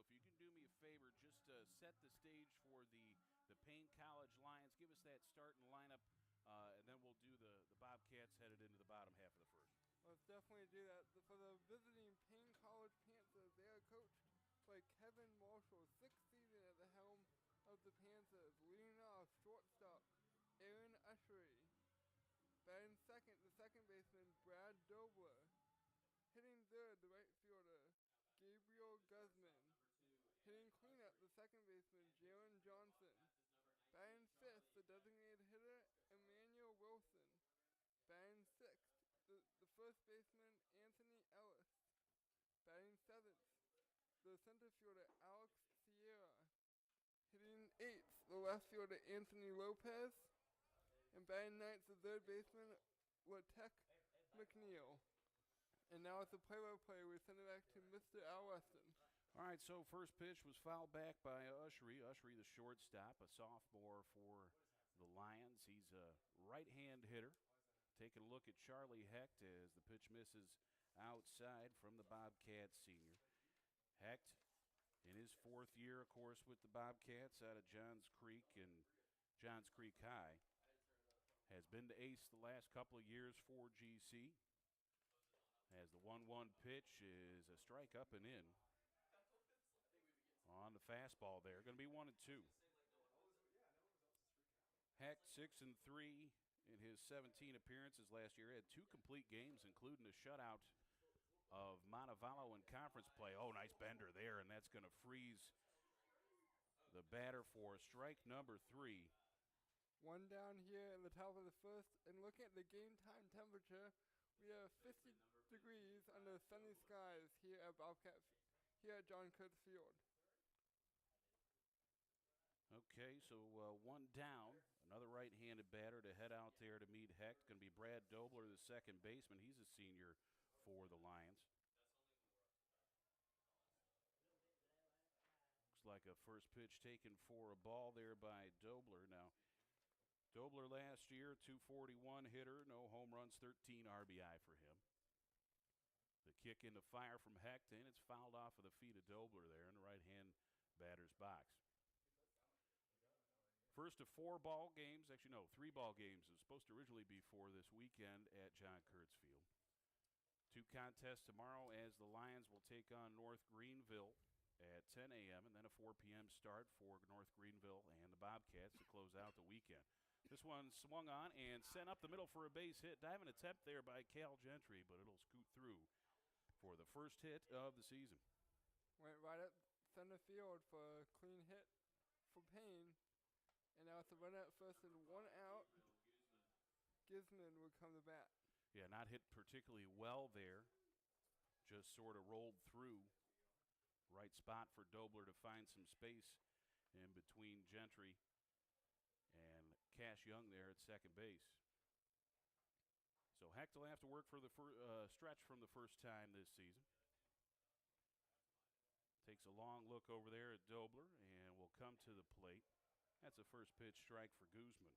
So if you can do me a favor, just set the stage for the Paine College Lions. Give us that starting lineup, and then we'll do the Bobcats headed into the bottom half of the first. Let's definitely do that. For the visiting Paine College Panthers, they are coached by Kevin Marshall, sixth season at the helm of the Panthers, leading off shortstop Aaron Ushery. Batting second, the second baseman Brad Dobler. Hitting third, the right fielder Gabriel Guzman. Hitting cleanup, the second baseman Jaron Johnson. Batting fifth, the designated hitter Emmanuel Wilson. Batting sixth, the first baseman Anthony Ellis. Batting seventh, the center fielder Alex Sierra. Hitting eighth, the left fielder Anthony Lopez. And batting ninth, the third baseman Latek McNeil. And now it's a play-by-play. We send it back to Mr. Al Weston. All right, so first pitch was fouled back by Ushery. Ushery, the shortstop, a sophomore for the Lions. He's a right-hand hitter. Taking a look at Charlie Hecht as the pitch misses outside from the Bobcats senior. Hecht, in his fourth year, of course, with the Bobcats out of Johns Creek and Johns Creek High, has been to ace the last couple of years for GC. As the 1-1 pitch is a strike up and in on the fastball there. Going to be 1-2. Hecht 6-3 in his 17 appearances last year. He had 2 complete games, including a shutout of Montevallo in conference play. Oh, nice bender there, and that's going to freeze the batter for strike number 3. One down here in the top of the first, and looking at the game time temperature, we have 50 degrees under sunny skies here at John Kurtz Field. Okay, so one down. Another right-handed batter to head out there to meet Hecht. Going to be Brad Dobler, the second baseman. He's a senior for the Lions. Looks like a first pitch taken for a ball there by Dobler. Now, Dobler last year, 241 hitter, no home runs, 13 RBI for him. The kick into fire from Hecht, and it's fouled off of the feet of Dobler there in the right-hand batter's box. First of 4 ball games, actually no, 3 ball games. It was supposed to originally be for this weekend at John Kurtz Field. 2 contests tomorrow as the Lions will take on North Greenville at 10 a.m. and then a 4 p.m. start for North Greenville and the Bobcats to close out the weekend. This one swung on and sent up the middle for a base hit. Diving attempt there by Cal Gentry, but it'll scoot through for the first hit of the season. Went right up center field for a clean hit for Paine. And now it's a run out first and 1 out. Guzman would come to bat. Yeah, not hit particularly well there. Just sort of rolled through. Right spot for Dobler to find some space in between Gentry and Cash Young there at second base. So Hecht will have to work for the stretch from the first time this season. Takes a long look over there at Dobler and will come to the plate. That's a first pitch strike for Guzman.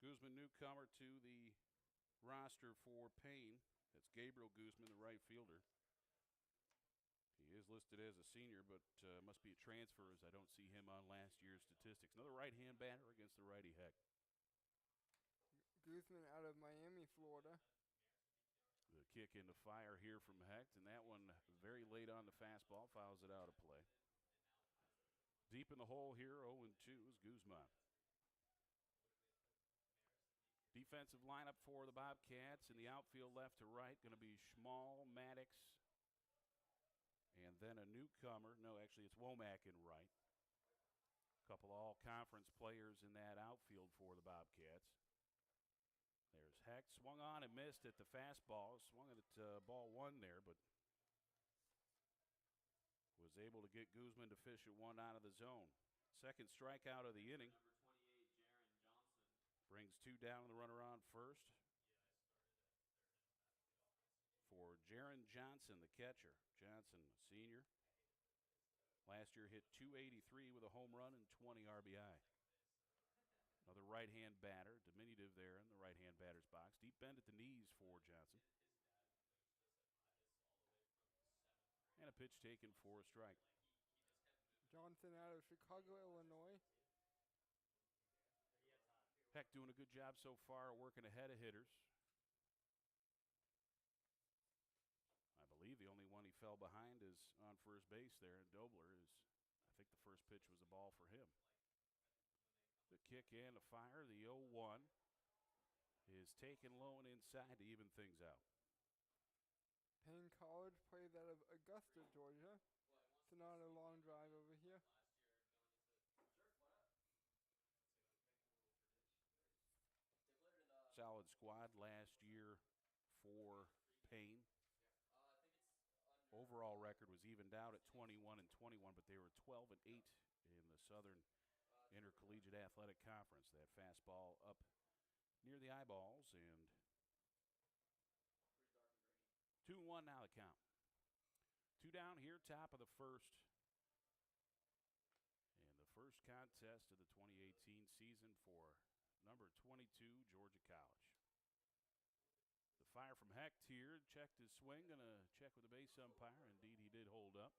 Guzman, newcomer to the roster for Paine. That's Gabriel Guzman, the right fielder. He is listed as a senior, but must be a transfer as I don't see him on last year's statistics. Another right-hand batter against the righty Hecht. Guzman out of Miami, Florida. The kick into fire here from Hecht, and that one very late on the fastball, fouls it out of play. Deep in the hole here, 0-2 is Guzman. Defensive lineup for the Bobcats in the outfield left to right. Going to be Schmall, Maddox, and then a newcomer. No, actually it's Womack in right. A couple all-conference players in that outfield for the Bobcats. There's Hecht. Swung on and missed at the fastball. Swung at ball 1 there, but was able to get Guzman to fish at 1 out of the zone. Second strikeout of the inning. Number 28, Jaron Johnson. Brings 2 down, the runner on first. For Jaron Johnson, the catcher. Johnson, senior. Last year hit .283 with a home run and 20 RBI. Another right-hand batter, diminutive there in the right-hand batter's box. Deep bend at the knees for Johnson. And a pitch taken for a strike. Johnson out of Chicago, Illinois. Heck doing a good job so far working ahead of hitters. I believe the only one he fell behind is on first base there, and Dobler is, I think the first pitch was a ball for him. The kick and the fire, the 0-1 is taken low and inside to even things out. Paine College plays out of Augusta, Georgia. It's not a long drive over here. Solid squad last year for Paine. Overall record was evened out at 21-21, but they were 12-8 in the Southern Intercollegiate Athletic Conference. That fastball up near the eyeballs, and 2-1 now the count. 2 down here, top of the first. And the first contest of the 2018 season for number 22, Georgia College. The fire from Hecht here, checked his swing, gonna check with the base umpire. Indeed, he did hold up.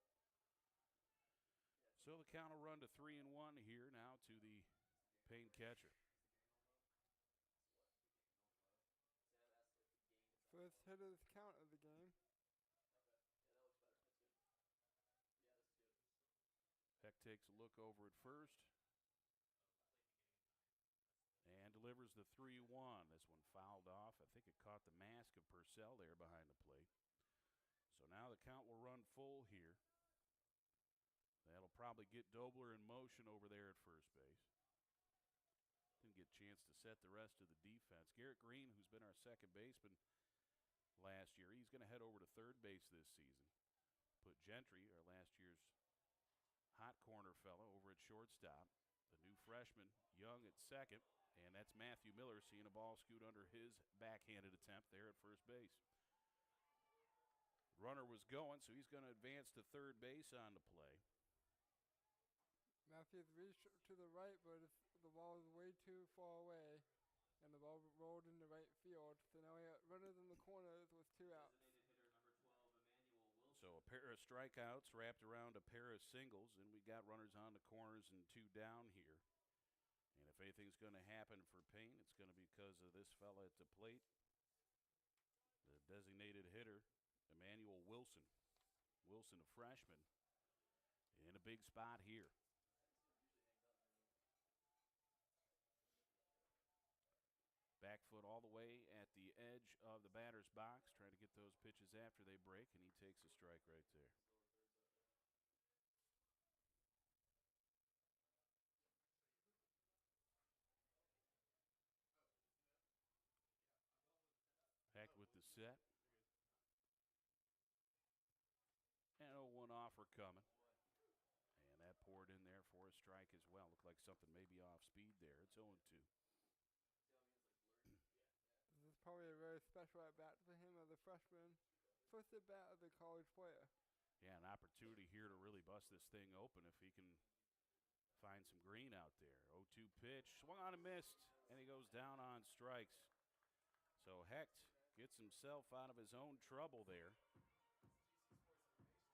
So the count will run to 3-1 here now to the Paine catcher. First hitter's count of the game. Hecht takes a look over at first and delivers the 3-1. This one fouled off. I think it caught the mask of Purcell there behind the plate. So now the count will run full here. That'll probably get Dobler in motion over there at first base. Didn't get a chance to set the rest of the defense. Garrett Green, who's been our second baseman last year, he's going to head over to third base this season. Put Gentry, our last year's hot corner fellow, over at shortstop. The new freshman, Young, at second. And that's Matthew Miller seeing a ball scoot under his backhanded attempt there at first base. Runner was going, so he's going to advance to third base on the play. Matthews reached to the right, but the ball was way too far away, and the ball rolled into right field. So now we got runners in the corners with 2 outs. So a pair of strikeouts wrapped around a pair of singles, and we got runners on the corners and 2 down here. And if anything's going to happen for Paine, it's going to be because of this fella at the plate, the designated hitter, Emmanuel Wilson. Wilson, a freshman, in a big spot here. Back foot all the way at the edge of the batter's box, trying to get those pitches after they break, and he takes a strike right there. Hecht with the set. And 0-1 offer coming. And that poured in there for a strike as well. Looked like something maybe off speed there. It's 0-2. This is probably a very special at-bat for him as a freshman. First at-bat as a college player. Yeah, an opportunity here to really bust this thing open if he can find some green out there. 0-2 pitch, swung on and missed, and he goes down on strikes. So Hecht gets himself out of his own trouble there.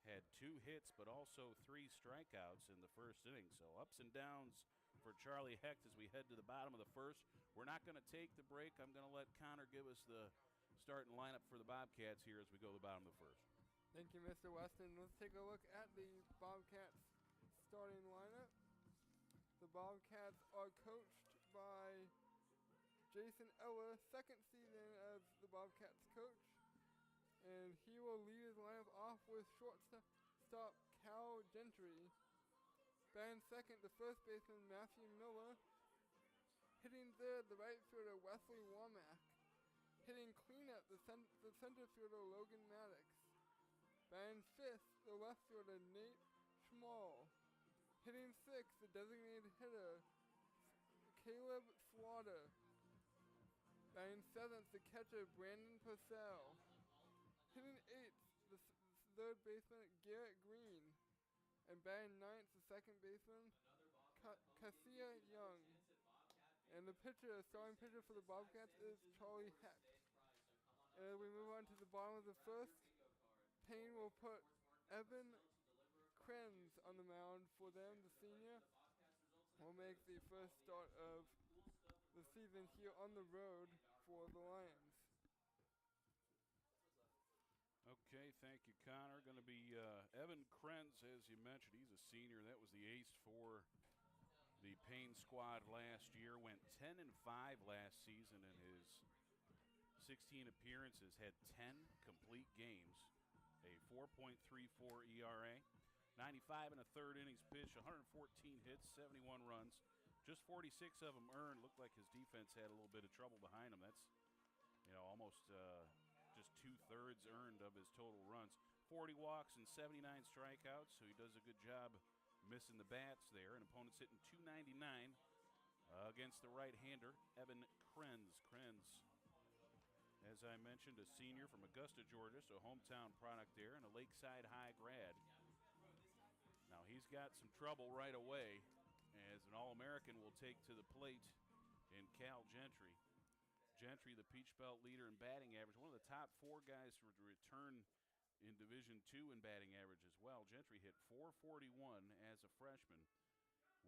Had 2 hits, but also 3 strikeouts in the first inning. So ups and downs for Charlie Hecht as we head to the bottom of the first. We're not going to take the break. I'm going to let Connor give us the starting lineup for the Bobcats here as we go to the bottom of the first. Thank you, Mr. Weston. Let's take a look at the Bobcats starting lineup. The Bobcats are coached by Jason Eller, second season as the Bobcats coach. And he will lead his lineup off with shortstop Cal Gentry. Batting second, the first baseman Matthew Miller. Hitting third, the right fielder Wesley Womack. Hitting cleanup, the center fielder Logan Maddox. Batting fifth, the left fielder Nate Schmall. Hitting sixth, the designated hitter Caleb Slaughter. Batting seventh, the catcher Brandon Purcell. Hitting eighth, the third baseman Garrett Green. And batting ninth, the second baseman Cassia Young. And the starting pitcher for the Bobcats is Charlie Hecht. And as we move on to the bottom of the first, Paine will put Evan Krenz on the mound for them, the senior, will make the first start of the season here on the road for the Lions. Okay, thank you, Connor. Going to be Evan Krenz, as you mentioned. He's a senior. That was the ace for the Paine squad last year. Went 10-5 last season in his 16 appearances. Had 10 complete games. A 4.34 ERA. 95 and a third innings pitched. 114 hits, 71 runs. Just 46 of them earned. Looked like his defense had a little bit of trouble behind him. That's, almost just 2/3 earned of his total runs. 40 walks and 79 strikeouts, so he does a good job missing the bats there. An opponent's hitting .299 against the right-hander, Evan Krenz. Krenz, as I mentioned, a senior from Augusta, Georgia, so a hometown product there, and a Lakeside High grad. Now he's got some trouble right away, as an All-American will take to the plate in Cal Gentry. Gentry, the Peach Belt leader in batting average, one of the top 4 guys to return in Division II in batting average as well. Gentry hit .441 as a freshman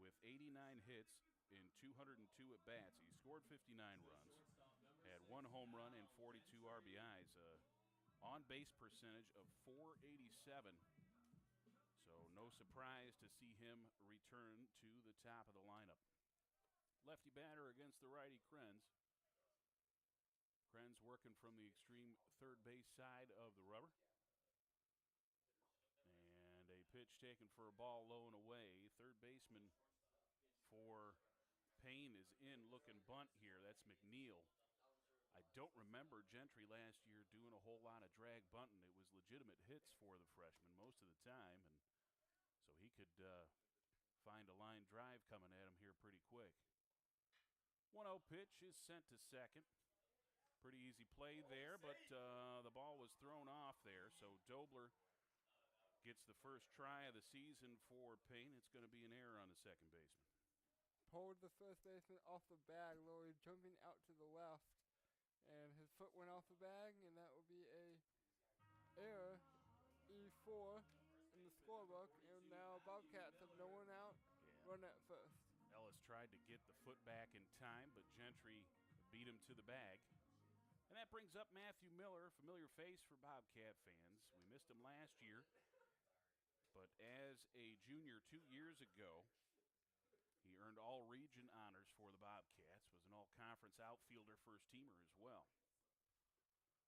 with 89 hits in 202 at-bats. He scored 59 runs, had 1 home run and 42 RBIs. On-base percentage of .487. So no surprise to see him return to the top of the lineup. Lefty batter against the righty Krenz. Krenz working from the extreme third base side of the rubber. And a pitch taken for a ball low and away. Third baseman for Paine is in, looking bunt here. That's McNeil. I don't remember Gentry last year doing a whole lot of drag bunting. It was legitimate hits for the freshman most of the time, and so he could find a line drive coming at him here pretty quick. 1-0 pitch is sent to second. Pretty easy play there, but the ball was thrown off there. So Dobler gets the first try of the season for Paine. It's going to be an error on the second baseman. Pulled the first baseman off the bag, literally jumping out to the left, and his foot went off the bag, and that will be a error, E4 in the scorebook. And now Bobcats have no one out, run at first. Ellis tried to get the foot back in time, but Gentry beat him to the bag. And that brings up Matthew Miller, familiar face for Bobcat fans. We missed him last year, but as a junior 2 years ago, he earned all-region honors for the Bobcats, was an all-conference outfielder, first-teamer as well.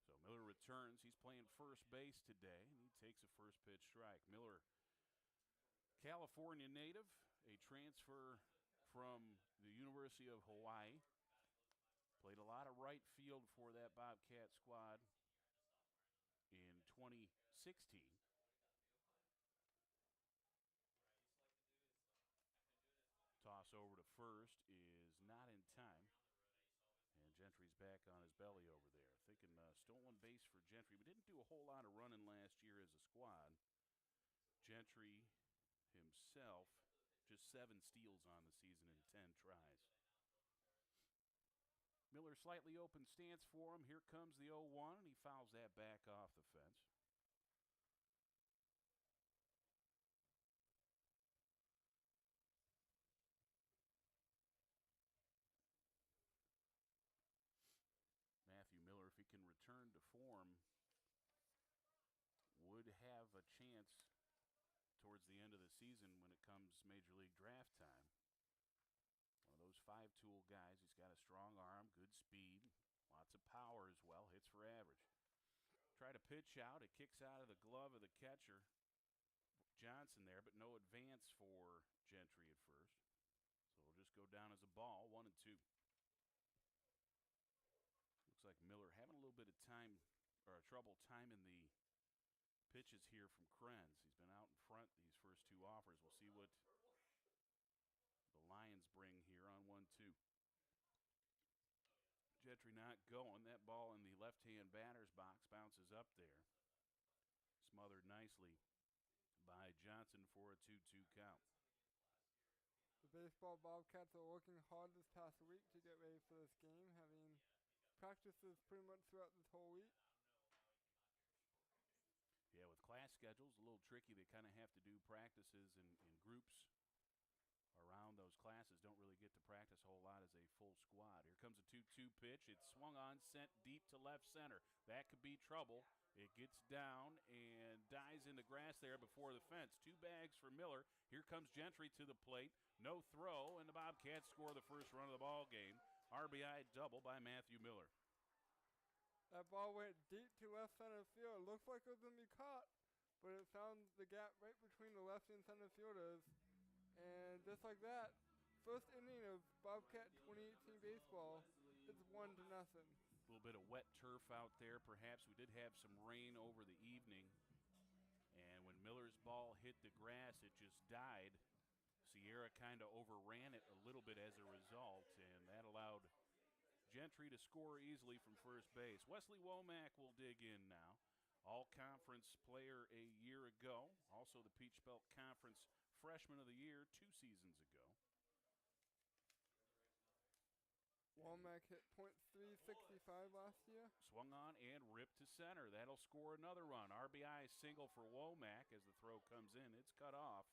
So Miller returns. He's playing first base today, and he takes a first-pitch strike. Miller, California native, a transfer from the University of Hawaii. Played a lot of right field for that Bobcat squad in 2016. Toss over to first is not in time. And Gentry's back on his belly over there. Thinking stolen base for Gentry. We didn't do a whole lot of running last year as a squad. Gentry himself, just 7 steals on the season in 10 tries. Miller slightly open stance for him. Here comes the 0-1, and he fouls that back off the fence. Matthew Miller, if he can return to form, would have a chance towards the end of the season when it comes Major League draft time. One of those 5-tool guys. He's got a strong arm, good speed, lots of power as well, hits for average. Try to pitch out. It kicks out of the glove of the catcher, Johnson there, but no advance for Gentry at first. So it'll just go down as a ball, 1-2. Looks like Miller having a little bit of time, or trouble timing the pitches here from Krenz. He's been out in front these first 2 offers. We'll see what the Lions bring here on 1-2. Gentry not going. That ball in the left-hand batter's box bounces up there. Smothered nicely by Johnson for a 2-2 count. The baseball Bobcats are working hard this past week to get ready for this game, having practices pretty much throughout this whole week. Yeah, with class schedule's a little tricky. They kind of have to do practices in groups around those classes. Don't really get to practice a whole lot as a full squad. Here comes a 2-2 pitch. It's swung on, sent deep to left center. That could be trouble. It gets down and dies in the grass there before the fence. 2 bags for Miller. Here comes Gentry to the plate. No throw, and the Bobcats score the first run of the ball game. RBI double by Matthew Miller. That ball went deep to left center field. Looks like it was going to be caught, but it found the gap right between the left and center fielders. And just like that, first inning of Bobcat 2018 baseball is 1-0. A little bit of wet turf out there, perhaps. We did have some rain over the evening. And when Miller's ball hit the grass, it just died. Sierra kind of overran it a little bit as a result, and that allowed Gentry to score easily from first base. Wesley Womack will dig in now. All-conference player a year ago. Also the Peach Belt Conference Freshman of the Year 2 seasons ago. Womack hit .365 last year. Swung on and ripped to center. That'll score another run. RBI single for Womack as the throw comes in. It's cut off,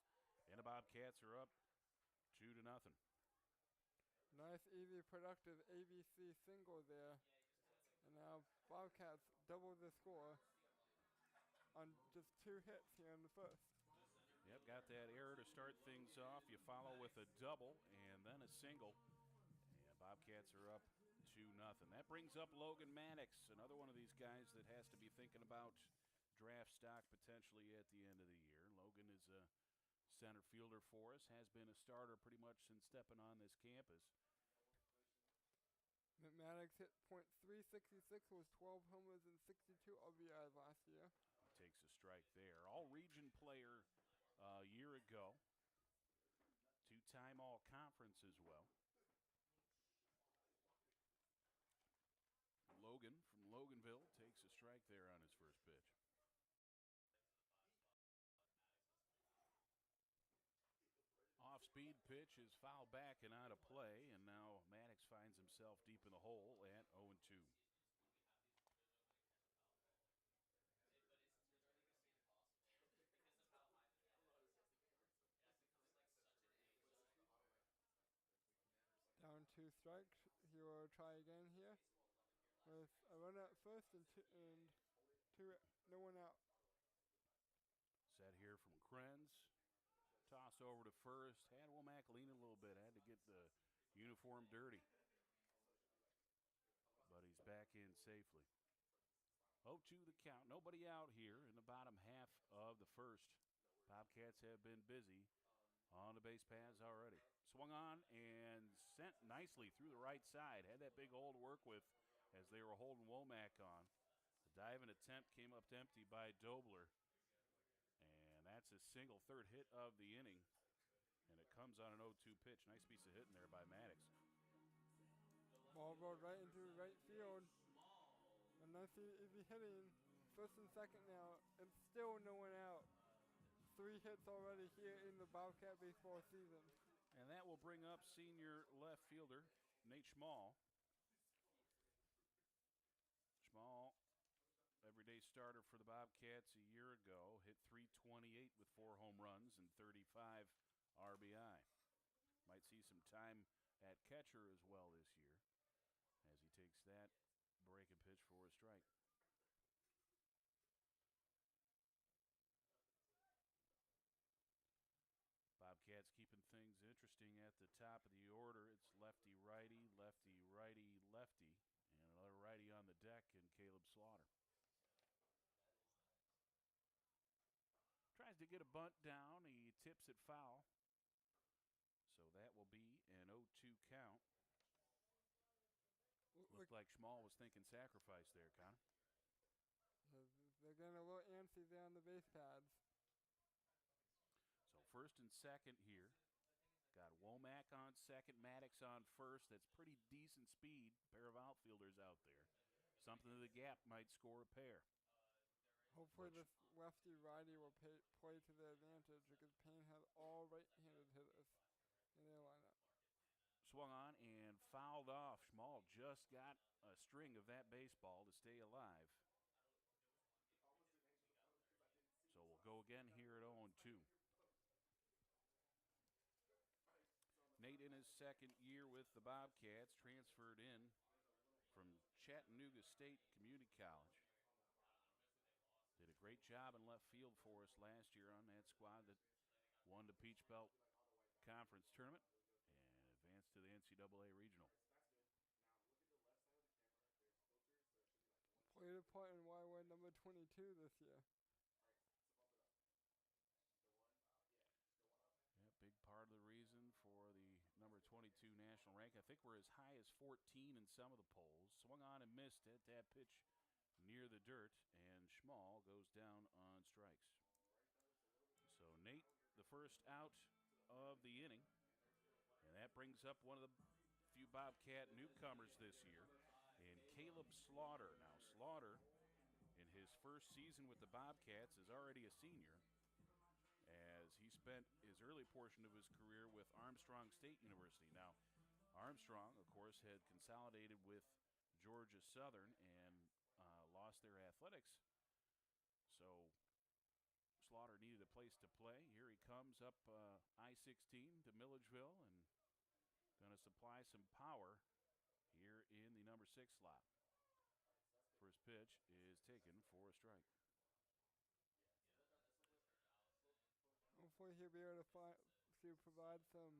and the Bobcats are up 2-0. Nice, easy, productive ABC single there. And now Bobcats double the score on just 2 hits here in the first. Yep, got that error to start things off. You follow with a double and then a single. And Bobcats are up 2-0. That brings up Logan Maddox, another one of these guys that has to be thinking about draft stock potentially at the end of the year. Logan is a center fielder for us, has been a starter pretty much since stepping on this campus. Maddox hit .366 with 12 homers and 62 RBIs last year. He takes a strike there. All-region player a year ago. 2-time all-conference as well. Logan from Loganville takes a strike there on his first pitch. Off-speed pitch is fouled back and out of play, and now Maddox finds himself deep in the hole at 0-2. Down 2 strikes. He will try again here with a run at first and no one out. Set here from Krenz. Toss over to first. Had Womack lean a little bit. Had to get the uniform dirty. But he's back in safely. 0-2 the count. Nobody out here in the bottom half of the first. Bobcats have been busy on the base paths already. Swung on and sent nicely through the right side. Had that big hole to work with as they were holding Womack on. The diving attempt came up empty by Dobler. And that's his single, third hit of the inning. And it comes on an 0-2 pitch. Nice piece of hitting there by Maddox. Ball rolled right into right field. And nice easy hitting. First and second now, and still no one out. 3 hits already here in the Bobcat baseball season. And that will bring up senior left fielder Nate Schmall. Schmall, everyday starter for the Bobcats a year ago, hit .328 with 4 home runs and 35 RBI. Might see some time at catcher as well this year as he takes that breaking pitch for a strike. Bobcats keeping things interesting at the top of the order. It's lefty-righty, lefty-righty, lefty, and another righty on the deck in Caleb Slaughter. Tries to get a bunt down. He tips it foul. So that will be an 0-2 count. Looked like Schmall was thinking sacrifice there, Connor. They're getting a little antsy there on the base pads. So first and second here. Got Womack on second, Maddox on first. That's pretty decent speed. Pair of outfielders out there. Something to the gap might score a pair. Hopefully this lefty-righty will play to their advantage because Paine has all right-handed hitters in their lineup. Swung on and fouled off. Schmall just got a string of that baseball to stay alive. So again here at 0-2. Nate, in his second year with the Bobcats, transferred in from Chattanooga State Community College. Did a great job in left field for us last year on that squad that won the Peach Belt Conference Tournament and advanced to the NCAA Regional. Played a part in why we're number 22 this year. Yeah, big part of the reason for the number 22 national rank. I think we're as high as 14 in some of the polls. Swung on and missed it. That pitch near the dirt, and Schmall goes down on strikes. So Nate, the first out of the inning, and that brings up one of the few Bobcat newcomers this year, and Caleb Slaughter. Now Slaughter, in his first season with the Bobcats, is already a senior, as he spent his early portion of his career with Armstrong State University. Now, Armstrong, of course, had consolidated with Georgia Southern and lost their athletics. So Slaughter needed a place to play. Here he comes up I-16 to Milledgeville and going to supply some power here in the number 6 slot. First pitch is taken for a strike. Hopefully he'll be able to provide some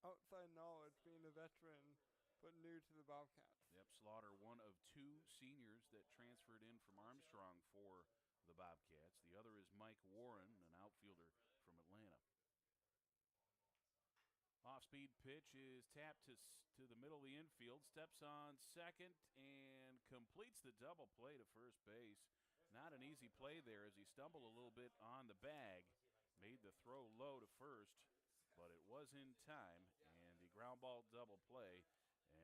outside knowledge, being a veteran but new to the Bobcats. Yep, Slaughter, one of 2 seniors that transferred in from Armstrong for the Bobcats. The other is Mike Warren, an outfielder from Atlanta. Off-speed pitch is tapped to the middle of the infield, steps on second, and completes the double play to first base. Not an easy play there as he stumbled a little bit on the bag, made the throw low to first, but it was in time, and the ground ball double play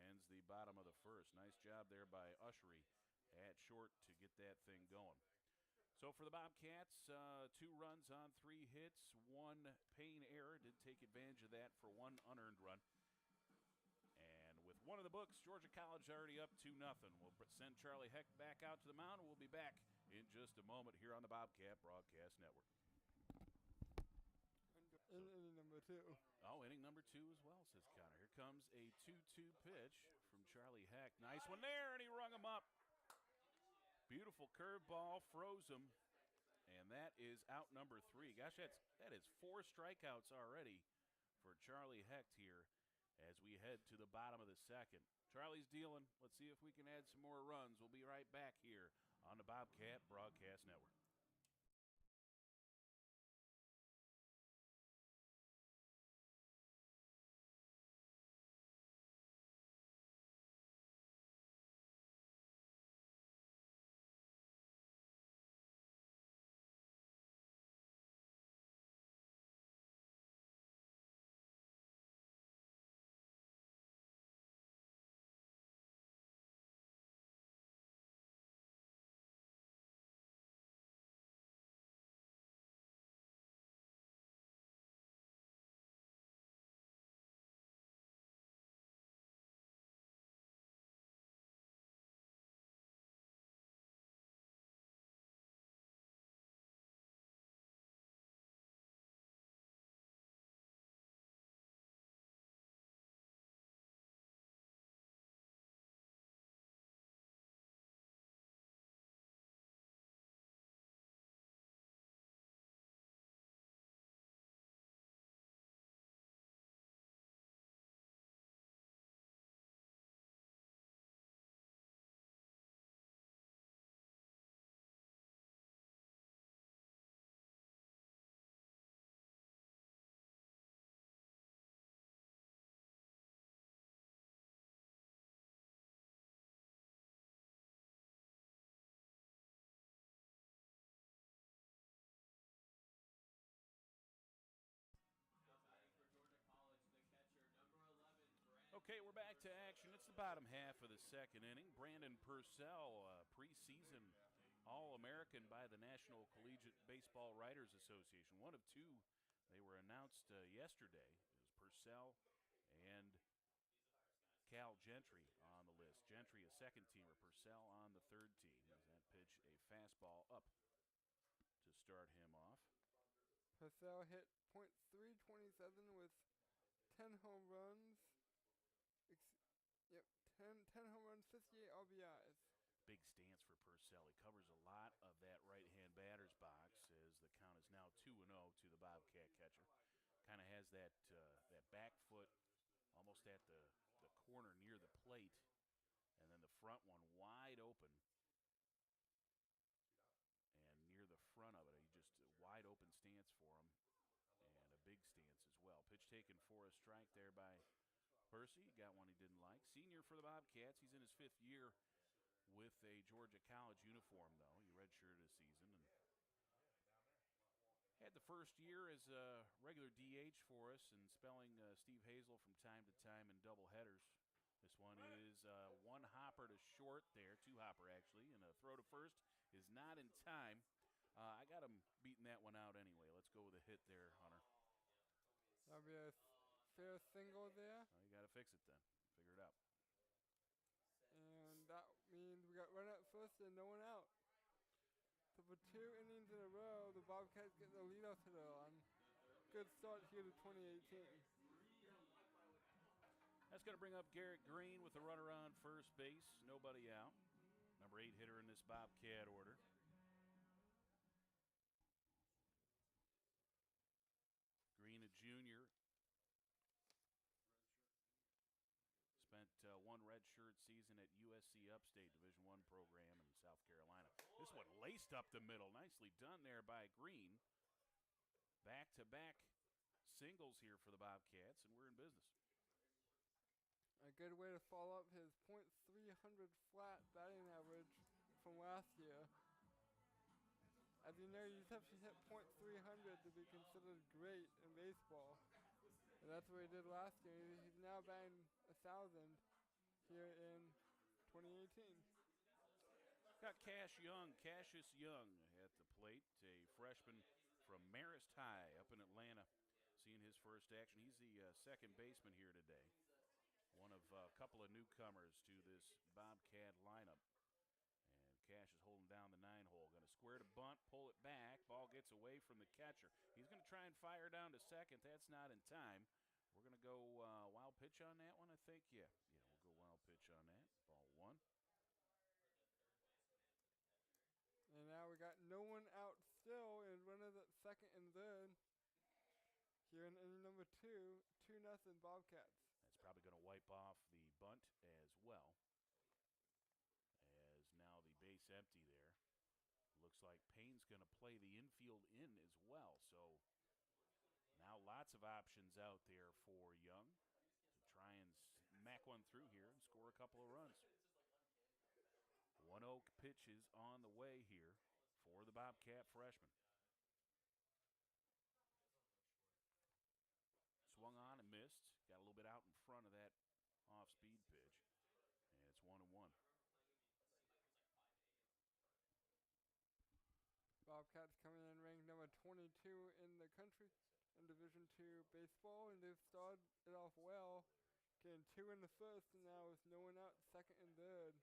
ends the bottom of the first. Nice job there by Ushery at short to get that thing going. So for the Bobcats, 2 runs on 3 hits, 1 Paine error. Did take advantage of that for 1 unearned run. And with 1 in the books, Georgia College already up 2-0. We'll send Charlie Heck back out to the mound, and we'll be back in just a moment here on the Bobcat Broadcast Network. Inning number 2. Oh, inning number 2 as well, says Connor. Here comes a 2-2 pitch from Charlie Heck. Nice one there, and he rung him up. Beautiful curveball, froze him, and that is out number 3. Gosh, that is 4 strikeouts already for Charlie Hecht here as we head to the bottom of the second. Charlie's dealing. Let's see if we can add some more runs. We'll be right back here on the Bobcat Broadcast Network. Okay, we're back to action. It's the bottom half of the second inning. Brandon Purcell, preseason All-American by the National Collegiate Baseball Writers Association. One of 2. They were announced yesterday. It was Purcell and Cal Gentry on the list. Gentry a second-teamer, Purcell on the third team. As that pitch, a fastball up to start him off. Purcell hit .327 with 10 home runs. Yep, 10 home runs, 58 RBIs. Big stance for Purcell. He covers a lot of that right-hand batter's box as the count is now 2-0 to the Bobcat catcher. Kind of has that back foot almost at the corner near the plate, and then the front one wide open. And near the front of it, he just a wide open stance for him, and a big stance as well. Pitch taken for a strike there by Percy. Got one he didn't like. Senior for the Bobcats. He's in his 5th year with a Georgia College uniform, though. He redshirted a season and had the first year as a regular DH for us and spelling Steve Hazel from time to time in doubleheaders. This one is one hopper to short there, 2 hopper actually, and a throw to first is not in time. I got him beating that one out anyway. Let's go with a hit there, Hunter. That'll be a fair single there. You got to fix it then. Figure it out. And that means we got run at first and no one out. So for 2 innings in a row, the Bobcats get the leadoff hitter on. Good start here to 2018. That's going to bring up Garrett Green with the runner on first base. Nobody out. Number 8 hitter in this Bobcat order. Green, a junior. Spent 1 redshirt season at USC Upstate Division I program in South Carolina. This one laced up the middle. Nicely done there by Green. Back-to-back singles here for the Bobcats, and we're in business. A good way to follow up his .300 flat batting average from last year. As you know, you just have to hit .300 to be considered great in baseball. And that's what he did last year. He's now batting 1,000 here in 2018. Got Cassius Young at the plate, a freshman from Marist High up in Atlanta, seeing his first action. He's the second baseman here today. One of a couple of newcomers to this Bobcat lineup. And Cash is holding down the 9-hole. Going to square to bunt, pull it back. Ball gets away from the catcher. He's going to try and fire down to second. That's not in time. We're going to go wild pitch on that one, I think. Yeah, we'll go wild pitch on that. Ball 1. And now we got no one out still, and runners at second and third. Here in inning number 2, 2-0 Bobcats. That's probably going to wipe off the bunt as well. As now the base empty there. Looks like Payne's going to play the infield in as well. So now lots of options out there for Young to try and smack one through here and score a couple of runs. 1-0 pitch is on the way here for the Bobcat freshman. Swung on and missed. Got a little bit out in front of that off-speed pitch. And it's 1-1. Bobcats coming in ranked number 22 in the country in Division II baseball, and they've started it off well, getting 2 in the first, and now with no one out second and third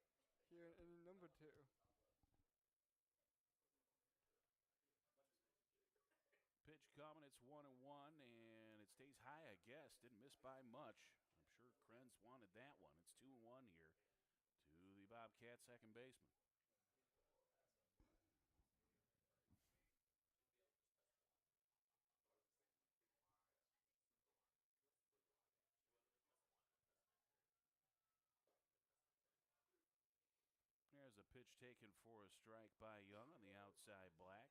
here in inning number 2. Pitch coming, it's 1-1, and it stays high, I guess. Didn't miss by much. I'm sure Krenz wanted that one. It's 2-1 here to the Bobcat second baseman. There's a pitch taken for a strike by Young on the outside black.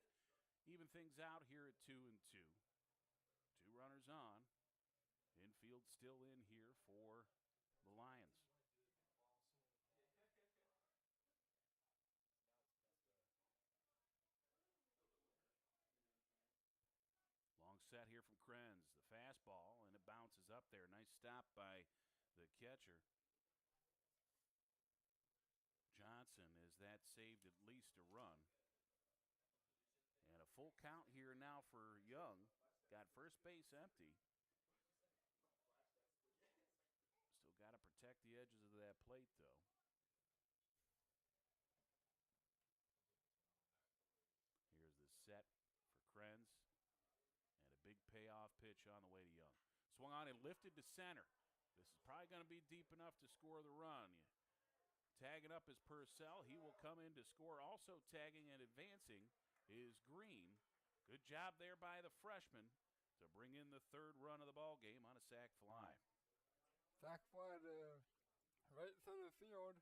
Even things out here at 2-2. 2 runners on. Infield still in here for the Lions. Long set here from Krenz. The fastball, and it bounces up there. Nice stop by the catcher. Johnson, as that saved at least a run. And a full count here now for Young. Got first base empty. Still got to protect the edges of that plate, though. Here's the set for Krenz. And a pitch on the way to Young. Swung on and lifted to center. This is probably going to be deep enough to score the run. Tagging up is Purcell. He will come in to score. Also tagging and advancing is Green. Good job there by the freshman to bring in the third run of the ball game on a sac fly. Sac fly to right center field,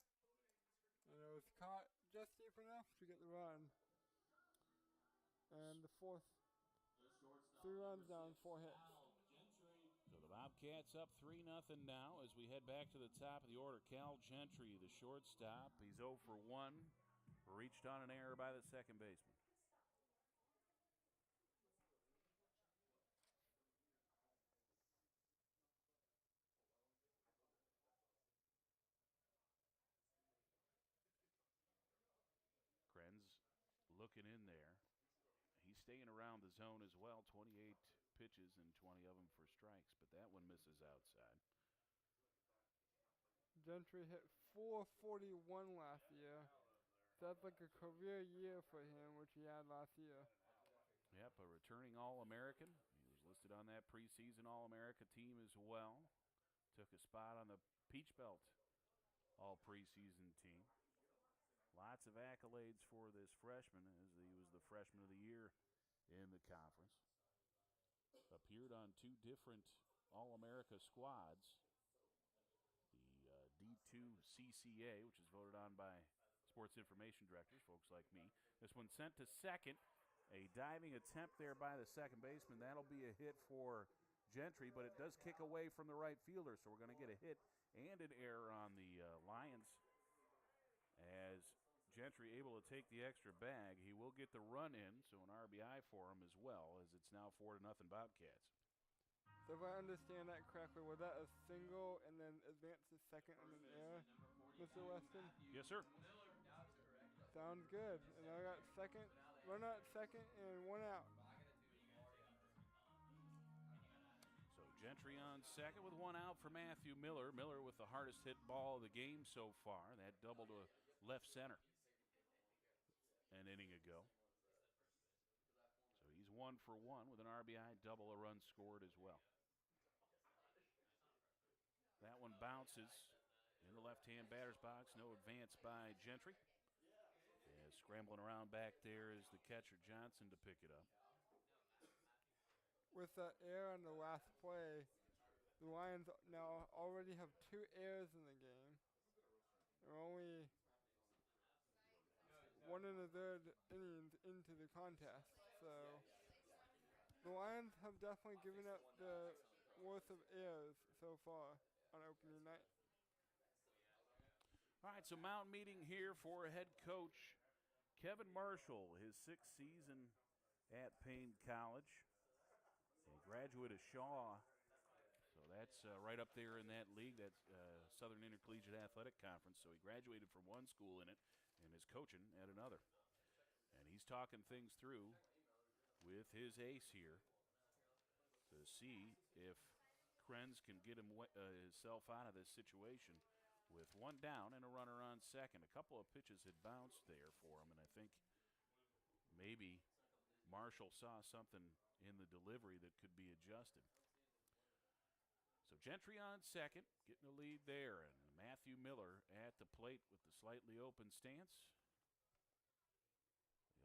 and it was caught just deep enough to get the run. And the fourth, 3 runs down, 4 hits. So the Bobcats up 3-0 now as we head back to the top of the order. Cal Gentry, the shortstop. He's 0 for 1. Reached on an error by the second baseman. Krenz looking in there. He's staying around the zone as well. 28 pitches and 20 of them for strikes, but that one misses outside. Gentry hit 441 last year. That's like a career year for him, which he had last year. Yep, a returning All-American. He was listed on that preseason All-America team as well. Took a spot on the Peach Belt All-Preseason team. Lots of accolades for this freshman as he was the freshman of the year in the conference. Appeared on 2 different All-America squads. The D2 CCA, which is voted on by sports information directors, folks like me. This one sent to second. A diving attempt there by the second baseman. That'll be a hit for Gentry, but it does kick away from the right fielder, so we're going to get a hit and an error on the Lions. As Gentry able to take the extra bag, he will get the run in, so an RBI for him as well, as it's now 4-0 Bobcats. So if I understand that correctly, was that a single and then advance to second and an error, Mr. Weston? Yes, sir. Sounds good. And I got second, run out second, and 1 out. So Gentry on second with 1 out for Matthew Miller. Miller with the hardest hit ball of the game so far. That double to left center an inning ago. So he's 1 for 1 with an RBI double, a run scored as well. That one bounces in the left-hand batter's box. No advance by Gentry. Yeah, scrambling around back there is the catcher Johnson to pick it up. With the error on the last play, the Lions now already have 2 errors in the game. They're only 1 1/3 innings into the contest. So the Lions have definitely given up the worst of errors so far on opening night. All right, so mound meeting here for head coach Kevin Marshall, his 6th season at Paine College. A graduate of Shaw, so that's right up there in that league, that's Southern Intercollegiate Athletic Conference. So he graduated from one school in it and is coaching at another. And he's talking things through with his ace here to see if Krenz can get himself out of this situation with 1 down and a runner on second. A couple of pitches had bounced there for him, and I think maybe Marshall saw something in the delivery that could be adjusted. So Gentry on second, getting the lead there, and Matthew Miller at the plate with the slightly open stance.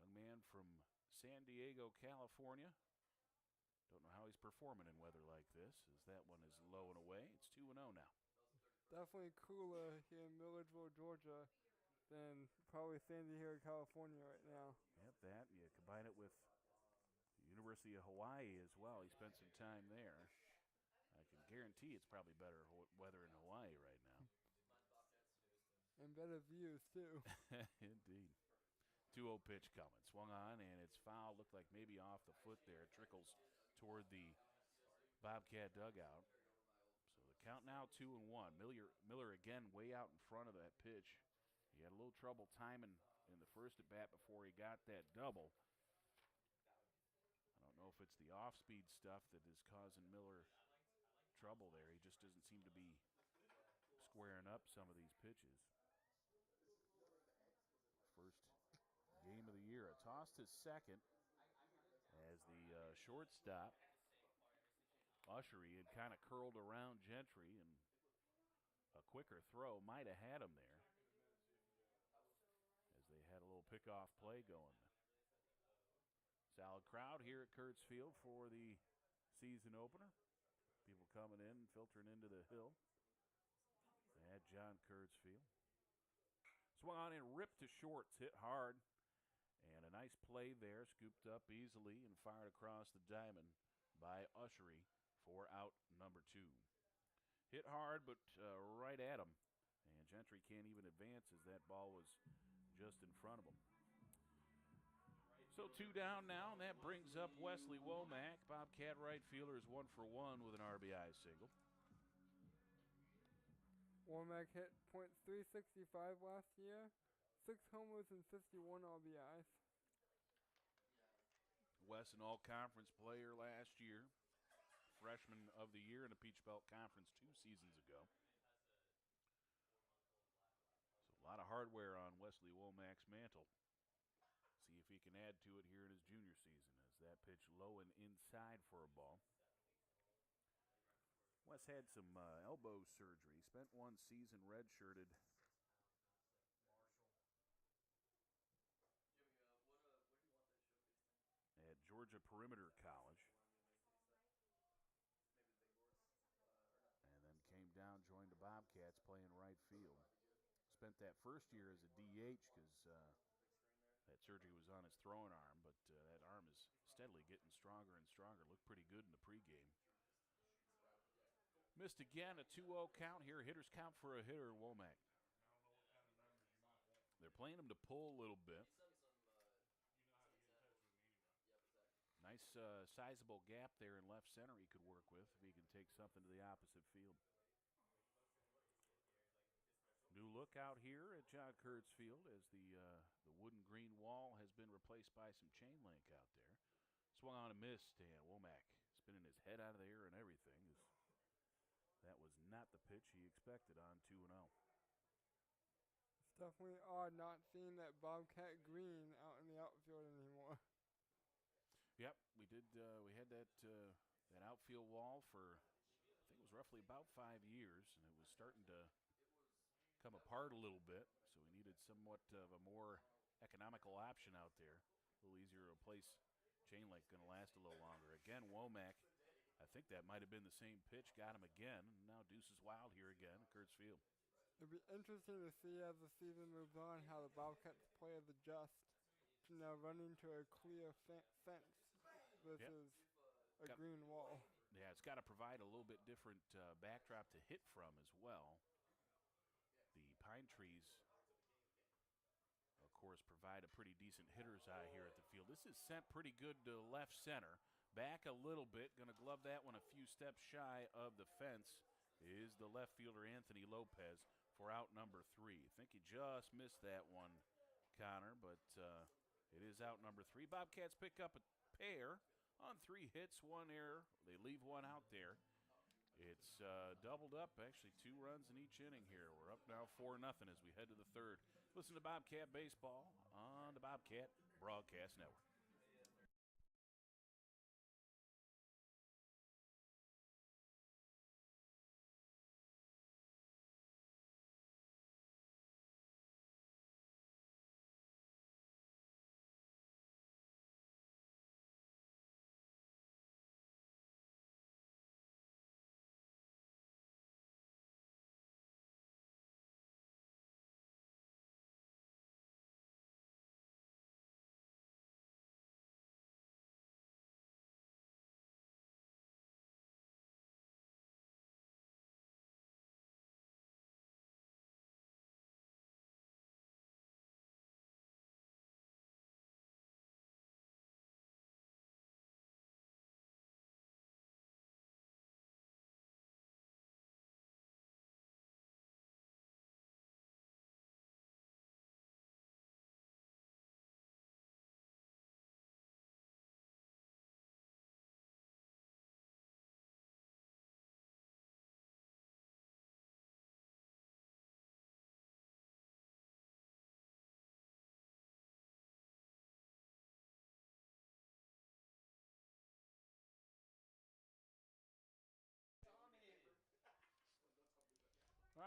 A young man from San Diego, California. Don't know how he's performing in weather like this, as that one is low and away. It's 2-0 now. Definitely cooler here in Milledgeville, Georgia, than probably San Diego, California right now. Yep, that. You combine it with the University of Hawaii as well. He spent some time there. I can guarantee it's probably better weather in Hawaii right now. And better views, too. Indeed. 2-0 pitch coming. Swung on, and it's foul. Looked like maybe off the foot there. It trickles toward the Bobcat dugout. So the count now 2-1. Miller again way out in front of that pitch. He had a little trouble timing in the first at bat before he got that double. I don't know if it's the off-speed stuff that is causing Miller trouble there. He just doesn't seem to be squaring up some of these pitches. First game of the year. A toss to second as the shortstop Ushery had kind of curled around Gentry, and a quicker throw might have had him there as they had a little pickoff play going. Solid crowd here at Kurtz Field for the season opener. People coming in, filtering into the hill at John Kurtz Field. Swung on and ripped to shorts, hit hard. And a nice play there, scooped up easily and fired across the diamond by Ushery for out number 2. Hit hard, but right at him. And Gentry can't even advance as that ball was just in front of him. So 2 down now, and that brings up Wesley Womack. Bobcat right fielder is 1 for 1 with an RBI single. Womack hit .365 last year, 6 homers and 51 RBIs. Wes, an all-conference player last year, freshman of the year in the Peach Belt Conference 2 seasons ago. So a lot of hardware on Wesley Womack's mantle. See if he can add to it here in his junior season as that pitch low and inside for a ball. Wes had some elbow surgery. Spent 1 season redshirted. At Georgia Perimeter College. And then came down, joined the Bobcats playing right field. Spent that first year as a DH because that surgery was on his throwing arm, but that arm is steadily getting stronger and stronger. Looked pretty good in the pregame. Missed again, a 2-0 count here. Hitters count for a hitter, Womack. They're playing him to pull a little bit. Nice sizable gap there in left center he could work with if he can take something to the opposite field. New look out here at John Kurtz Field as the wooden green wall has been replaced by some chain link out there. Swung on and missed, and Womack spinning his head out of the air and everything. That was not the pitch he expected on 2-0. It's definitely odd not seeing that Bobcat green out in the outfield anymore. Yep, we did. We had that outfield wall for, I think it was roughly about 5 years, and it was starting to come apart a little bit, so we needed somewhat of a more economical option out there. A little easier to replace. Chain link going to last a little longer. Again, Womack, I think that might have been the same pitch, got him again, and now Deuces Wild here again at Kurtz Field. It'll be interesting to see as the season moves on how the Bobcats players adjust to now running to a clear fence versus a green wall. Yeah, it's got to provide a little bit different backdrop to hit from as well. The pine trees, of course, provide a pretty decent hitter's eye here at the field. This is sent pretty good to left center. Back a little bit, going to glove that one a few steps shy of the fence is the left fielder Anthony Lopez for out number 3. I think he just missed that one, Connor, but it is out number 3. Bobcats pick up a pair on 3 hits, 1 error. They leave 1 out there. It's doubled up, actually 2 runs in each inning here. We're up now 4-0 as we head to the 3rd. Listen to Bobcat Baseball on the Bobcat Broadcast Network.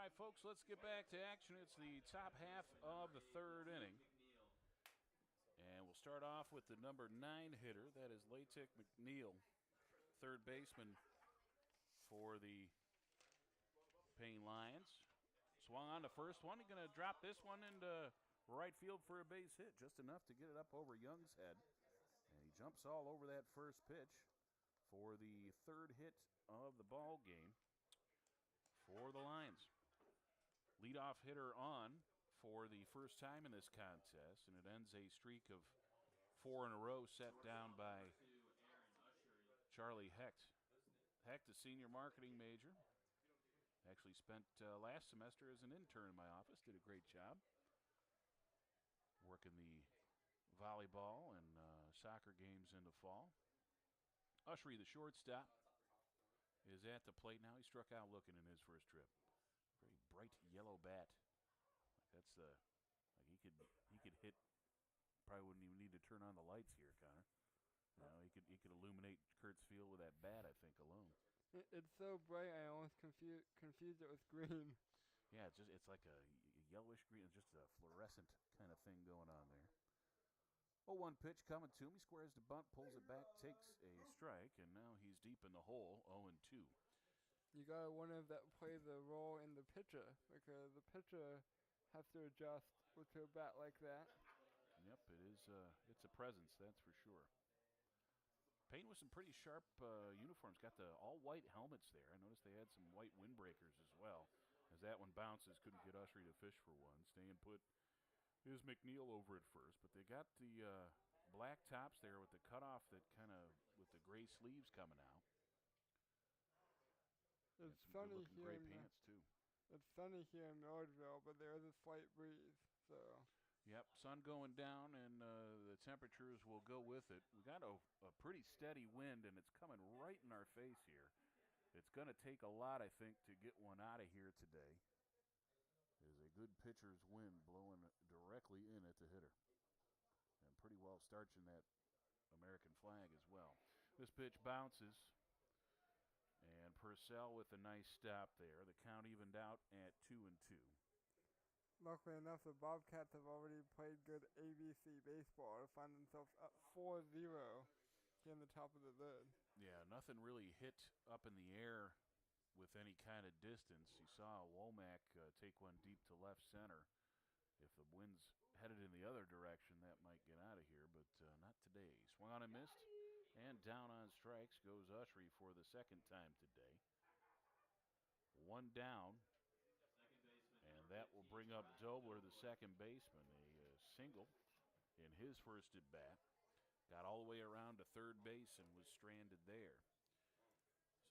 right, folks, let's get back to action. It's the top half of the third inning. And we'll start off with the number 9 hitter. That is Latik McNeil, third baseman for the Paine Lions. Swung on the first one. He's going to drop this one into right field for a base hit, just enough to get it up over Young's head. And he jumps all over that first pitch for the third hit of the ball game for the Lions. Leadoff hitter on for the first time in this contest, and it ends a streak of 4 in a row set down by Charlie Hecht. Hecht, a senior marketing major, actually spent last semester as an intern in my office, did a great job working the volleyball and soccer games in the fall. Ushery, the shortstop, is at the plate now. He struck out looking in his first trip. Very bright yellow bat. That's like he could hit. Probably wouldn't even need to turn on the lights here, Connor. You know, he could illuminate Kurtz Field with that bat, I think, alone. It's so bright, I almost confused it with green. Yeah, it's like a yellowish green, just a fluorescent kind of thing going on there. 0-1 pitch coming to him. He squares the bunt, pulls it back, takes a strike, and now he's deep in the hole, 0-2. You gotta wonder if that plays a role in the pitcher, because the pitcher has to adjust with a bat like that. Yep, it is. It's a presence, that's for sure. Paine with some pretty sharp uniforms. Got the all-white helmets there. I noticed they had some white windbreakers as well. As that one bounces, couldn't get Ushery to fish for one. Staying put is McNeil over at first, but they got the black tops there with the cutoff that kind of with the gray sleeves coming out. It's sunny here. Gray pants too. It's sunny here in Milledgeville, but there is a slight breeze, so. Yep, sun going down, and the temperatures will go with it. We got a pretty steady wind, and it's coming right in our face here. It's going to take a lot, I think, to get one out of here today. There's a good pitcher's wind blowing directly in at the hitter. And pretty well starching that American flag as well. This pitch bounces, and Purcell with a nice stop there. The count evened out at 2-2. Luckily enough, the Bobcats have already played good ABC baseball to find themselves up 4-0 here in the top of the third. Yeah, nothing really hit up in the air with any kind of distance. You saw Womack take one deep to left center. If the wind's headed in the other direction, that might get out of here, but not today. Swung on and missed, and down on strikes goes Ushery for the second time today. One down. That will bring up Dobler, the second baseman, a single in his first at bat. Got all the way around to third base and was stranded there.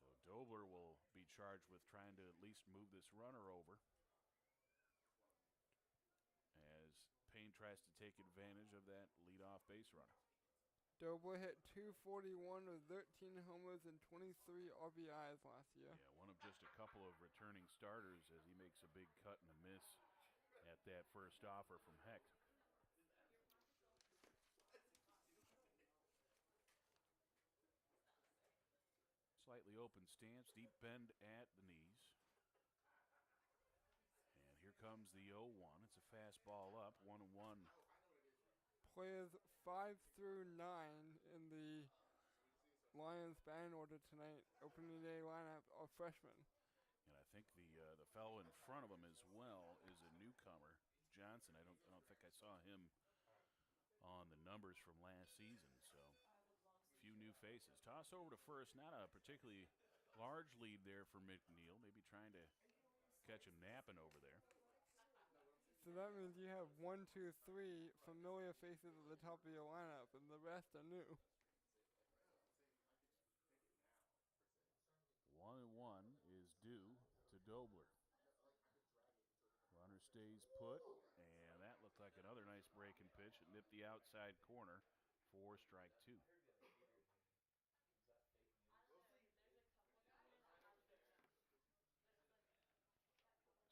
So Dobler will be charged with trying to at least move this runner over as Paine tries to take advantage of that leadoff base runner. Dobler hit .241 with 13 homers and 23 RBIs last year. Yeah, one of just a couple of returning starters as he makes a big cut and a miss at that first offer from Hecht. Slightly open stance, deep bend at the knees. And here comes the 0-1. It's a fastball up, 1-1. Players 5 through 9 in the Lions batting order tonight. Opening day lineup are freshmen. And I think the fellow in front of him as well is a newcomer, Johnson. I don't think I saw him on the numbers from last season. So a few new faces. Toss over to first. Not a particularly large lead there for McNeil. Maybe trying to catch him napping over there. So that means you have 1, 2, 3 familiar faces at the top of your lineup, and the rest are new. 1-1 is due to Dobler. Runner stays put, and that looked like another nice breaking pitch. It nipped the outside corner for strike 2.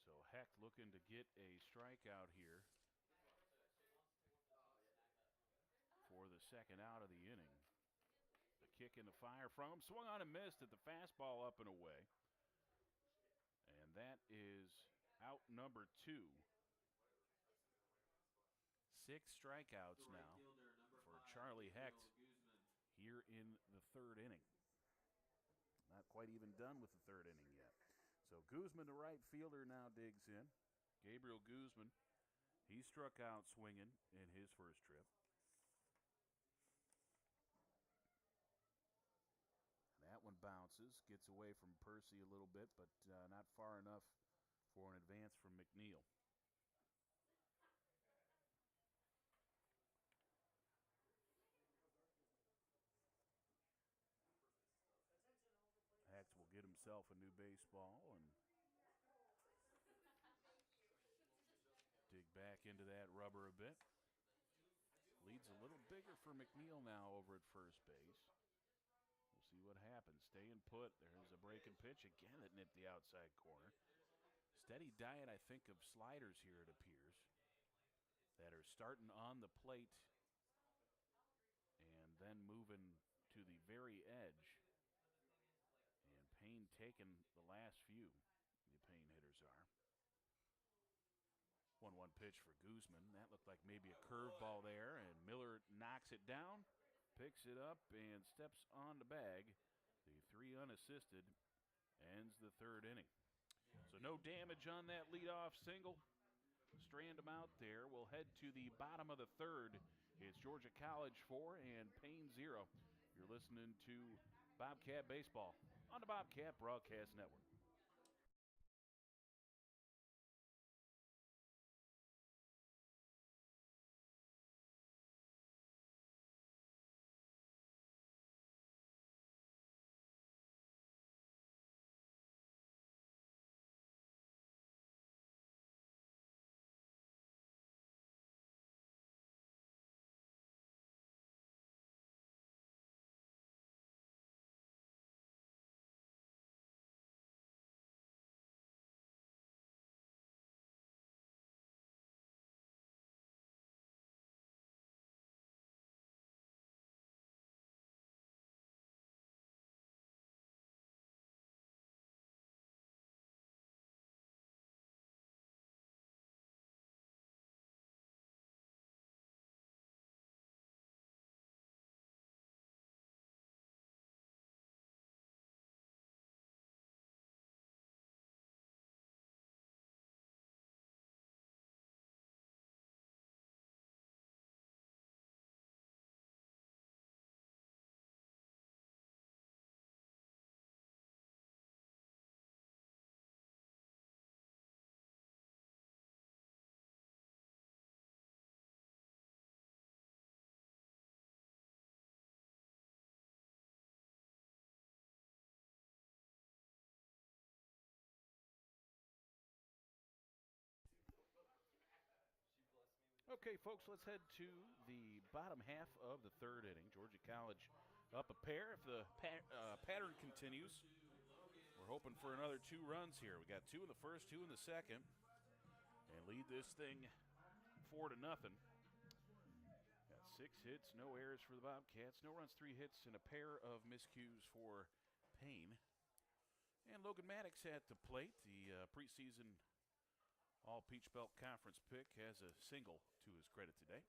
So Hecht looking to get a strikeout here for the second out of the inning. The kick in the fire from him. Swung on and missed at the fastball up and away. And that is out number 2. 6 strikeouts The right now fielder, number for 5, Charlie Hecht Gabriel Guzman. here in the 3rd inning. Not quite even done with the 3rd inning yet. So Guzman, the right fielder, now digs in. Gabriel Guzman, he struck out swinging in his first trip. That one bounces, gets away from Percy a little bit, but not far enough for an advance from McNeil. Hecht will get himself a new baseball and dig back into that rubber a bit. Lead's a little bigger for McNeil now over at first base. We'll see what happens. Staying put. There's a breaking pitch again that nipped the outside corner. Steady diet, I think, of sliders here, it appears, that are starting on the plate and then moving to the very edge. And Paine taking the last few, the Paine hitters are. 1-1 pitch for Guzman. That looked like maybe a curveball there, and Miller knocks it down, picks it up, and steps on the bag. The 3 unassisted ends the 3rd inning. So no damage on that leadoff single. Strand them out there. We'll head to the bottom of the 3rd. It's Georgia College 4 and Paine 0. You're listening to Bobcat Baseball on the Bobcat Broadcast Network. Okay, folks, let's head to the bottom half of the 3rd inning. Georgia College up a pair. If the pattern continues, we're hoping for another 2 runs here. We got 2 in the first, 2 in the second, and lead this thing 4-0. Got 6 hits, no errors for the Bobcats. No runs, 3 hits, and a pair of miscues for Paine. And Logan Maddox at the plate, the preseason All-Peach Belt Conference pick, has a single to his credit today.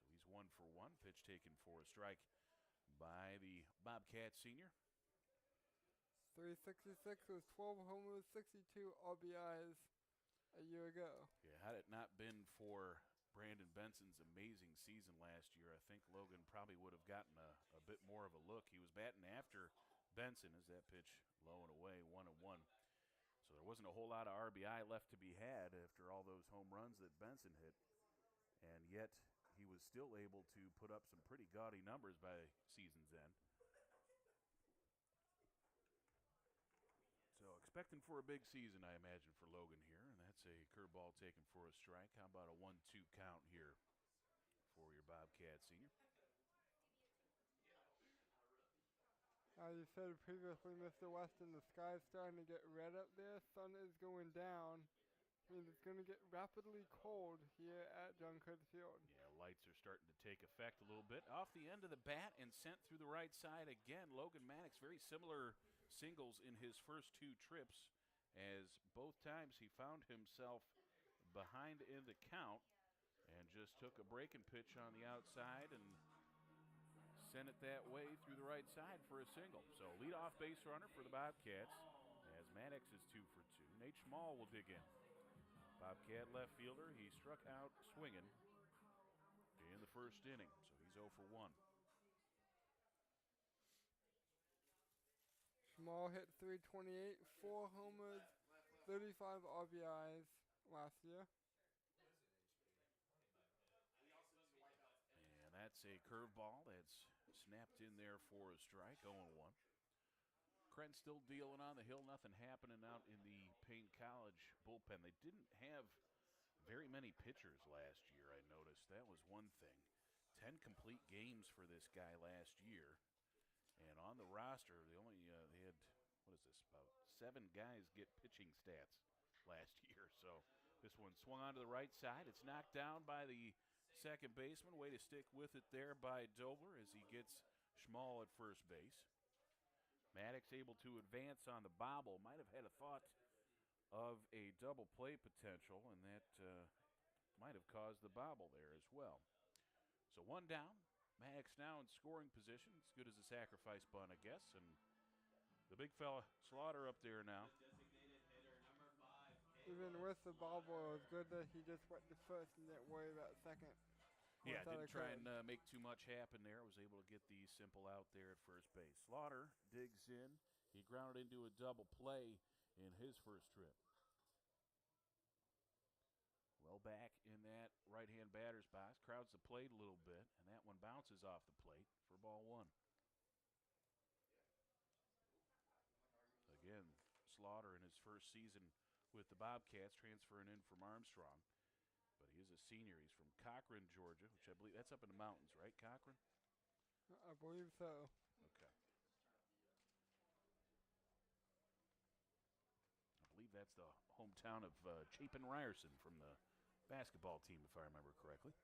So he's 1 for 1. Pitch taken for a strike by the Bobcat senior. 366 with 12 homers, 62 RBIs a year ago. Yeah, had it not been for Brandon Benson's amazing season last year, I think Logan probably would have gotten a bit more of a look. He was batting after Benson as that pitch low and away, 1-1. So there wasn't a whole lot of RBI left to be had after all those home runs that Benson hit. And yet he was still able to put up some pretty gaudy numbers by season's end. So expecting for a big season, I imagine, for Logan here. And that's a curveball taken for a strike. How about a 1-2 count here for your Bobcat senior? You said previously, Mr. Weston, the sky's starting to get red up there. Sun is going down. I mean, it's going to get rapidly cold here at John Curtis Field. Yeah, lights are starting to take effect a little bit. Off the end of the bat and sent through the right side again. Logan Maddox, very similar singles in his first 2 trips as both times he found himself behind in the count and just took a breaking pitch on the outside and sent it that way through the right side for a single. So leadoff base runner for the Bobcats as Maddox is 2 for 2. Nate Schmall will dig in. Bobcat left fielder, he struck out swinging in the first inning, so he's 0 for 1. Schmall hit .328, 4 homers, 35 RBIs last year. And that's a curveball that's snapped in there for a strike, 0-1. Krenz still dealing on the hill, nothing happening out in the Paine College bullpen. They didn't have very many pitchers last year, I noticed. That was one thing. 10 complete games for this guy last year. And on the roster, they had, about 7 guys get pitching stats last year. So this one swung onto the right side. It's knocked down by the second baseman. Way to stick with it there by Dobler as he gets Schmall at first base. Maddox able to advance on the bobble. Might have had a thought of a double play potential, and that might have caused the bobble there as well. So 1 down. Maddox now in scoring position. As good as a sacrifice bunt, I guess. And the big fella, Slaughter, up there now. Designated hitter number 5. Even with the bobble, it was good that he just went to first and didn't worry about second. Yeah, didn't try and make too much happen there. Was able to get the simple out there at first base. Slaughter digs in. He grounded into a double play in his first trip. Well back in that right-hand batter's box. Crowds the plate a little bit, and that one bounces off the plate for ball 1. Again, Slaughter in his first season with the Bobcats, transferring in from Armstrong. But he is a senior. He's from Cochran, Georgia, which I believe that's up in the mountains, right, Cochran? I believe so. Okay. I believe that's the hometown of Chapin Ryerson from the basketball team, if I remember correctly.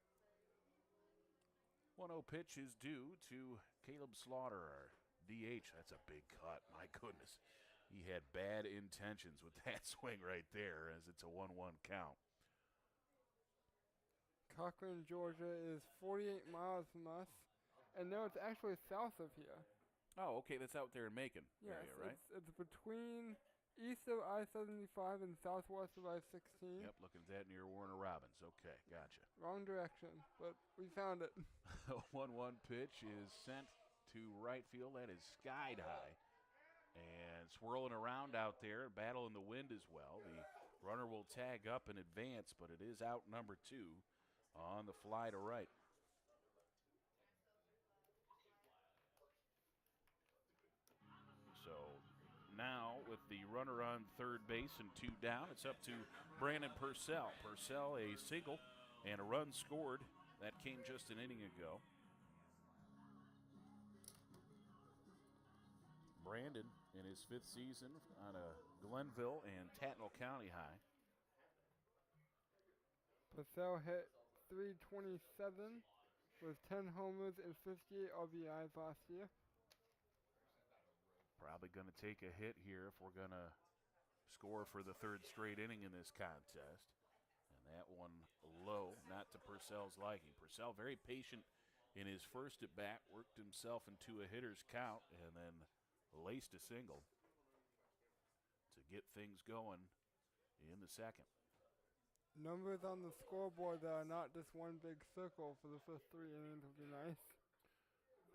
1-0 pitch is due to Caleb Slaughter, our DH. That's a big cut. My goodness. He had bad intentions with that swing right there, as it's a 1-1 count. Cochran, Georgia is 48 miles from us, and no, it's actually south of here. Oh, okay, that's out there in Macon area, right? It's between east of I-75 and southwest of I-16. Yep, looking at that near Warner Robins. Okay, gotcha. Wrong direction, but we found it. 1-1 pitch is sent to right field. That is skied high. And swirling around out there, battling the wind as well. The runner will tag up and advance, but it is out number 2 on the fly to right. So now with the runner on third base and 2 down, it's up to Brandon Purcell. Purcell, a single and a run scored. That came just an inning ago. Brandon in his 5th season on a Glenville and Tattnall County high. Purcell hit .327 with 10 homers and 58 RBIs last year. Probably going to take a hit here if we're going to score for the 3rd straight inning in this contest. And that one low, not to Purcell's liking. Purcell very patient in his first at bat, worked himself into a hitter's count, and then laced a single to get things going in the second. Numbers on the scoreboard that are not just one big circle for the first 3 innings would be nice.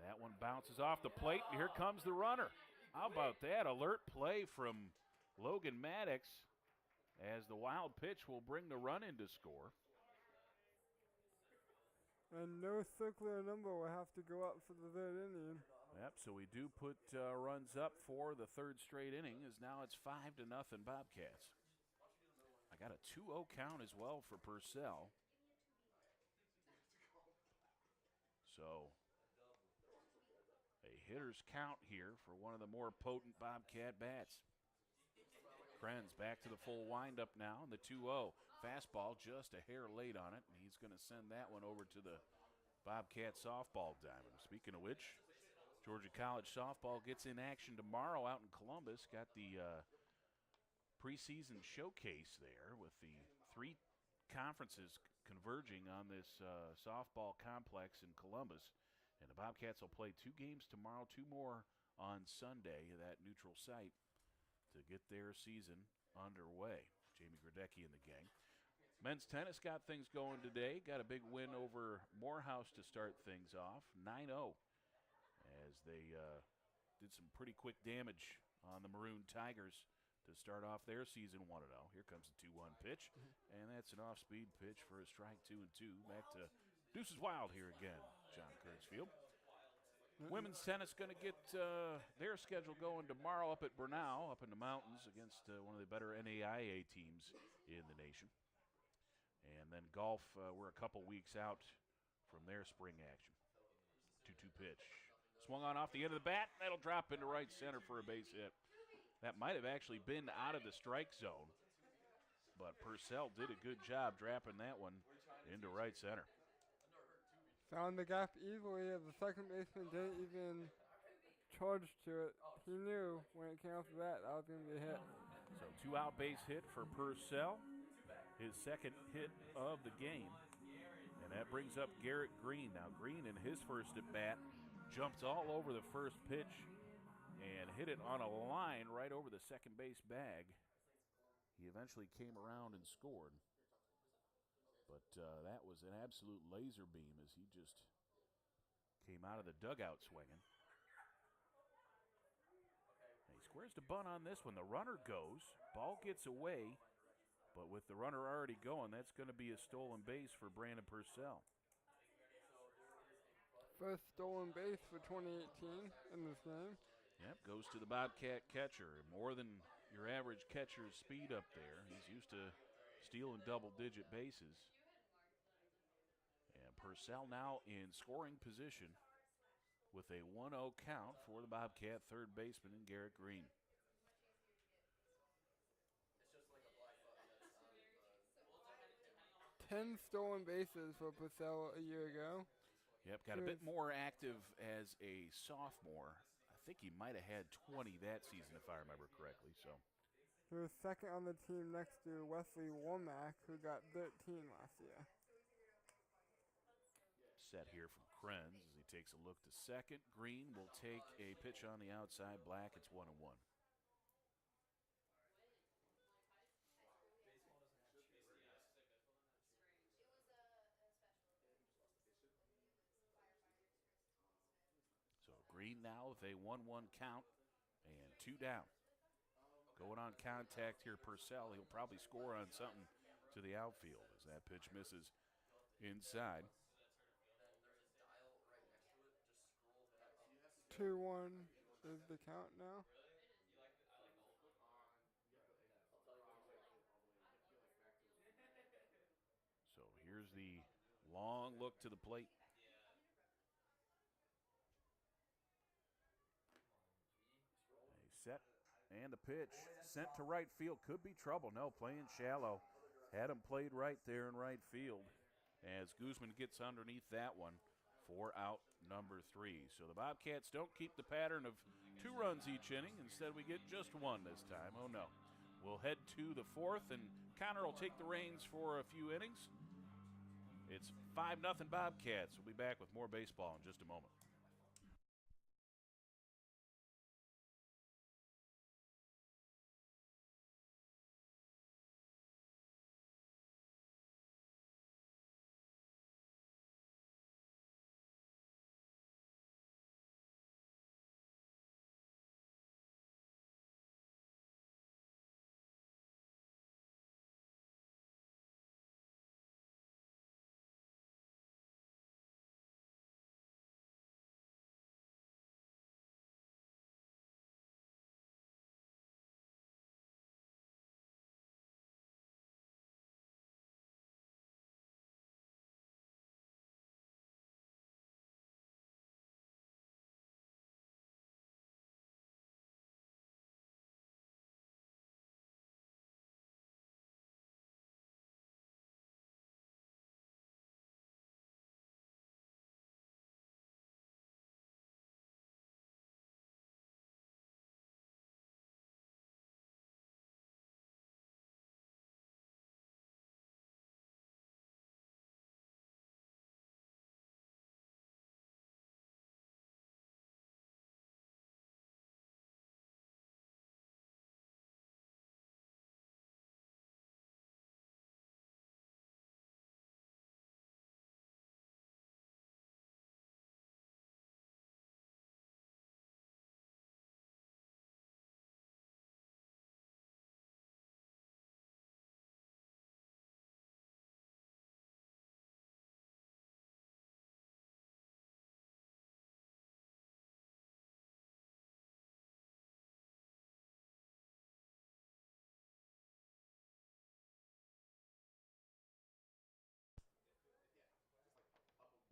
That one bounces off the plate, and here comes the runner. How about that? Alert play from Logan Maddox as the wild pitch will bring the run in to score. And no circular number will have to go up for the 3rd inning. Yep, so we do put runs up for the 3rd straight inning, as now it's 5-0 Bobcats. I got a 2-0 count as well for Purcell. So a hitter's count here for one of the more potent Bobcat bats. Krenz back to the full windup now, and the 2-0. Fastball just a hair late on it, and he's going to send that one over to the Bobcat softball diamond. Speaking of which, Georgia College softball gets in action tomorrow out in Columbus. Got the preseason showcase there with the three conferences converging on this softball complex in Columbus. And the Bobcats will play 2 games tomorrow, 2 more on Sunday at that neutral site to get their season underway. Jamie Grodecki and the gang. Men's tennis got things going today. Got a big win over Morehouse to start things off, 9-0, as they did some pretty quick damage on the Maroon Tigers to start off their season 1-0. Here comes the 2-1 pitch, and that's an off-speed pitch for a strike, 2-2. Back to Deuces Wild here again, John Kurtzfield. Women's tennis going to get their schedule going tomorrow up at Bernal, up in the mountains, against one of the better NAIA teams in the nation. And then golf, we're a couple weeks out from their spring action. 2-2 pitch. Swung on off the end of the bat. That'll drop into right center for a base hit. That might have actually been out of the strike zone, but Purcell did a good job dropping that one into right center. Found the gap easily as the second baseman didn't even charge to it. He knew when it came off the bat that was going to be a hit. So 2-out base hit for Purcell, his second hit of the game. And that brings up Garrett Green. Now Green in his first at bat jumped all over the first pitch and hit it on a line right over the second base bag. He eventually came around and scored. But that was an absolute laser beam as he just came out of the dugout swinging. And he squares the bunt on this one. The runner goes. Ball gets away. But with the runner already going, that's going to be a stolen base for Brandon Purcell. First stolen base for 2018 in this game. Yep, goes to the Bobcat catcher. More than your average catcher's speed up there. He's used to stealing double-digit bases. And Purcell now in scoring position with a 1-0 count for the Bobcat third baseman in Garrett Green. Ten stolen bases for Purcell a year ago. Yep, got a bit more active as a sophomore. I think he might have had 20 that season, if I remember correctly. So he was second on the team next to Wesley Womack, who got 13 last year. Set here from Krenz as he takes a look to second. Green will take a pitch on the outside. Black, it's 1-1. So Green now with a 1-1 count and 2 down. Going on contact here, Purcell. He'll probably score on something to the outfield as that pitch misses inside. 2-1 is the count now. So here's the long look to the plate. A set and a pitch sent to right field. Could be trouble. No, playing shallow. Had him played right there in right field as Guzman gets underneath that one for out number 3. So the Bobcats don't keep the pattern of 2 runs each inning. Instead, we get just 1 this time. Oh, no. We'll head to the 4th, and Connor will take the reins for a few innings. It's 5-0 Bobcats. We'll be back with more baseball in just a moment.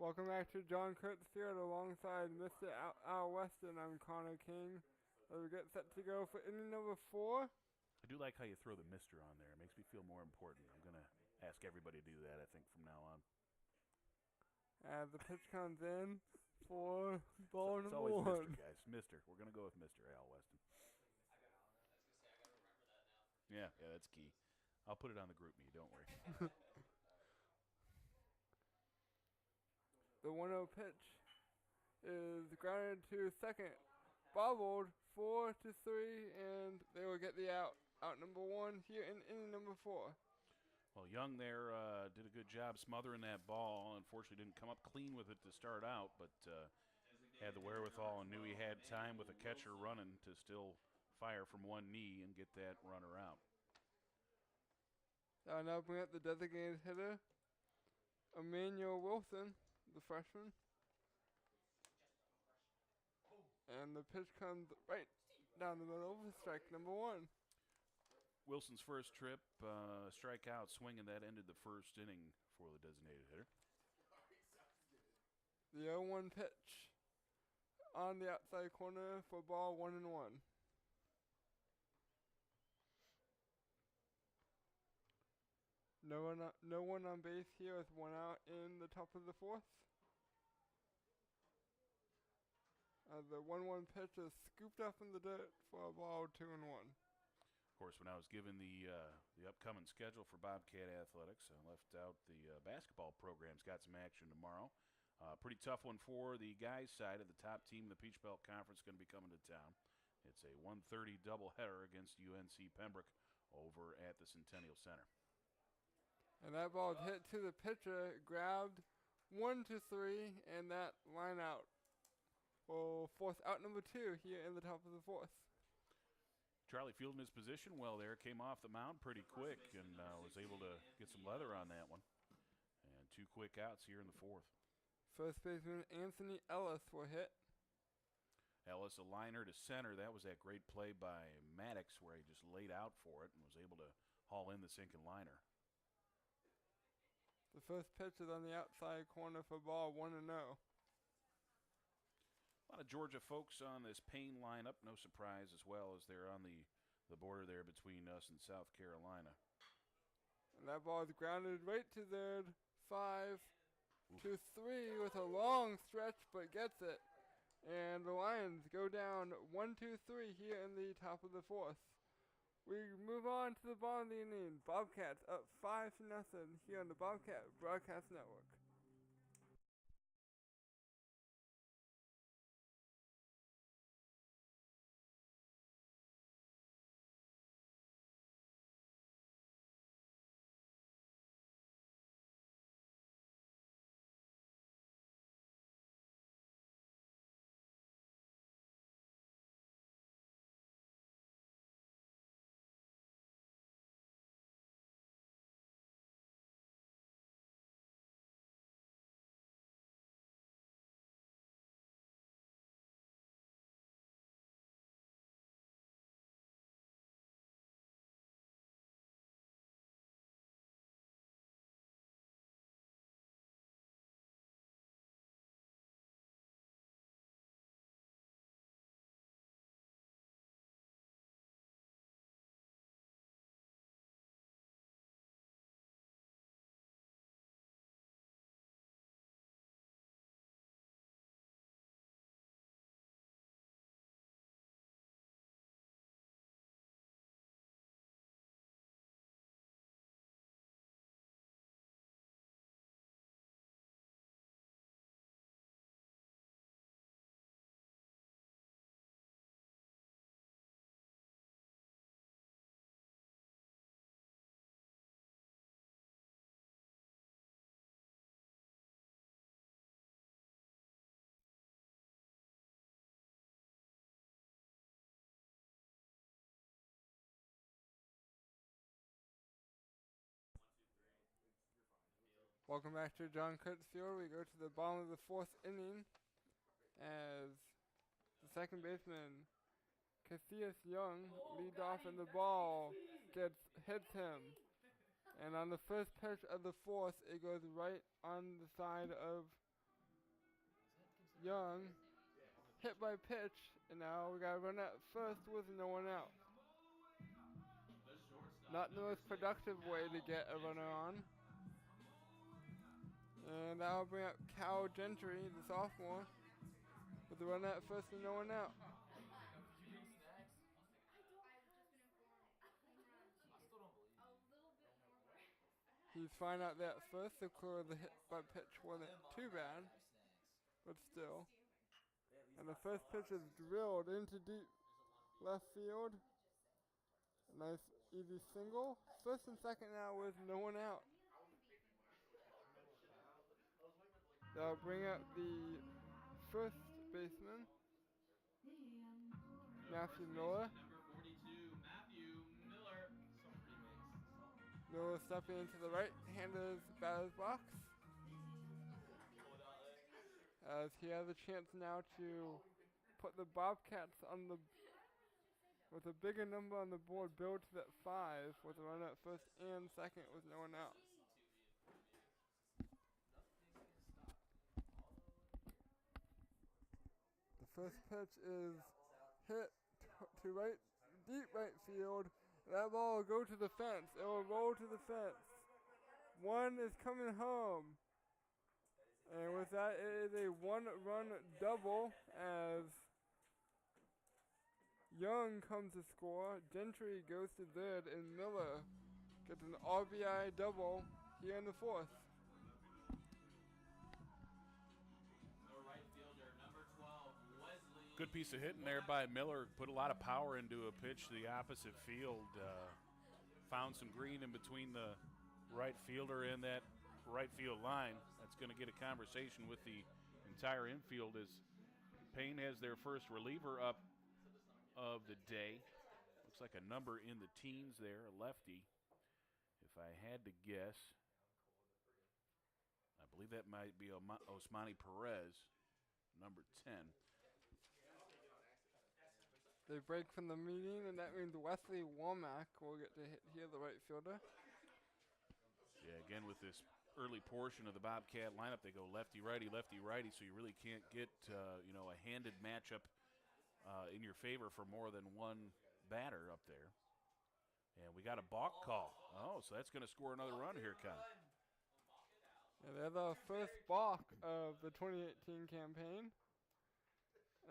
Welcome back to John Kurtz Field alongside Mr. Al Weston. I'm Connor King. We get set to go for inning number 4. I do like how you throw the Mister on there. It makes me feel more important. I'm going to ask everybody to do that, I think, from now on. As the pitch comes in for ball It's number always 1. Mister, guys. Mister. We're going to go with Mr. Al Weston. Yeah, that's key. I'll put it on the group me, don't worry. The 1-0 pitch is grounded to second. Bobbled 4-3, and they will get the out. Out number 1 here in inning number 4. Well, Young there did a good job smothering that ball. Unfortunately, didn't come up clean with it to start out, but had the wherewithal and knew he had time with a catcher running to still fire from one knee and get that runner out. I'll now bring up the designated hitter, Emmanuel Wilson, the freshman. And the pitch comes right down the middle for strike number 1. Wilson's first trip, strikeout swinging, that ended the first inning for the designated hitter. The 0-1 pitch on the outside corner for ball 1-1. No one on base here with 1 out in the top of the 4th. The 1-1 pitch is scooped up in the dirt for a ball 2-1. Of course, when I was given the upcoming schedule for Bobcat athletics, I left out the basketball program's got some action tomorrow. Pretty tough one for the guys' side of the top team in the Peach Belt Conference going to be coming to town. It's a 1:30 doubleheader against UNC Pembroke over at the Centennial Center. And that ball is hit to the pitcher, grabbed 1-3, and that line out will force out number 2 here in the top of the 4th. Charlie fielding his position well there, came off the mound pretty quick and was able to get some leather on that one. And 2 quick outs here in the 4th. First baseman Anthony Ellis will hit. Ellis, a liner to center. That was that great play by Maddox where he just laid out for it and was able to haul in the sinking liner. The first pitch is on the outside corner for ball 1-0. A lot of Georgia folks on this Paine lineup. No surprise as well as they're on the border there between us and South Carolina. And that ball is grounded right to third. 5-3 with a long stretch, but gets it. And the Lions go down 1-2-3 here in the top of the 4th. We move on to the bottom of the inning. Bobcats up 5-0 here on the Bobcat Broadcast Network. Welcome back to John Kurtz Field. We go to the bottom of the 4th inning as the second baseman, Cassius Young, leads off and the ball hits him. And on the first pitch of the 4th, it goes right on the side of Young hit by pitch, and now we got to run at first with no one out. The shortstop, Not the number most 6, productive way to Cal get a runner Gentry. on. And that'll bring up Cal Gentry, the sophomore, with the runner at first and no one out. Did you bring snacks? I still don't believe you. He's fine out there at first, so clear the hit by pitch wasn't Them mom too and dad bad, have snacks. but still. They at least And the got first pitch is sauce. drilled into deep left field. A nice easy single. First and second now with no one out. That'll bring up the first baseman, Matthew Miller. Number 42, Matthew Miller. Some remix. Miller stepping into the right-handed batter's box Pull it out there. as he has a chance now to put the Bobcats on the with a bigger number on the board, build to that 5 with a run at first and second with no one out. The first pitch is hit to right, deep right field. That ball will go to the fence. It will roll to the fence. One is coming home. And with that, it is a 1-run double as Young comes to score. Gentry goes to third, and Miller gets an RBI double here in the fourth. The right fielder, number 12, Wesley. Good piece of hitting there by Miller. Put a lot of power into a pitch to the opposite field. Found some green in between the right fielder and that right field line. That's going to get a conversation with the entire infield as Paine has their first reliever up of the day. Looks like a number in the teens there, a lefty. If I had to guess, I believe that might be Osmani Perez, number 10. They break from the meeting, and that means Wesley Womack will get to hit here, the right fielder. Yeah, again with this early portion of the Bobcat lineup, they go lefty-righty, so you really can't get a handed matchup in your favor for more than one batter up there. And we got a balk call. Oh, so that's going to score another run here, Con. And they're the first balk of the 2018 campaign.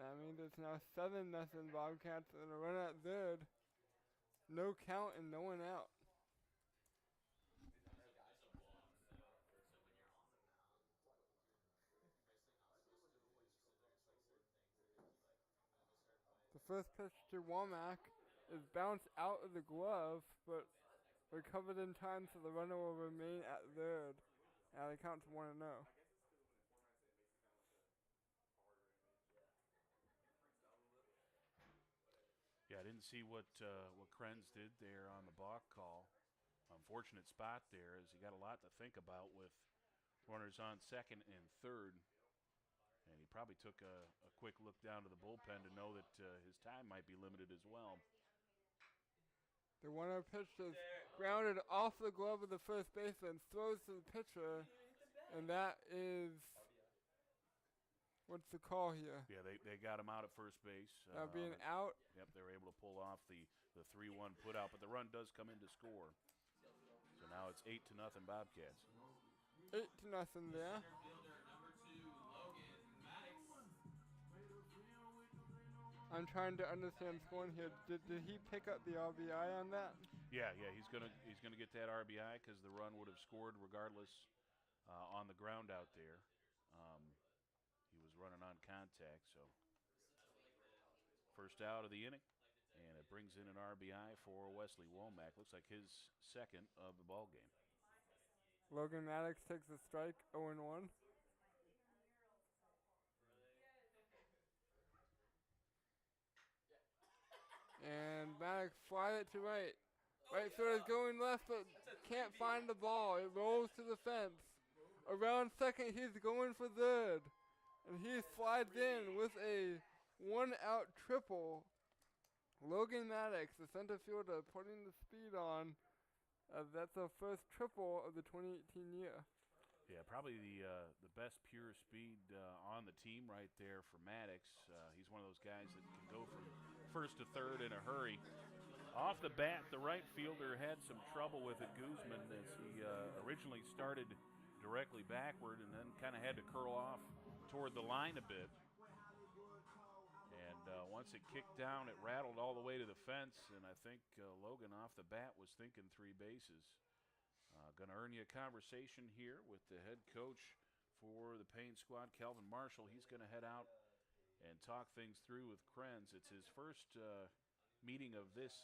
That means it's now 7-0 Bobcats and a run at third. No count and no one out. The first pitch to Womack is bounced out of the glove, but recovered in time so the runner will remain at third. And it counts 1-0. Yeah, I didn't see what Krenz did there on the balk call. Unfortunate spot there, as he got a lot to think about with runners on second and third. And he probably took a quick look down to the bullpen to know that his time might be limited as well. The 1-0 pitch is grounded off the glove of the first baseman, throws to the pitcher, and that is, what's the call here? Yeah, they got him out at first base. That'll be an out. Yep, they were able to pull off the 3-1 put out, but the run does come in to score. So now it's 8-0 Bobcats. 8-0 there. Center fielder, number 2, Logan Maddox. I'm trying to understand scoring here. Did he pick up the RBI on that? Yeah, he's gonna get that RBI because the run would have scored regardless on the ground out there. He was running on contact, so first out of the inning, and it brings in an RBI for Wesley Womack. Looks like his second of the ball game. Logan Maddox takes a strike, 0-1. And Maddox flies it to right. Right field is going left, but can't find the ball. It rolls to the fence. Around second, he's going for third. And he slides in with a 1-out triple. Logan Maddox, the center fielder, putting the speed on. That's the first triple of the 2018 year. Yeah, probably the best pure speed on the team right there for Maddox. He's one of those guys that can go from first to third in a hurry. Off the bat, the right fielder had some trouble with it, Guzman, as he originally started directly backward and then kind of had to curl off toward the line a bit. And once it kicked down, it rattled all the way to the fence, and I think Logan off the bat was thinking 3 bases. Going to earn you a conversation here with the head coach for the Paine squad, Calvin Marshall. He's going to head out and talk things through with Krenz. It's his first meeting of this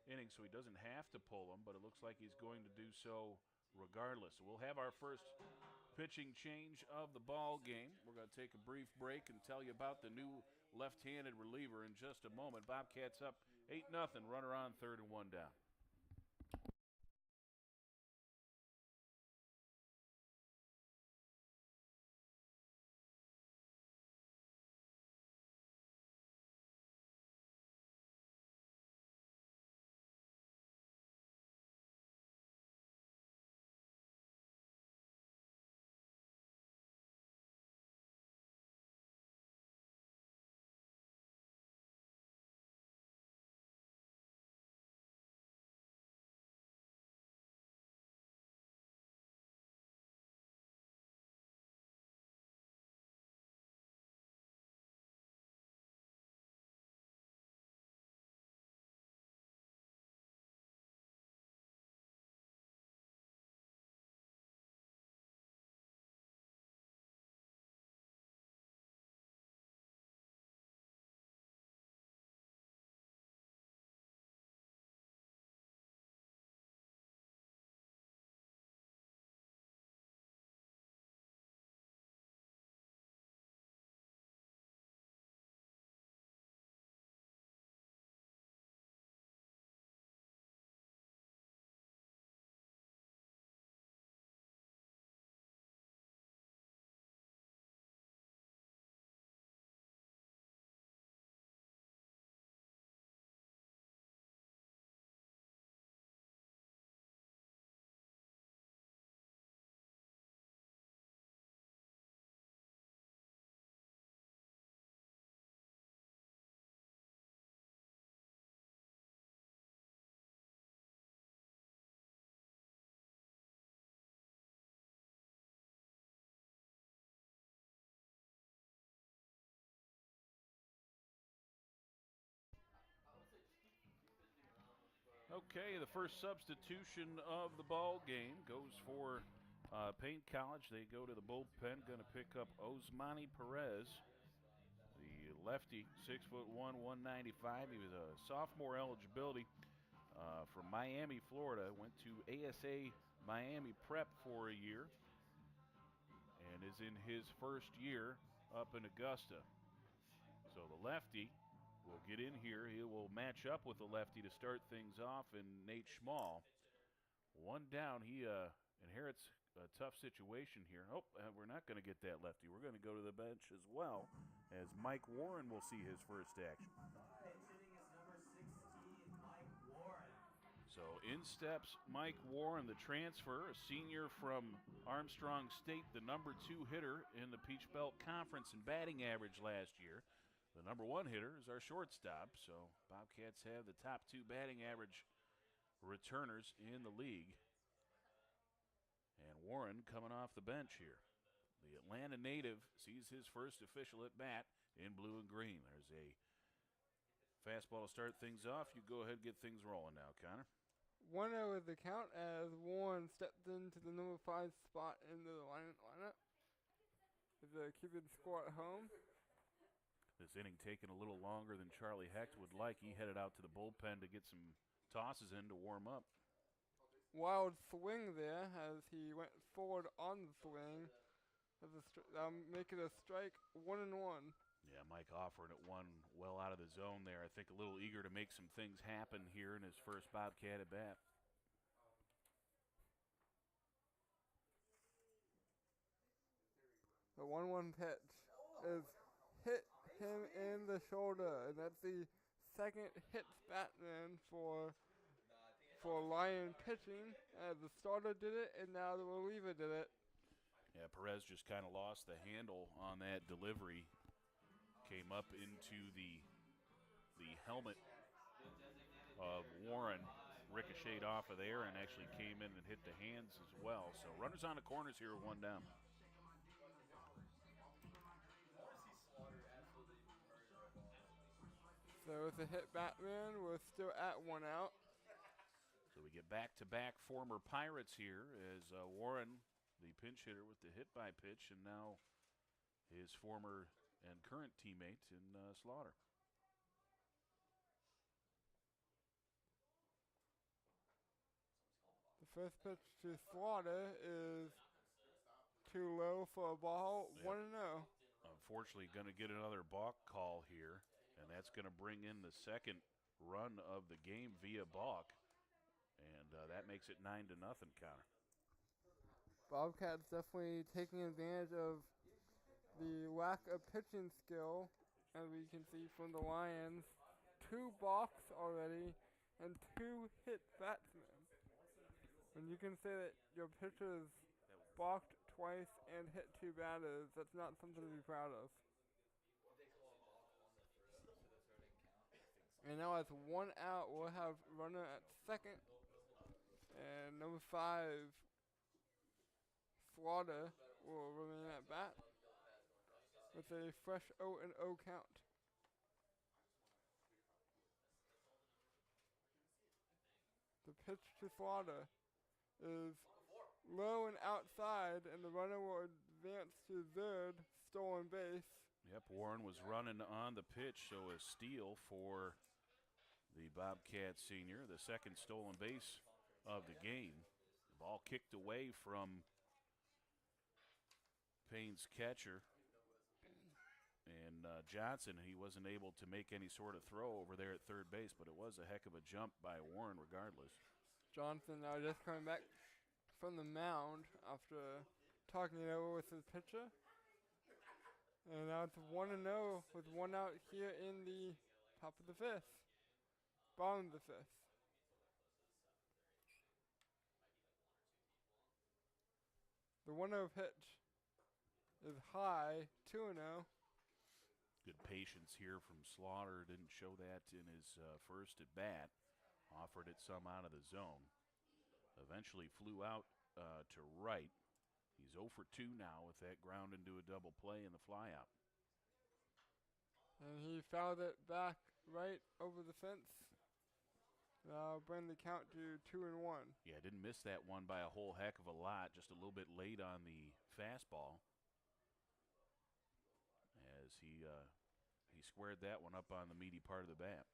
inning, so he doesn't have to pull him, but it looks like he's going to do so regardless. So we'll have our first pitching change of the ball game. We're going to take a brief break and tell you about the new left-handed reliever in just a moment. Bobcats up 8-0, runner on third and 1 down. Okay, the first substitution of the ball game goes for Paine College. They go to the bullpen, going to pick up Osmani Perez, the lefty, 6'1", 195. He was a sophomore eligibility from Miami, Florida. Went to ASA Miami Prep for a year and is in his first year up in Augusta. So the lefty will get in here. He will match up with the lefty to start things off in Nate Schmall. 1 down. He inherits a tough situation here. Oh, we're not going to get that lefty. We're going to go to the bench as well, as Mike Warren will see his first action. So in steps Mike Warren, the transfer, a senior from Armstrong State, the number 2 hitter in the Peach Belt Conference in batting average last year. The number 1 hitter is our shortstop, so Bobcats have the top 2 batting average returners in the league. And Warren coming off the bench here. The Atlanta native sees his first official at bat in blue and green. There's a fastball to start things off. You go ahead and get things rolling now, Connor. 1-0 is the count as Warren stepped into the number 5 spot in the lineup. Is keeping the score at home. This inning taking a little longer than Charlie Hecht would like. He headed out to the bullpen to get some tosses in to warm up. Wild swing there as he went forward on the swing. Make it a strike, 1-1. Yeah, Mike offering it one well out of the zone there. I think a little eager to make some things happen here in his first Bobcat at bat. The 1-1 pitch is hit him in the shoulder, and that's the second hit Batman for Lion pitching. The starter did it, and now the reliever did it. Yeah, Perez just kind of lost the handle on that delivery. Came up into the helmet of Warren, ricocheted off of there, and actually came in and hit the hands as well. So runners on the corners here, one down. So with a hit Batman, we're still at 1 out. So we get back-to-back former Pirates here as Warren, the pinch hitter with the hit by pitch, and now his former and current teammate in Slaughter. The first pitch to Slaughter is too low for a ball, Yep. 1-0. Unfortunately, going to get another balk call here, and that's going to bring in the second run of the game via balk, and that makes it 9-0, Connor. Bobcats definitely taking advantage of the lack of pitching skill, as we can see from the Lions. 2 balks already and 2 hit batsmen. When you can say that your pitchers balked twice and hit 2 batters, that's not something to be proud of. And now it's 1 out. We'll have runner at second. And number 5, Slaughter, will remain at bat with a fresh 0-0 count. The pitch to Slaughter is low and outside, and the runner will advance to third, stolen base. Yep, Warren was running on the pitch, so a steal for the Bobcat senior, the second stolen base of the game. The ball kicked away from Paine's catcher. And Johnson, he wasn't able to make any sort of throw over there at third base, but it was a heck of a jump by Warren regardless. Johnson now just coming back from the mound after talking it over with his pitcher. And now it's 1-0 with 1 out here in the top of the 5th. Bottom of the 5th. The 1-0 pitch is high, 2-0. Good patience here from Slaughter. Didn't show that in his first at bat. Offered it some out of the zone. Eventually flew out to right. He's 0 for 2 now with that ground into a double play and the flyout. And he fouled it back right over the fence. Now bring the count to 2-1. Yeah, didn't miss that one by a whole heck of a lot. Just a little bit late on the fastball. As he squared that one up on the meaty part of the bat.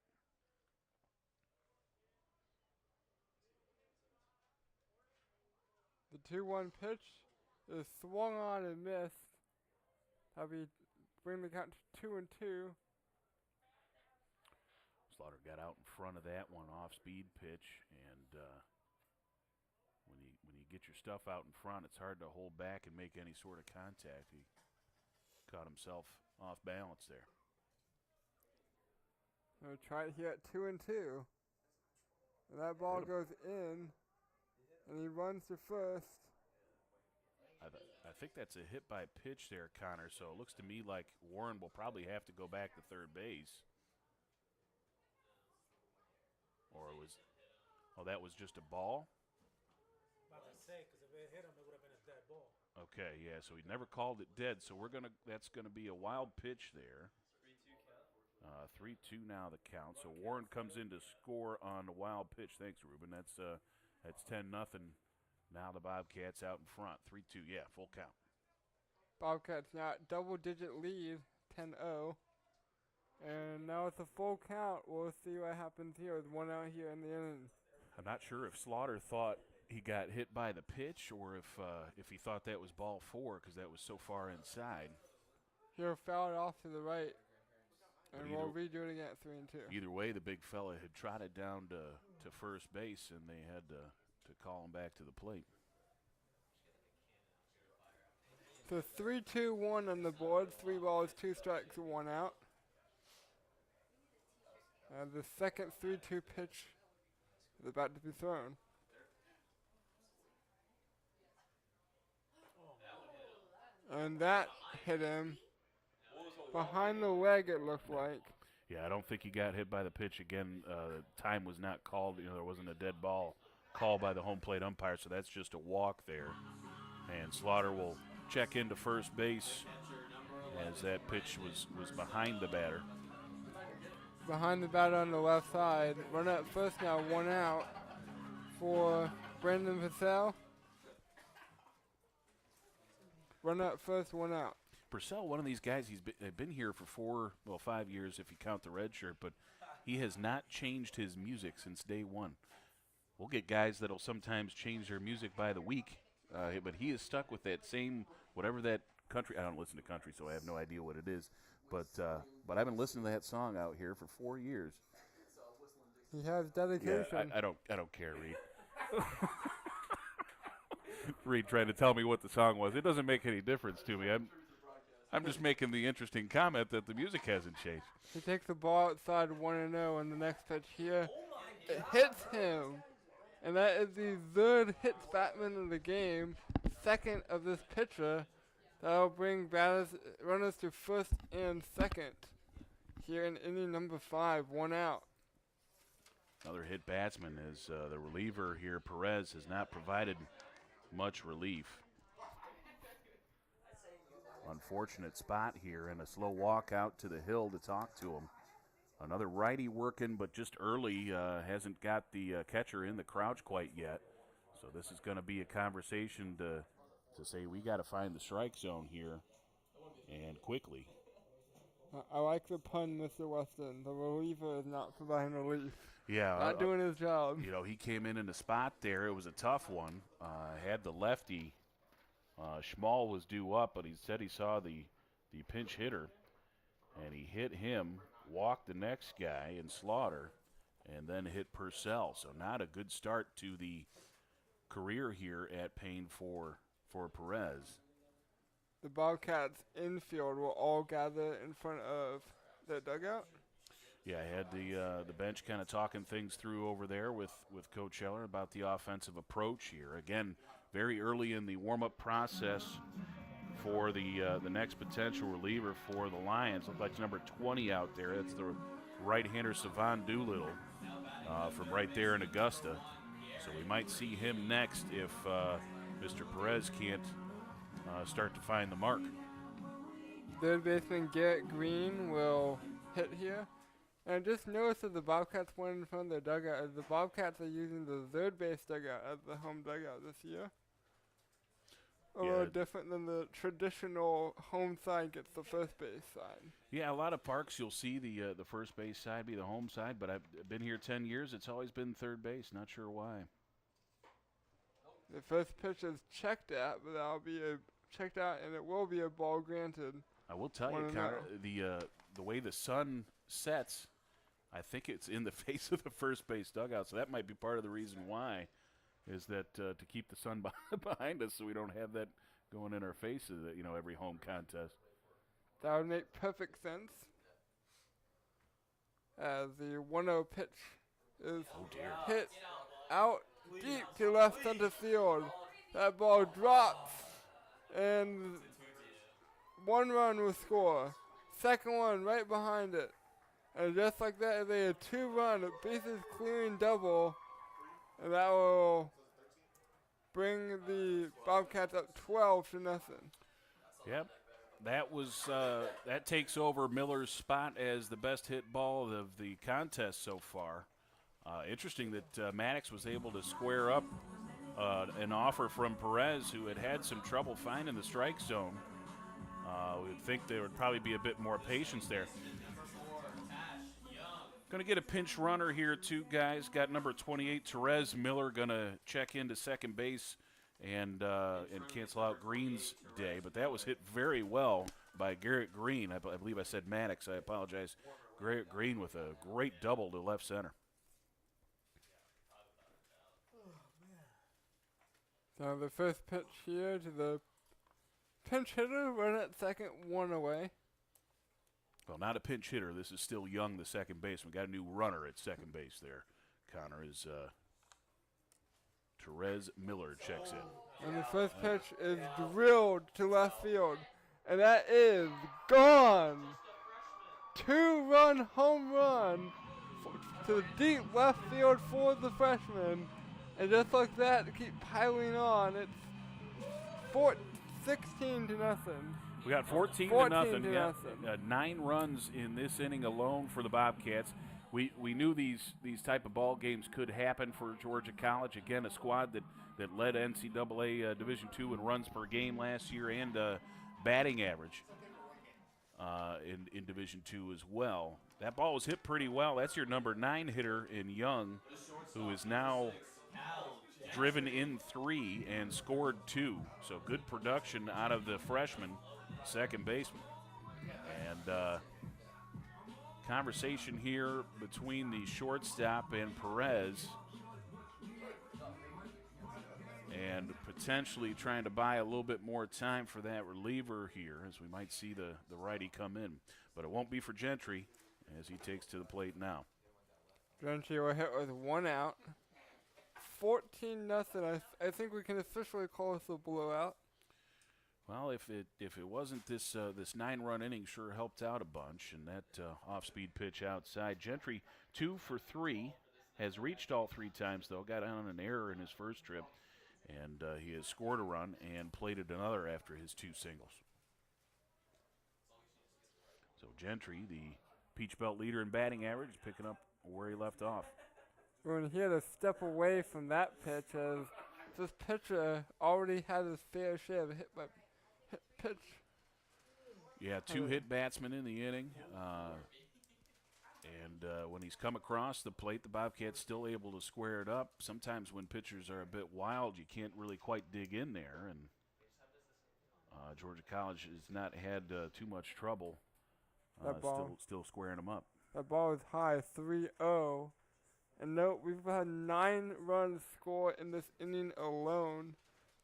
The 2-1 pitch is swung on and missed. Have bring the count to 2-2. Slaughter got out in front of that one, off-speed pitch, and when you get your stuff out in front, it's hard to hold back and make any sort of contact. He caught himself off balance there. We'll try it here at 2-2. And that ball goes in, and he runs to first. I think that's a hit by pitch there, Connor, so it looks to me like Warren will probably have to go back to third base. Or that was just a ball? About to say, because if it hit him, it would have been a dead ball. Okay, yeah, so he never called it dead, so that's gonna be a wild pitch there. 3-2 now the count. So Warren comes in to score on the wild pitch. Thanks, Ruben. That's 10-0. Now the Bobcats out in front. 3-2, yeah, full count. Bobcats now at double-digit lead, 10-0. And now it's a full count. We'll see what happens here with 1 out here in the inning. I'm not sure if Slaughter thought he got hit by the pitch or if he thought that was ball 4 because that was so far inside. He'll foul it off to the right. And we'll redo it again at 3-2. Either way, the big fella had trotted down to first base, and they had to call him back to the plate. So 3-2-1 on the board. 3 balls, 2 strikes, 1 out. The second 3-2 pitch is about to be thrown. And that hit him behind the leg, it looked like. Yeah, I don't think he got hit by the pitch again. Time was not called. There wasn't a dead ball called by the home plate umpire, so that's just a walk there. And Slaughter will check into first base as that pitch was behind the batter. Behind the batter on the left side. Run at first now, 1 out for Brandon Purcell. Run at first, 1 out. Purcell, one of these guys, he's been here for 5 years if you count the red shirt, but he has not changed his music since day one. We'll get guys that'll sometimes change their music by the week, but he is stuck with that same, whatever that country. I don't listen to country, so I have no idea what it is. But I've been listening to that song out here for 4 years. He has dedication. Yeah, I don't care, Reed. Reed trying to tell me what the song was. It doesn't make any difference to me. I'm just making the interesting comment that the music hasn't changed. He takes the ball outside 1-0, and the next pitch here, it hits him. And that is the third hit batman of the game, second of this pitcher. That'll bring runners to first and second here in inning number 5, 1 out. Another hit batsman is the reliever here. Perez has not provided much relief. Unfortunate spot here and a slow walk out to the hill to talk to him. Another righty working, but just early, hasn't got the catcher in the crouch quite yet. So this is going to be a conversation to say we got to find the strike zone here and quickly. I like the pun, Mr. Weston. The reliever is not providing relief. Yeah. Not doing his job. He came in the spot there. It was a tough one. Had the lefty. Schmall was due up, but he said he saw the pinch hitter, and he hit him, walked the next guy in Slaughter, and then hit Purcell. So not a good start to the career here at Paine for Perez. The Bobcats infield will all gather in front of the dugout. Yeah, I had the bench kind of talking things through over there with Coach Heller about the offensive approach here. Again, very early in the warm-up process for the next potential reliever for the Lions. Looks like number 20 out there. That's the right-hander Savon Doolittle from right there in Augusta. So we might see him next if Mr. Perez can't start to find the mark. Third baseman Garrett Green will hit here. And I just noticed that the Bobcats went in front of their dugout, as the Bobcats are using the third base dugout as the home dugout this year. A little different than the traditional home side gets the first base side. Yeah, a lot of parks you'll see the first base side be the home side, but I've been here 10 years. It's always been third base. Not sure why. The first pitch is checked at, but that'll be checked out, and it will be a ball granted. I will tell you, Connor, the way the sun sets, I think it's in the face of the first base dugout, so that might be part of the reason why, is that to keep the sun behind us so we don't have that going in our faces at every home contest. That would make perfect sense. As the 1-0 pitch is hit out deep to left center field. That ball drops, and 1 run will score. Second one right behind it. And just like that, they had 2-run, bases clearing double, and that will bring the Bobcats up 12-0. Yep, that takes over Miller's spot as the best hit ball of the contest so far. Interesting that Maddox was able to square up an offer from Perez, who had some trouble finding the strike zone. We would think there would probably be a bit more patience there. Going to get a pinch runner here, too, guys. Got number 28, Therese Miller, going to check into second base and cancel out Green's day. But that was hit very well by Garrett Green. I believe I said Maddox. I apologize. Garrett Green with a great double to left center. So the first pitch here to the pinch hitter, run at second, 1 away. Well, not a pinch hitter. This is still Young, the second baseman. Got a new runner at second base there. Connor is Therese Miller checks in. And the first pitch is drilled to left field. And that is gone. 2-run home run to the deep left field for the freshman. And just like that, to keep piling on, it's 16 to nothing. We got 14 to nothing. 9 runs in this inning alone for the Bobcats. We knew these type of ball games could happen for Georgia College. Again, a squad that led NCAA Division II in runs per game last year and batting average in Division II as well. That ball was hit pretty well. That's your number 9 hitter in Young, who is now driven in 3 and scored 2. So good production out of the freshman second baseman. And conversation here between the shortstop and Perez, and potentially trying to buy a little bit more time for that reliever here, as we might see the righty come in. But it won't be for Gentry as he takes to the plate now. Gentry will hit with 1 out. 14-0. I think we can officially call this a blowout. Well, if it wasn't this 9-run inning, sure helped out a bunch, and that off-speed pitch outside. Gentry 2 for 3, has reached all 3 times though. Got on an error in his first trip, and he has scored a run and plated another after his 2 singles. So Gentry, the Peach Belt leader in batting average, picking up where he left off. When he had to step away from that pitch, as this pitcher already had his fair share of hit pitch. Yeah, 2 hit batsmen in the inning. And when he's come across the plate, the Bobcats still able to square it up. Sometimes when pitchers are a bit wild, you can't really quite dig in there. And Georgia College has not had too much trouble still squaring them up. That ball is high, 3-0. And note, we've had 9 runs scored in this inning alone.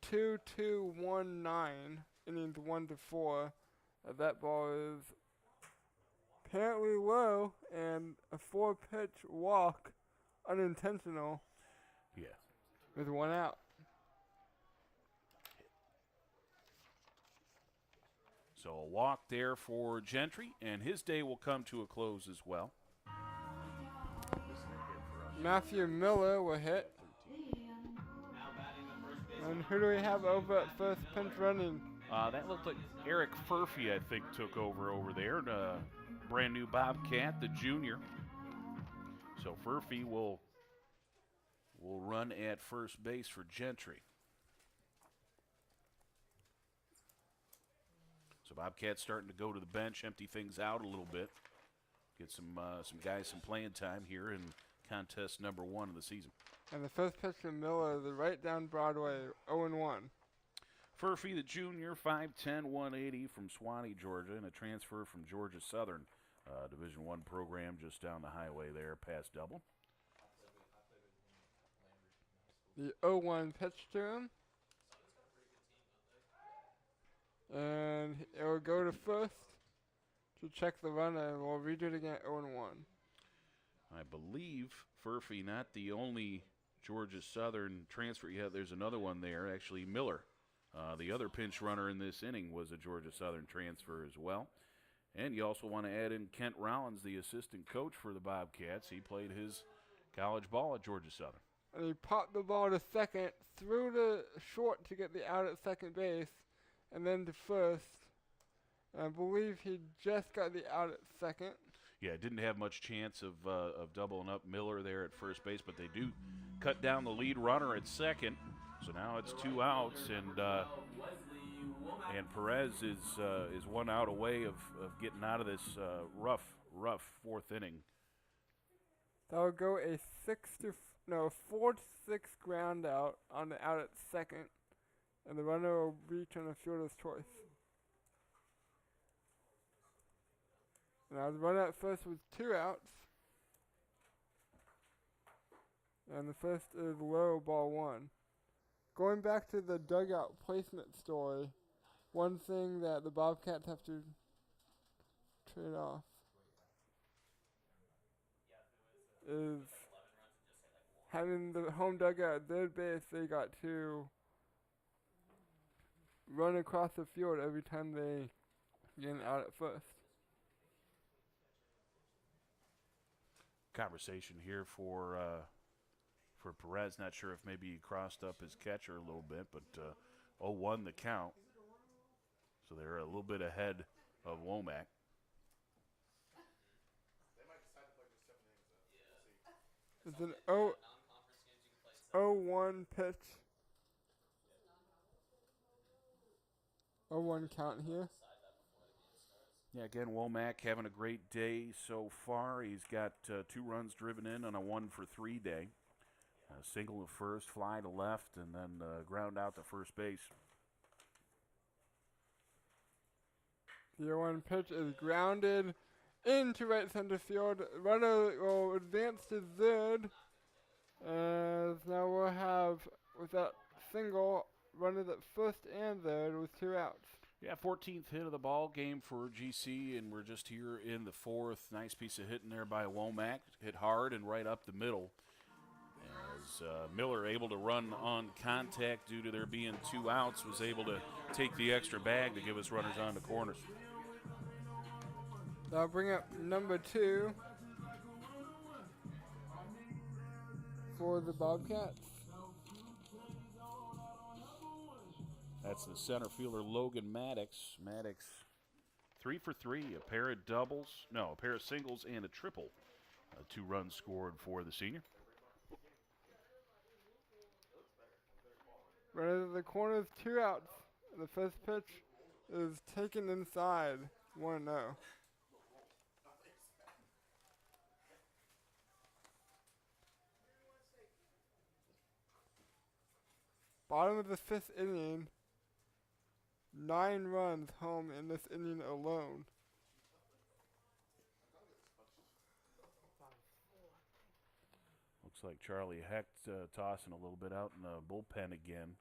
2-2-1-9, innings 1 to 4. That ball is apparently low, and a 4-pitch walk, unintentional. Yeah. With 1 out. So a walk there for Gentry, and his day will come to a close as well. Matthew Miller will hit. And who do we have over at first pinch running? That looked like Eric Furphy, I think, took over there. Brand new Bobcat, the junior. So Furphy will run at first base for Gentry. So Bobcats starting to go to the bench, empty things out a little bit. Get some guys some playing time here in contest number 1 of the season. And the first pitch from Miller, the right down Broadway, 0-1. Furphy, the junior, 5'10", 180 from Swanee, Georgia, and a transfer from Georgia Southern Division I program just down the highway there, past Dublin. The 0-1 pitch to him. And it will go to first to check the runner, and we'll redo it again, 0-1. I believe Furphy, not the only Georgia Southern transfer. Yeah, there's another one there, actually Miller. The other pinch runner in this inning was a Georgia Southern transfer as well. And you also want to add in Kent Rollins, the assistant coach for the Bobcats. He played his college ball at Georgia Southern. And he popped the ball to second, threw the short to get the out at second base, and then to first. And I believe he just got the out at second. Yeah, didn't have much chance of doubling up Miller there at first base, but they do cut down the lead runner at second. So now it's 2 outs, and Perez is 1 out away of getting out of this rough 4th inning. That will go a 4-6 ground out on the out at second, and the runner will reach on a fielder's choice. Now the runner at first was 2 outs, and the first is low, ball 1. Going back to the dugout placement story, one thing that the Bobcats have to trade off is having the home dugout at third base, they got to run across the field every time they get out at first. Conversation here for Perez. Not sure if maybe he crossed up his catcher a little bit, but 0-1 the count. So they're a little bit ahead of Womack. It's an 0-1 pitch. 0-1 count here. Yeah, again, Womack having a great day so far. He's got 2 runs driven in on a 1-for-3 day. Single to first, fly to left, and then ground out to first base. The 0-1 pitch is grounded into right center field. Runner will advance to third. As now we'll have, with that single, runners at first and third with 2 outs. Yeah, 14th hit of the ball game for GC, and we're just here in the 4th. Nice piece of hitting there by Womack. Hit hard and right up the middle. As Miller, able to run on contact due to there being 2 outs, was able to take the extra bag to give us runners on the corners. That'll bring up number 2 for the Bobcats. That's the center fielder, Logan Maddox. Maddox, 3 for 3, a pair of doubles, no, a pair of singles and a triple. 2 runs scored for the senior. Runners at the corners, 2 outs. The first pitch is taken inside, 1-0. Bottom of the 5th inning, 9 runs home in this inning alone. Looks like Charlie Hecht tossing a little bit out in the bullpen again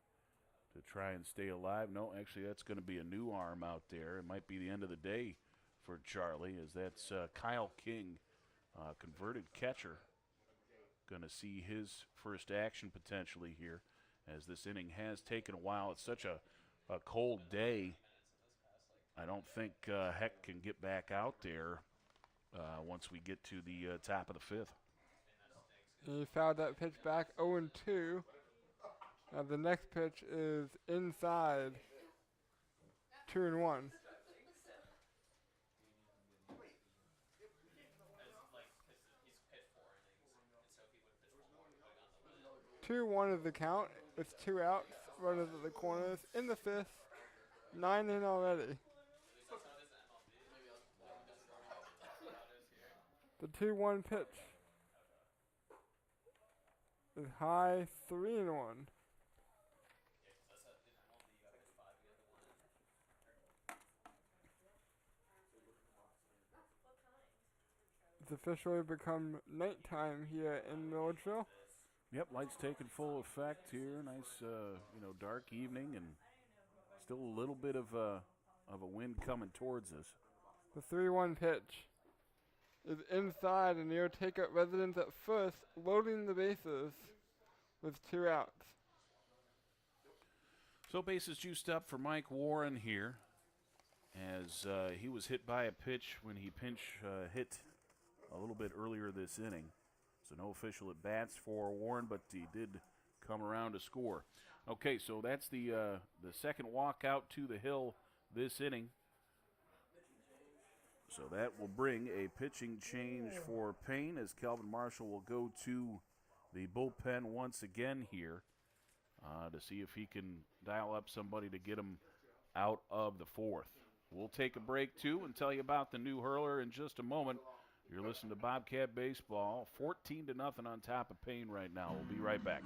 to try and stay alive. No, actually, that's going to be a new arm out there. It might be the end of the day for Charlie, as that's Kyle King, converted catcher, going to see his first action potentially here, as this inning has taken a while. It's such a cold day. I don't think Heck can get back out there once we get to the top of the 5th. He fouled that pitch back, 0-2. Now the next pitch is inside, 2-1. 2-1 is the count. It's 2 outs. Runners at the corners in the 5th. 9 in already. The 2-1 pitch is high, 3-1. It's officially become nighttime here in Milledgeville. Yep, lights taking full effect here. Nice, dark evening, and still a little bit of a wind coming towards us. The 3-1 pitch is inside, and they'll take up residence at first, loading the bases with 2 outs. So bases juiced up for Mike Warren here, as he was hit by a pitch when he pinch hit a little bit earlier this inning. So no official at bats for Warren, but he did come around to score. Okay, so that's the second walk out to the hill this inning. So that will bring a pitching change for Paine, as Calvin Marshall will go to the bullpen once again here to see if he can dial up somebody to get him out of the 4th. We'll take a break, too, and tell you about the new hurler in just a moment. You're listening to Bobcat Baseball, 14-0 on top of Paine right now. We'll be right back.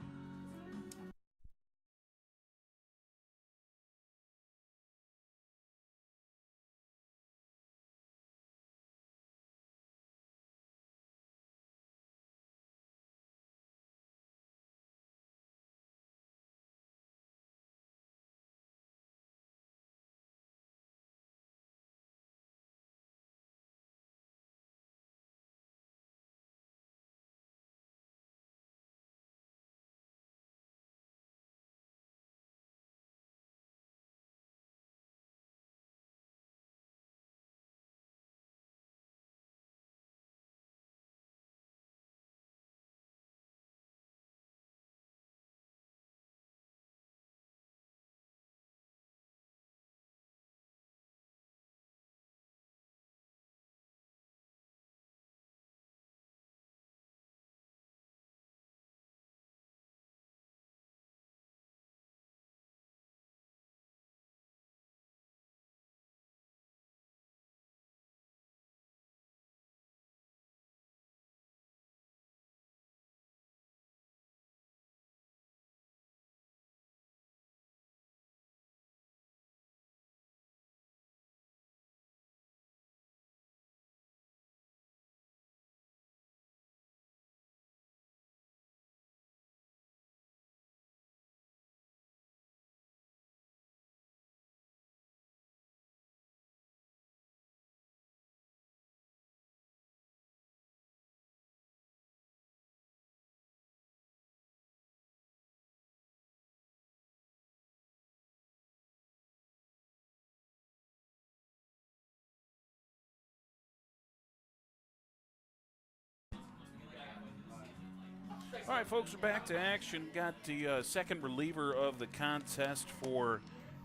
All right, folks, we're back to action. Got the second reliever of the contest for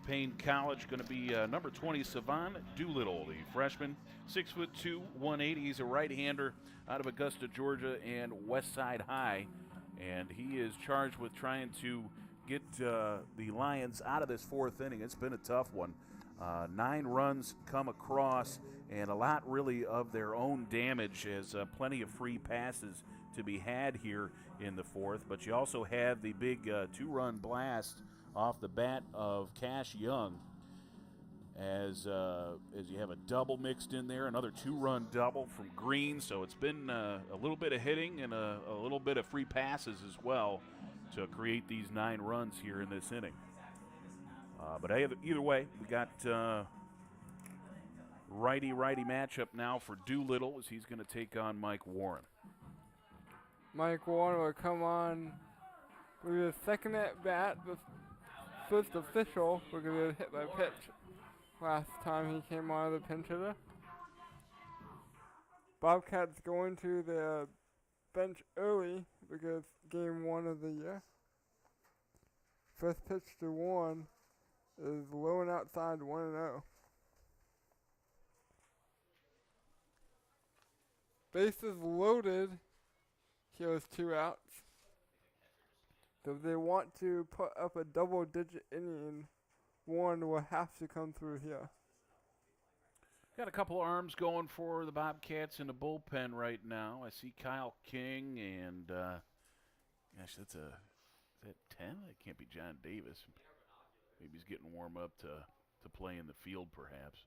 Paine College. Going to be number 20, Savon Doolittle, the freshman, 6'2", 180. He's a right-hander out of Augusta, Georgia, and Westside High. And he is charged with trying to get the Lions out of this fourth inning. It's been a tough one. 9 runs come across, and a lot really of their own damage, as plenty of free passes to be had here in the fourth. But you also have the big 2-run blast off the bat of Cash Young, as you have a double mixed in there, another 2-run double from Green. So it's been a little bit of hitting and a little bit of free passes as well to create these 9 runs here in this inning. But either way, we got righty-righty matchup now for Doolittle, as he's going to take on Mike Warren. Mike Warren will come on with his second at bat. The first official, we're going to hit by pitch. Last time he came on as a pinch hitter. Bobcats going to the bench early because game 1 of the year. First pitch to Warren is low and outside, 1-0. Bases loaded. Here's 2 outs. So if they want to put up a double-digit inning, Warren will have to come through here. Got a couple arms going for the Bobcats in the bullpen right now. I see Kyle King and, gosh, is that 10? That can't be John Davis. Maybe he's getting warm up to play in the field, perhaps.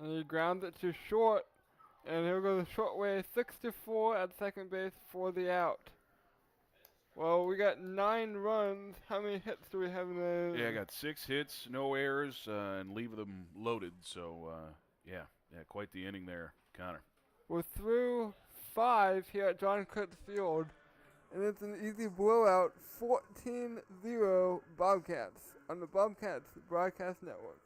And he grounds it to short, and he'll go the short way, 6-4 at second base for the out. Well, we got 9 runs. How many hits do we have in the? Yeah, I got 6 hits, no errors, and leave them loaded. So, yeah, quite the inning there, Connor. We're through 5 here at John Cutts Field, and it's an easy blowout, 14-0 Bobcats on the Bobcats Broadcast Network.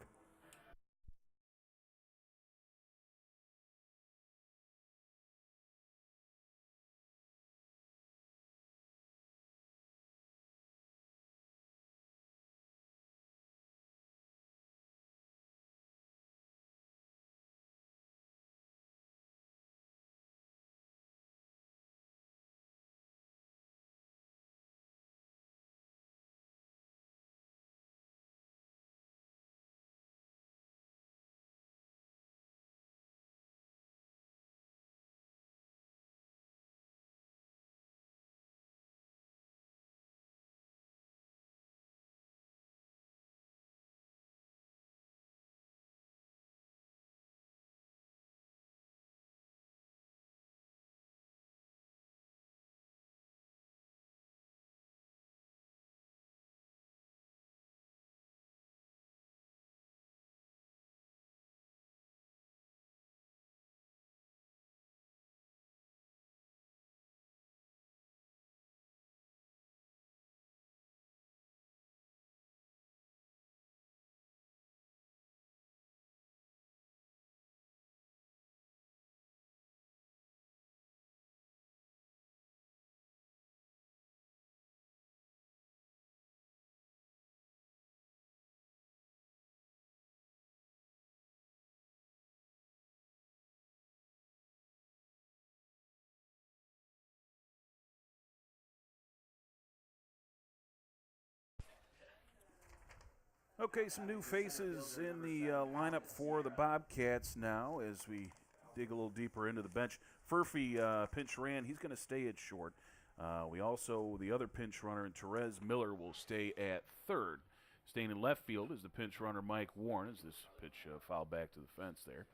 Okay, some new faces in the lineup for the Bobcats now as we dig a little deeper into the bench. Furphy pinch ran. He's going to stay at short. The other pinch runner, and Therese Miller, will stay at third. Staying in left field is the pinch runner, Mike Warren, as this pitch fouled back to the fence there.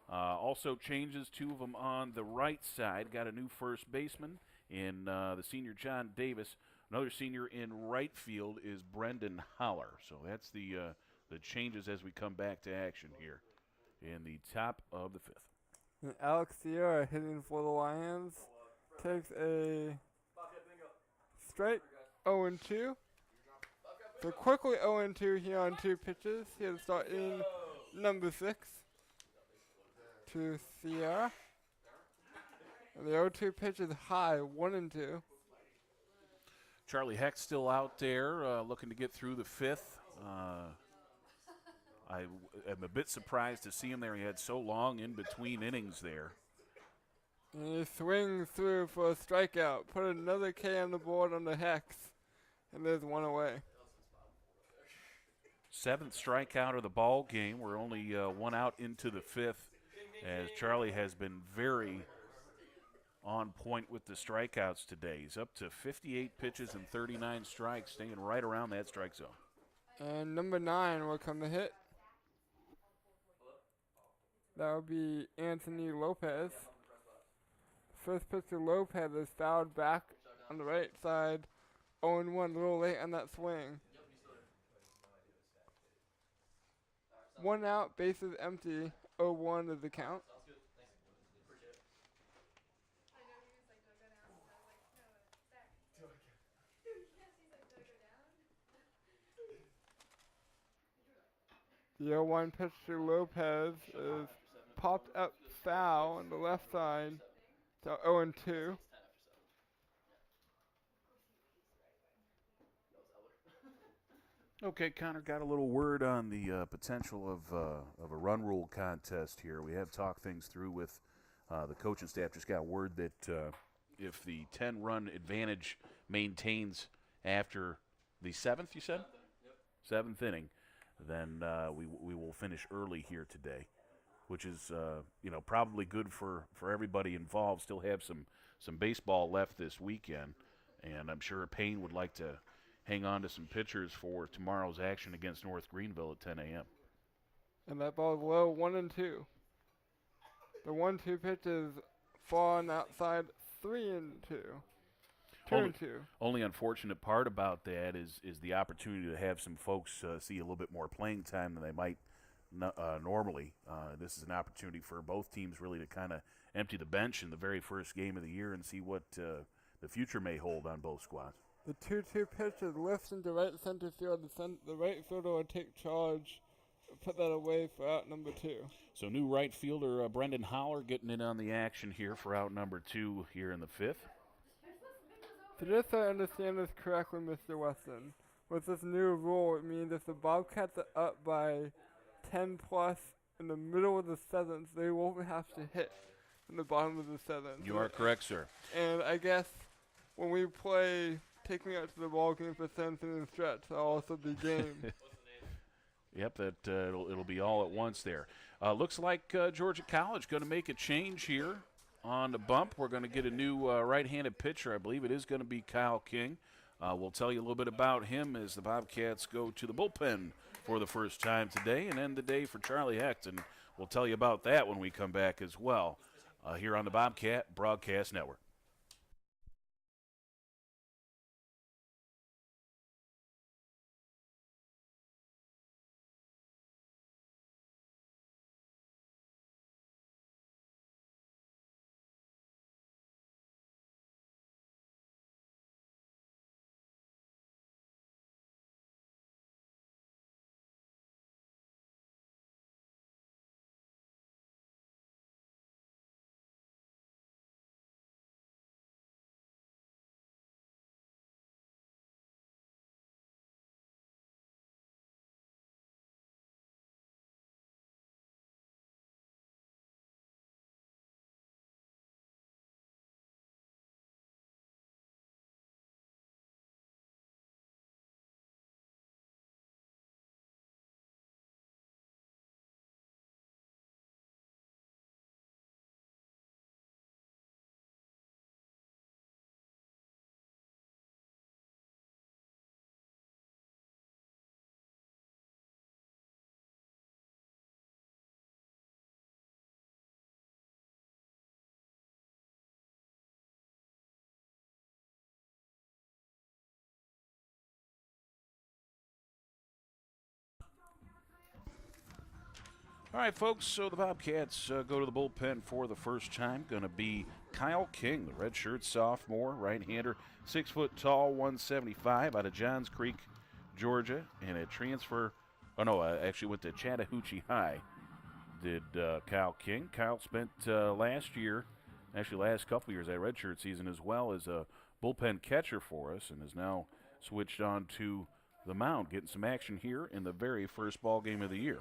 Also changes, 2 of them on the right side. Got a new first baseman in the senior John Davis. Another senior in right field is Brendan Holler. So that's the changes as we come back to action here in the top of the 5th. And Alex Sierra hitting for the Lions takes a straight 0-2. So quickly 0-2 here on 2 pitches. He'll start in number 6 to Sierra. And the 0-2 pitch is high, 1-2. Charlie Heck still out there looking to get through the fifth. I am a bit surprised to see him there. He had so long in between innings there. And he swings through for a strikeout. Put another K on the board on the Hex. And there's one away. 7th strikeout of the ball game. We're only 1 out into the 5th, as Charlie has been very on point with the strikeouts today. He's up to 58 pitches and 39 strikes, staying right around that strike zone. And number 9 will come to hit. That would be Anthony Lopez. First pitch to Lopez is fouled back on the right side. 0-1, a little late on that swing. 1 out, bases empty. 0-1 is the count. The 0-1 pitch to Lopez is popped up foul on the left side. So 0-2. Okay, Connor, got a little word on the potential of a run rule contest here. We have talked things through with the coaching staff. Just got word that if the 10-run advantage maintains after the 7th, you said? 7th inning, then we will finish early here today, which is probably good for everybody involved. Still have some baseball left this weekend, and I'm sure Paine would like to hang on to some pitchers for tomorrow's action against North Greenville at 10 a.m. And that ball is low, 1-2. The 1-2 pitch is far on the outside, 3-2. 2-2. Only unfortunate part about that is the opportunity to have some folks see a little bit more playing time than they might normally. This is an opportunity for both teams really to kind of empty the bench in the very first game of the year and see what the future may hold on both squads. The 2-2 pitch is lifted to right center field. The right fielder will take charge, put that away for out number 2. So new right fielder Brendan Holler getting in on the action here for out number 2 here in the 5th. So just so I understand this correctly, Mr. Weston, with this new rule, it means if the Bobcats are up by 10 plus in the middle of the 7th, they won't have to hit in the bottom of the 7th. You are correct, sir. And I guess when we play taking out to the ball game for 7th inning stretch, that'll also be game. Yep, that it'll be all at once there. Looks like Georgia College going to make a change here on the bump. We're going to get a new right-handed pitcher. I believe it is going to be Kyle King. We'll tell you a little bit about him as the Bobcats go to the bullpen for the first time today and end the day for Charlie Hecht. And we'll tell you about that when we come back as well here on the Bobcat Broadcast Network. All right, folks, so the Bobcats go to the bullpen for the first time. Going to be Kyle King, the redshirt sophomore, right-hander, 6 foot tall, 175, out of Johns Creek, Georgia, and a transfer. Actually went to Chattahoochee High, did Kyle King. Kyle spent last couple years, that redshirt season, as well as a bullpen catcher for us and has now switched on to the mound, getting some action here in the very first ball game of the year.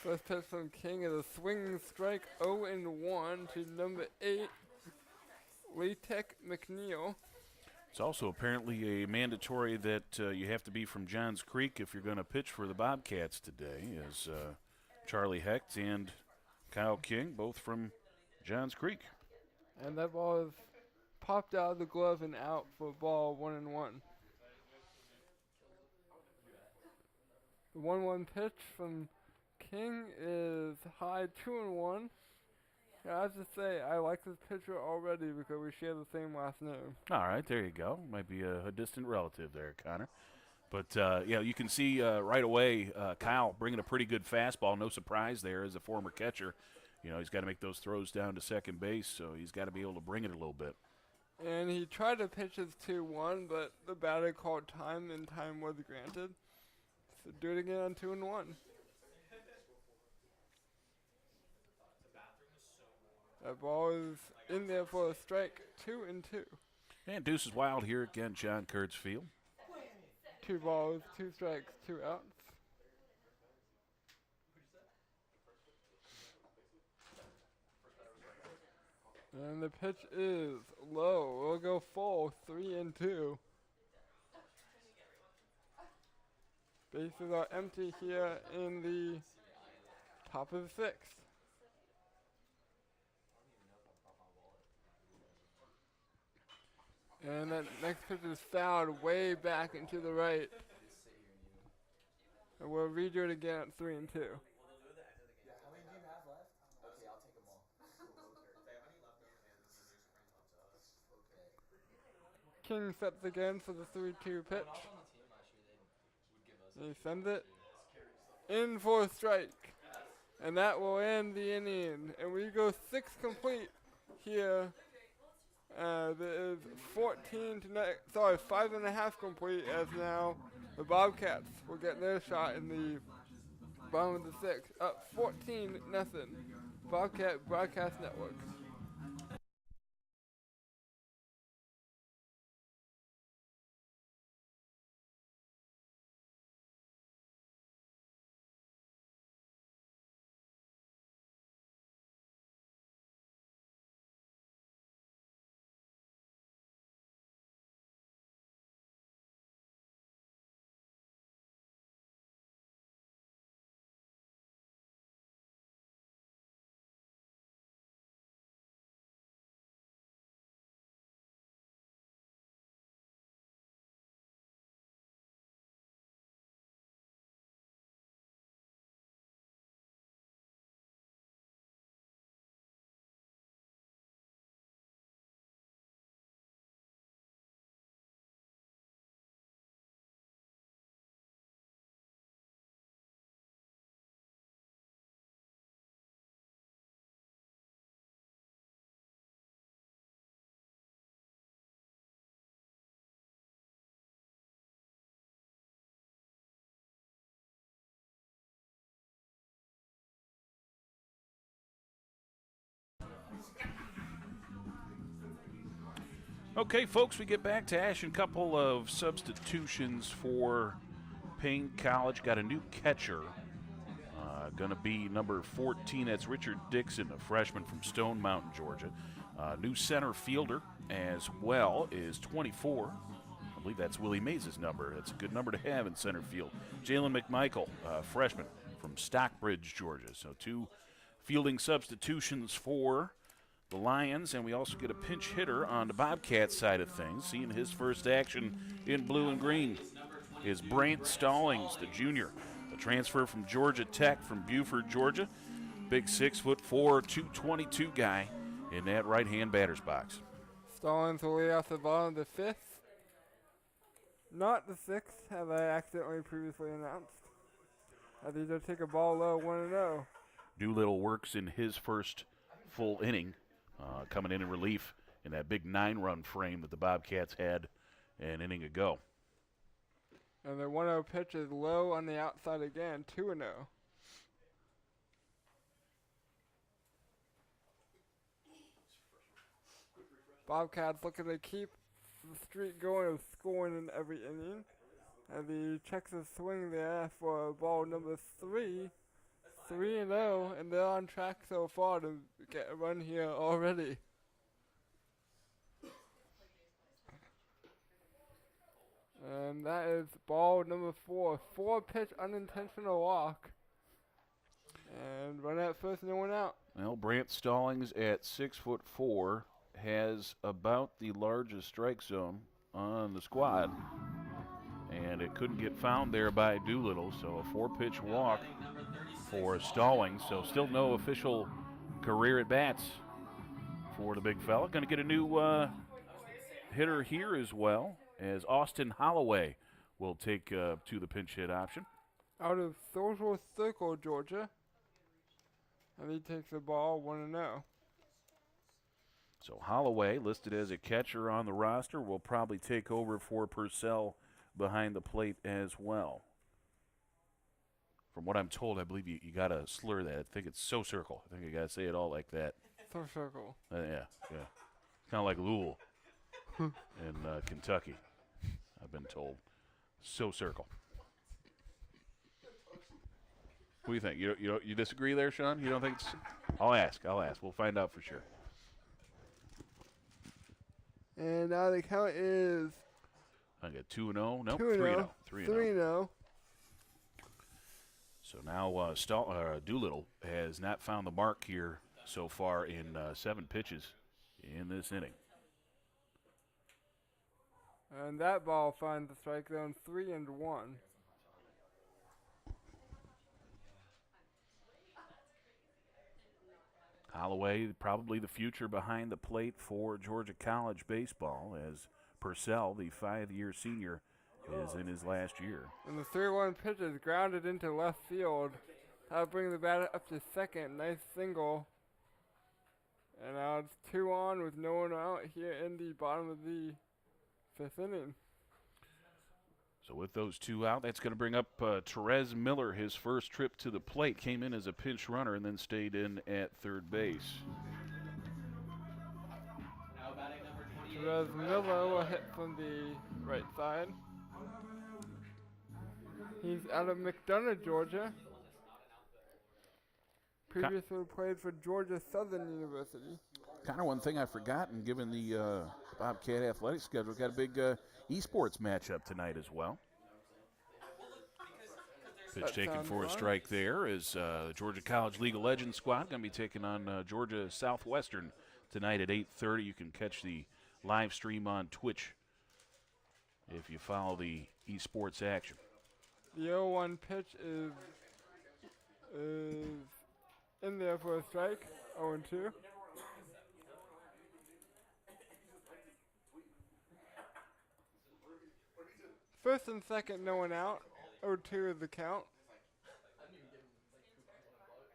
First pitch from King is a swinging strike 0-1 to number 8, Latek McNeil. It's also apparently a mandatory that you have to be from Johns Creek if you're going to pitch for the Bobcats today, as Charlie Hecht and Kyle King, both from Johns Creek. And that ball is popped out of the glove and out for ball 1-1. The 1-1 pitch from King is high 2-1. I have to say, I like this pitcher already because we share the same last name. All right, there you go. Might be a distant relative there, Connor. But, yeah, you can see right away Kyle bringing a pretty good fastball. No surprise there as a former catcher. You know, he's got to make those throws down to second base, so he's got to be able to bring it a little bit. And he tried to pitch his 2-1, but the batter called time, and time was granted. So do it again on 2-1. That ball is in there for a strike, 2-2. And Deuce is wild here again, John Kurtz Field. 2 balls, 2 strikes, 2 outs. And the pitch is low. We'll go full, 3-2. Bases are empty here in the top of the 6th. And that next pitch is fouled way back into the right. And we'll redo it again at 3-2. How many do you have left? Okay, I'll take them all. King sets again for the 3-2 pitch. He sends it in for a strike. And that will end the inning. And we go 6 complete here. There is 5.5 complete, as now the Bobcats will get their shot in the bottom of the 6th. Up 14-0. Bobcat Broadcast Network. Okay, folks, we get back to ash and a couple of substitutions for Paine College. Got a new catcher. Going to be number 14. That's Richard Dixon, a freshman from Stone Mountain, Georgia. New center fielder as well is 24. I believe that's Willie Mays' number. That's a good number to have in center field. Jalen McMichael, freshman from Stockbridge, Georgia. So 2 fielding substitutions for the Lions, and we also get a pinch hitter on the Bobcat side of things. Seeing his first action in blue and green is Brant Stallings, the junior, a transfer from Georgia Tech from Buford, Georgia. Big 6'4", 222 guy in that right-hand batter's box. Stallings will lead off the bottom of the 5th. Not the 6th, as I accidentally previously announced. As he does take a ball low, 1-0. Doolittle works in his first full inning, coming in relief in that big 9-run frame that the Bobcats had an inning ago. And the 1-0 pitch is low on the outside again, 2-0. Bobcats looking to keep the streak going of scoring in every inning. And he checks his swing there for ball number 3. 3-0, and they're on track so far to get a run here already. And that is ball number 4. 4-pitch unintentional walk. And run at first, no one out. Well, Brant Stallings at 6'4" has about the largest strike zone on the squad. And it couldn't get found there by Doolittle, so a 4-pitch walk for Stallings. So still no official career at bats for the big fella. Going to get a new hitter here as well, as Austin Holloway will take to the pinch hit option. Out of Social Circle, Georgia. And he takes the ball 1-0. So Holloway, listed as a catcher on the roster, will probably take over for Purcell behind the plate as well. From what I'm told, I believe you got to slur that. I think it's So Circle. I think you got to say it all like that. So Circle. Yeah. Kind of like Louisville in Kentucky, I've been told. So Circle. What do you think? You disagree there, Sean? You don't think it's... I'll ask. We'll find out for sure. And now the count is... I got 2-0. Nope, 2-0. 3-0. So now Doolittle has not found the mark here so far in 7 pitches in this inning. And that ball finds the strike zone 3-1. Holloway, probably the future behind the plate for Georgia College baseball, as Purcell, the 5-year senior, is in his last year. And the 3-1 pitch is grounded into left field. That'll bring the batter up to second. Nice single. And now it's 2 on with no one out here in the bottom of the 5th inning. So with those 2 out, that's going to bring up Therese Miller. His first trip to the plate, came in as a pinch runner and then stayed in at third base. Therese Miller will hit from the right side. He's out of McDonough, Georgia. Previously played for Georgia Southern University. Kind of one thing I've forgotten, given the Bobcat athletic schedule, got a big esports matchup tonight as well. Pitch taken for a strike there is the Georgia College League of Legends squad going to be taking on Georgia Southwestern tonight at 8:30. You can catch the live stream on Twitch if you follow the esports action. The 0-1 pitch is in there for a strike. 0-2. First and second, no one out. 0-2 is the count.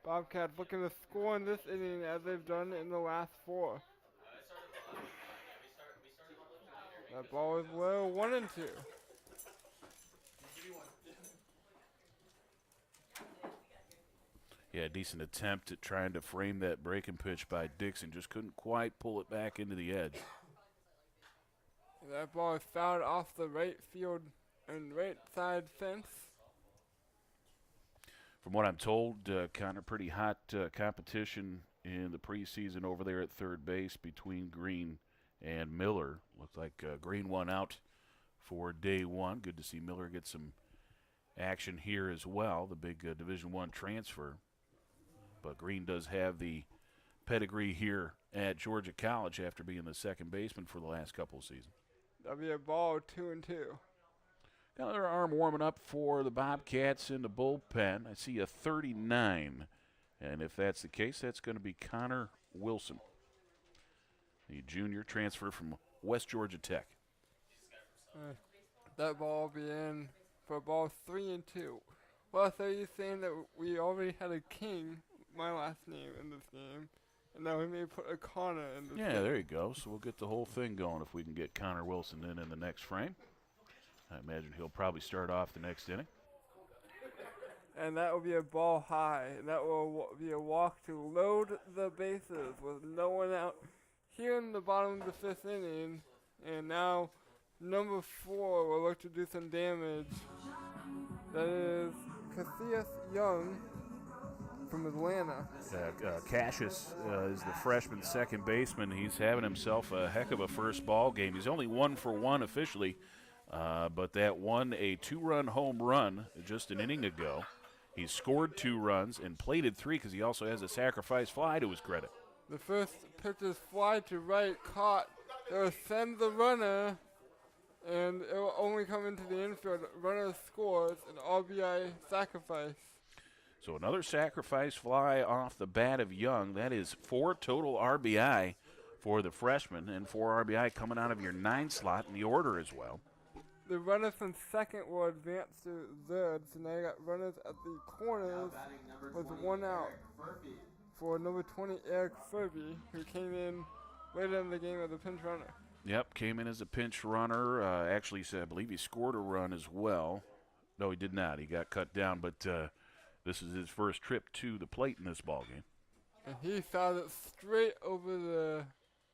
Bobcats looking to score in this inning as they've done in the last 4. That ball is low, 1-2. Yeah, decent attempt at trying to frame that breaking pitch by Dixon. Just couldn't quite pull it back into the edge. That ball is fouled off the right field and right side fence. From what I'm told, kind of pretty hot competition in the preseason over there at third base between Green and Miller. Looks like Green won out for day 1. Good to see Miller get some action here as well, the big Division I transfer. But Green does have the pedigree here at Georgia College after being the second baseman for the last couple of seasons. That'll be a ball, 2-2. Got their arm warming up for the Bobcats in the bullpen. I see a 39, and if that's the case, that's going to be Connor Wilson, the junior transfer from West Georgia Tech. That ball will be in for ball 3-2. Well, so you're saying that we already had a King, my last name, in this game, and now we may put a Connor in this game. Yeah, there you go. So we'll get the whole thing going if we can get Connor Wilson in the next frame. I imagine he'll probably start off the next inning. And that will be a ball high. And that will be a walk to load the bases with no one out here in the bottom of the 5th inning, and now number 4 will look to do some damage. That is Cassius Young from Atlanta. Cassius is the freshman second baseman. He's having himself a heck of a first ball game. He's only 1 for 1 officially, but that won a 2-run home run just an inning ago. He's scored 2 runs and plated 3 because he also has a sacrifice fly to his credit. The first pitch is fly to right, caught. It will send the runner, and it will only come into the infield. Runner scores an RBI sacrifice. So another sacrifice fly off the bat of Young. That is 4 total RBI for the freshman, and 4 RBI coming out of your 9 slot in the order as well. The runners from second will advance to third, so now you got runners at the corners with 1 out for number 20, Eric Furby, who came in later in the game as a pinch runner. Yep, came in as a pinch runner. Actually, I believe he scored a run as well. No, he did not. He got cut down, but this is his first trip to the plate in this ballgame. And he fouled it straight over the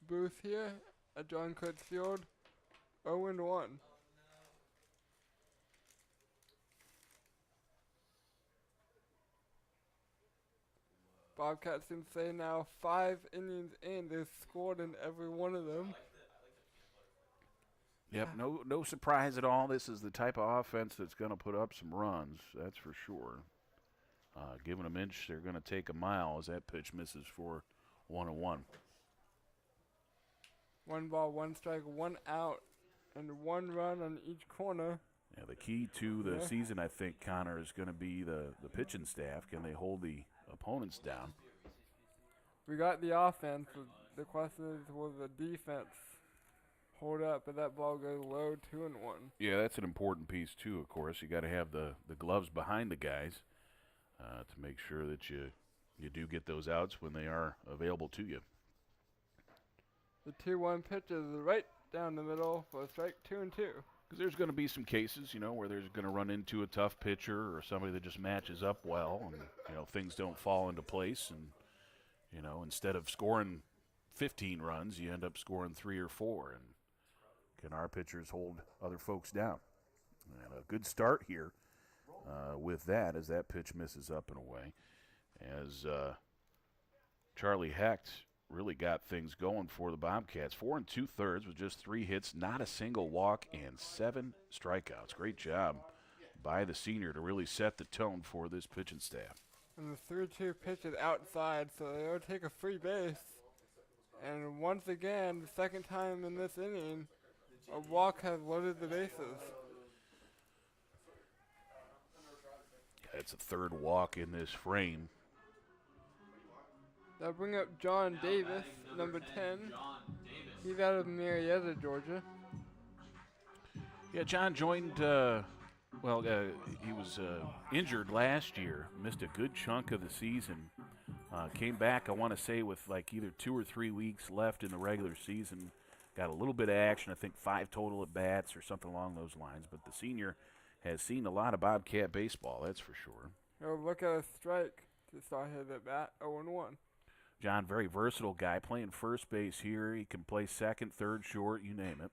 booth here at John Kurtz Field, 0-1. Bobcats can say now 5 innings in, they've scored in every one of them. Yep, no surprise at all. This is the type of offense that's going to put up some runs, that's for sure. Giving them inch, they're going to take a mile as that pitch misses for 1-1. 1 ball, 1 strike, 1 out, and 1 run on each corner. Yeah, the key to the season, I think, Connor, is going to be the pitching staff. Can they hold the opponents down? We got the offense. The question is, will the defense hold up? But that ball goes low, 2-1. Yeah, that's an important piece too. Of course, you got to have the gloves behind the guys to make sure that you do get those outs when they are available to you. The 2-1 pitch is right down the middle for strike 2-2. Because there's going to be some cases, where there's going to run into a tough pitcher or somebody that just matches up well, and things don't fall into place, and instead of scoring 15 runs, you end up scoring 3 or 4. And can our pitchers hold other folks down? And a good start here with that, as that pitch misses up and away, as Charlie Hecht really got things going for the Bobcats. 4 2/3 with just 3 hits, not a single walk, and 7 strikeouts. Great job by the senior to really set the tone for this pitching staff. And the 3-2 pitch is outside, so they'll take a free base. And once again, the second time in this inning, a walk has loaded the bases. It's a 3rd walk in this frame. They'll bring up John Davis, number 10. He's out of Marietta, Georgia. Yeah, John joined, he was injured last year, missed a good chunk of the season. Came back, I want to say, with like either 2 or 3 weeks left in the regular season. Got a little bit of action, I think 5 total at bats or something along those lines. But the senior has seen a lot of Bobcat baseball, that's for sure. He'll look at a strike to start his at bat, 0-1. John, very versatile guy, playing first base here. He can play second, third, short, you name it.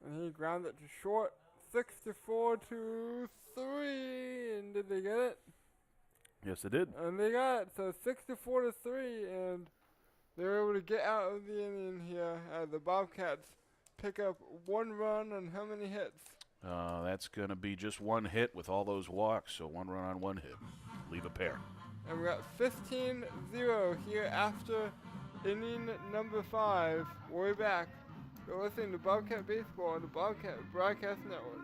And he grounded it to short, 6-4 to 3. And did they get it? Yes, they did. And they got it. So 6-4 to 3, and they were able to get out of the inning here. The Bobcats pick up 1 run on how many hits? That's going to be just 1 hit with all those walks, so 1 run on 1 hit. Leave a pair. And we got 15-0 here after inning number 5. We'll be back. You're listening to Bobcat Baseball on the Bobcat Broadcast Network.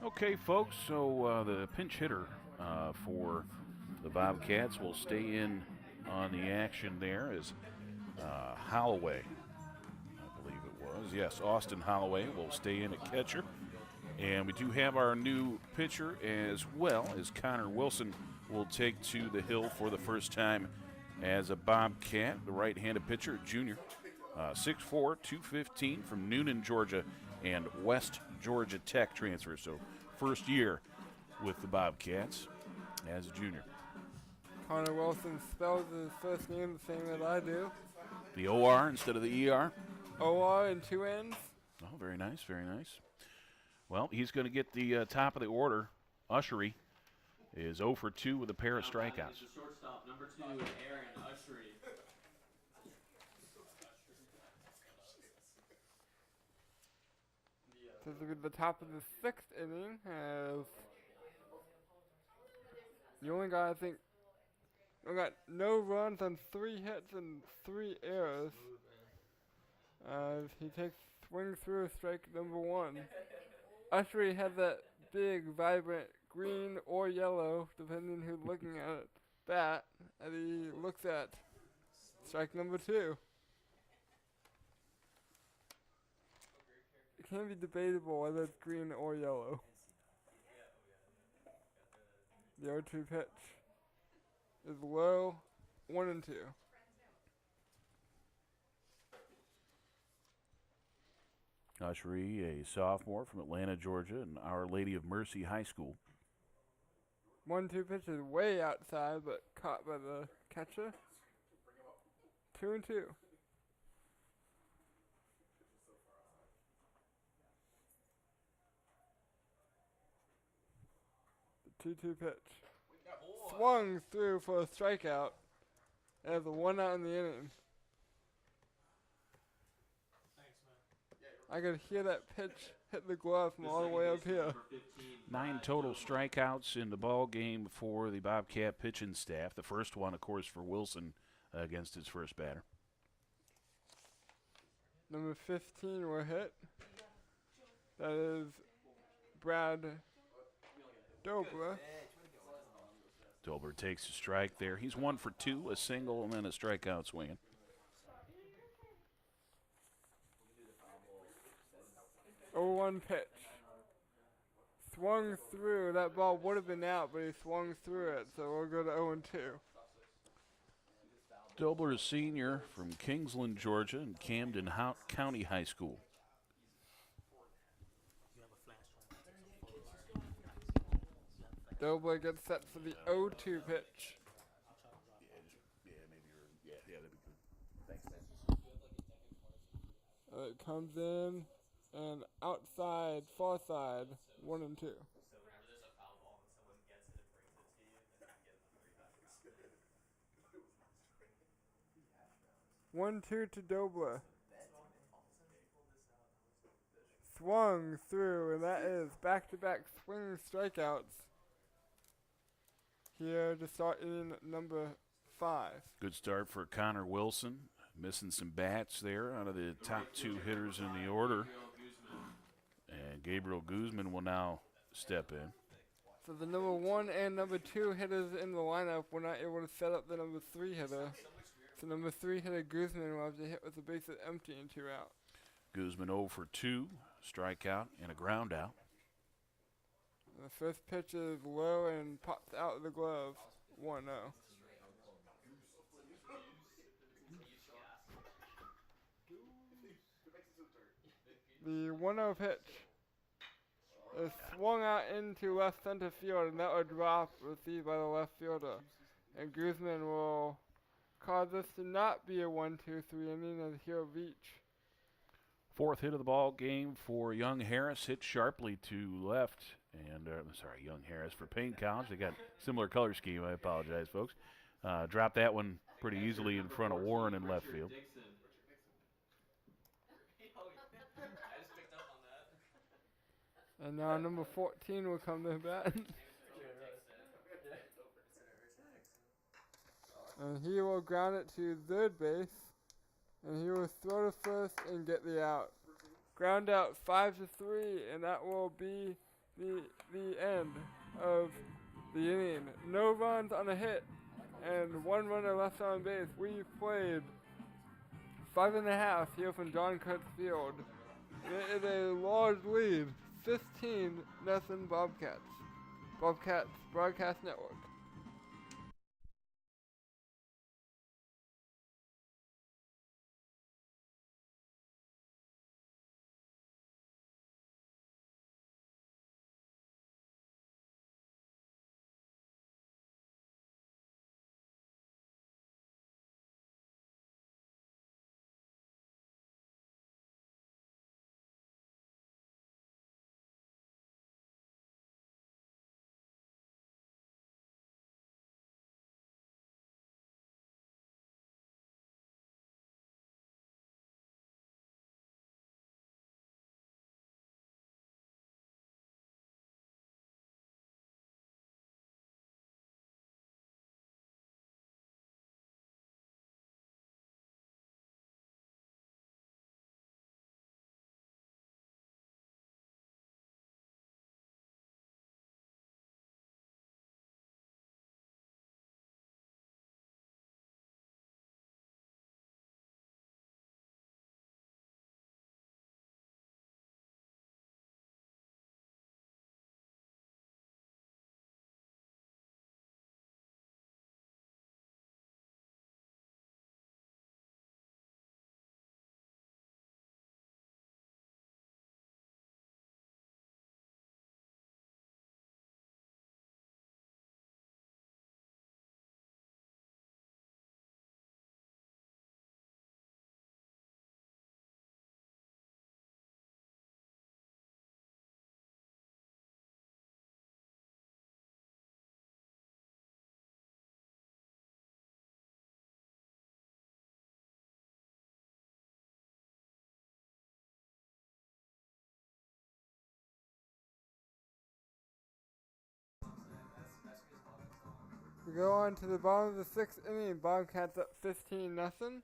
Okay, folks, so the pinch hitter for the Bobcats will stay in on the action there is Holloway, I believe it was. Yes, Austin Holloway will stay in at catcher. And we do have our new pitcher as well, as Connor Wilson will take to the hill for the first time as a Bobcat, the right-handed pitcher, junior. 6'4", 215 from Noonan, Georgia, and West Georgia Tech transfer. So first year with the Bobcats as a junior. Connor Wilson spells his first name the same as I do. The O-R instead of the E-R? O-R and 2 N's. Oh, very nice, very nice. Well, he's going to get the top of the order. Ushery is 0 for 2 with a pair of strikeouts. The shortstop, number 2, Aaron Ushery. This will be the top of the 6th inning. As you only got, I think, we got no runs on 3 hits and 3 errors. As he swings through strike number 1. Ushery had that big, vibrant green or yellow, depending who's looking at it, bat, as he looks at strike number 2. It can be debatable whether it's green or yellow. The 0-2 pitch is low, 1-2. Ushery, a sophomore from Atlanta, Georgia, and Our Lady of Mercy High School. 1-2 pitch is way outside, but caught by the catcher. 2-2. The 2-2 pitch. Swung through for a strikeout. As a 1 out in the inning. I could hear that pitch hit the glove from all the way up here. 9 total strikeouts in the ball game for the Bobcat pitching staff. The first one, of course, for Wilson against his first batter. Number 15 were hit. That is Brad Dobler. Dobler takes a strike there. He's 1 for 2, a single, and then a strikeout swinging. 0-1 pitch. Swung through. That ball would have been out, but he swung through it, so we'll go to 0-2. Dobler is senior from Kingsland, Georgia, and Camden County High School. Dobler gets set for the 0-2 pitch. It comes in and outside, far side, 1-2. 1-2 to Dobler. Swung through, and that is back-to-back swinging strikeouts here to start inning number 5. Good start for Connor Wilson. Missing some bats there out of the top 2 hitters in the order. And Gabriel Guzman will now step in. So the number 1 and number 2 hitters in the lineup were not able to set up the number 3 hitter. So number 3 hitter Guzman will have to hit with the bases empty and 2 out. Guzman 0 for 2, strikeout and a ground out. And the first pitch is low and pops out of the glove, 1-0. The 1-0 pitch is swung out into left center field, and that will drop, received by the left fielder. And Guzman will cause this to not be a 1-2-3 inning as he'll reach. 4th hit of the ball game for Young Harris, hit sharply to left. And, Young Harris for Paine College. They got similar color scheme. I apologize, folks. Dropped that one pretty easily in front of Warren in left field. And now number 14 will come to bat. And he will ground it to third base. And he will throw to first and get the out. Ground out 5-3, and that will be the end of the inning. No runs on a hit and 1 runner left on base. We played 5.5 here from John Kurtz Field. It is a large lead, 15-0 Bobcats. Bobcats Broadcast Network. We go on to the bottom of the 6th inning. Bobcats up 15-0.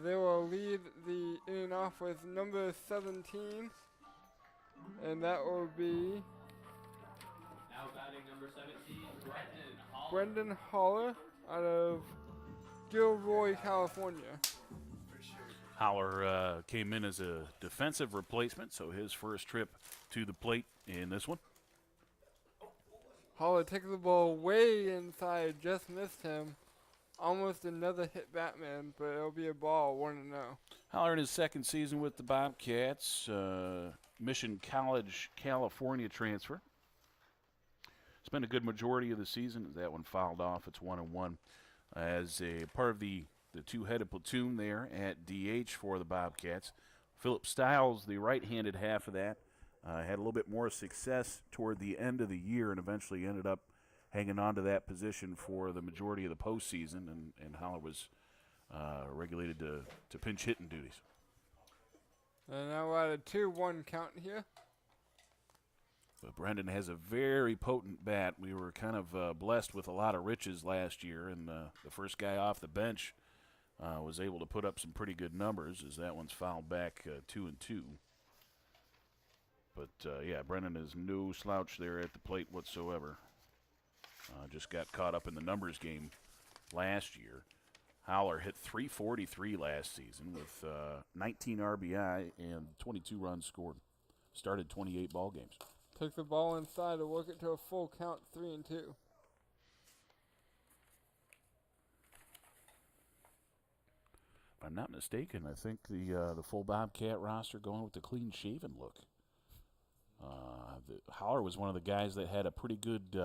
They will lead the inning off with number 17, and that will be Now batting number 17, Brendan Holler out of Gilroy, California. Holler came in as a defensive replacement, so his first trip to the plate in this one. Holler takes the ball way inside, just missed him. Almost another hit Batman, but it'll be a ball, 1-0. Holler in his second season with the Bobcats, Mission College, California transfer. Spent a good majority of the season. That one fouled off. It's 1-1. As a part of the two-headed platoon there at DH for the Bobcats. Philip Stiles, the right-handed half of that, had a little bit more success toward the end of the year and eventually ended up hanging on to that position for the majority of the postseason, and Holler was regulated to pinch hitting duties. And now we're at a 2-1 count here. But Brendan has a very potent bat. We were kind of blessed with a lot of riches last year, and the first guy off the bench was able to put up some pretty good numbers as that one's fouled back 2-2. But, yeah, Brendan is no slouch there at the plate whatsoever. Just got caught up in the numbers game last year. Holler hit .343 last season with 19 RBI and 22 runs scored. Started 28 ball games. Took the ball inside to work it to a full count, 3-2. If I'm not mistaken, I think the full Bobcat roster going with the clean-shaven look. Holler was one of the guys that had a pretty good,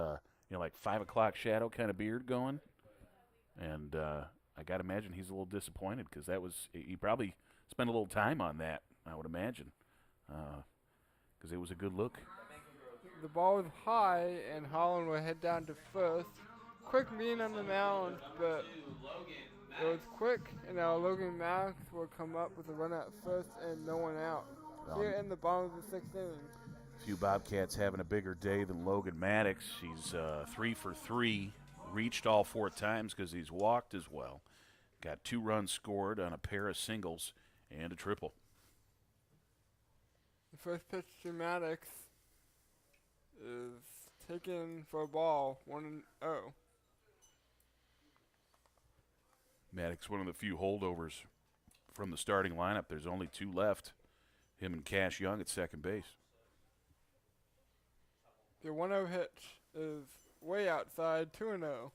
like 5 o'clock shadow kind of beard going. And I got to imagine he's a little disappointed because he probably spent a little time on that, I would imagine, because it was a good look. The ball was high, and Holland will head down to first. Quick mean on the mound, but it was quick, and now Logan Max will come up with a run at first and no one out. Here in the bottom of the 6th inning. A few Bobcats having a bigger day than Logan Maddox. He's 3 for 3, reached all 4 times because he's walked as well. Got 2 runs scored on a pair of singles and a triple. The first pitch to Maddox is taken for a ball 1-0. Maddox, one of the few holdovers from the starting lineup. There's only 2 left. Him and Cash Young at second base. The 1-0 pitch is way outside, 2-0.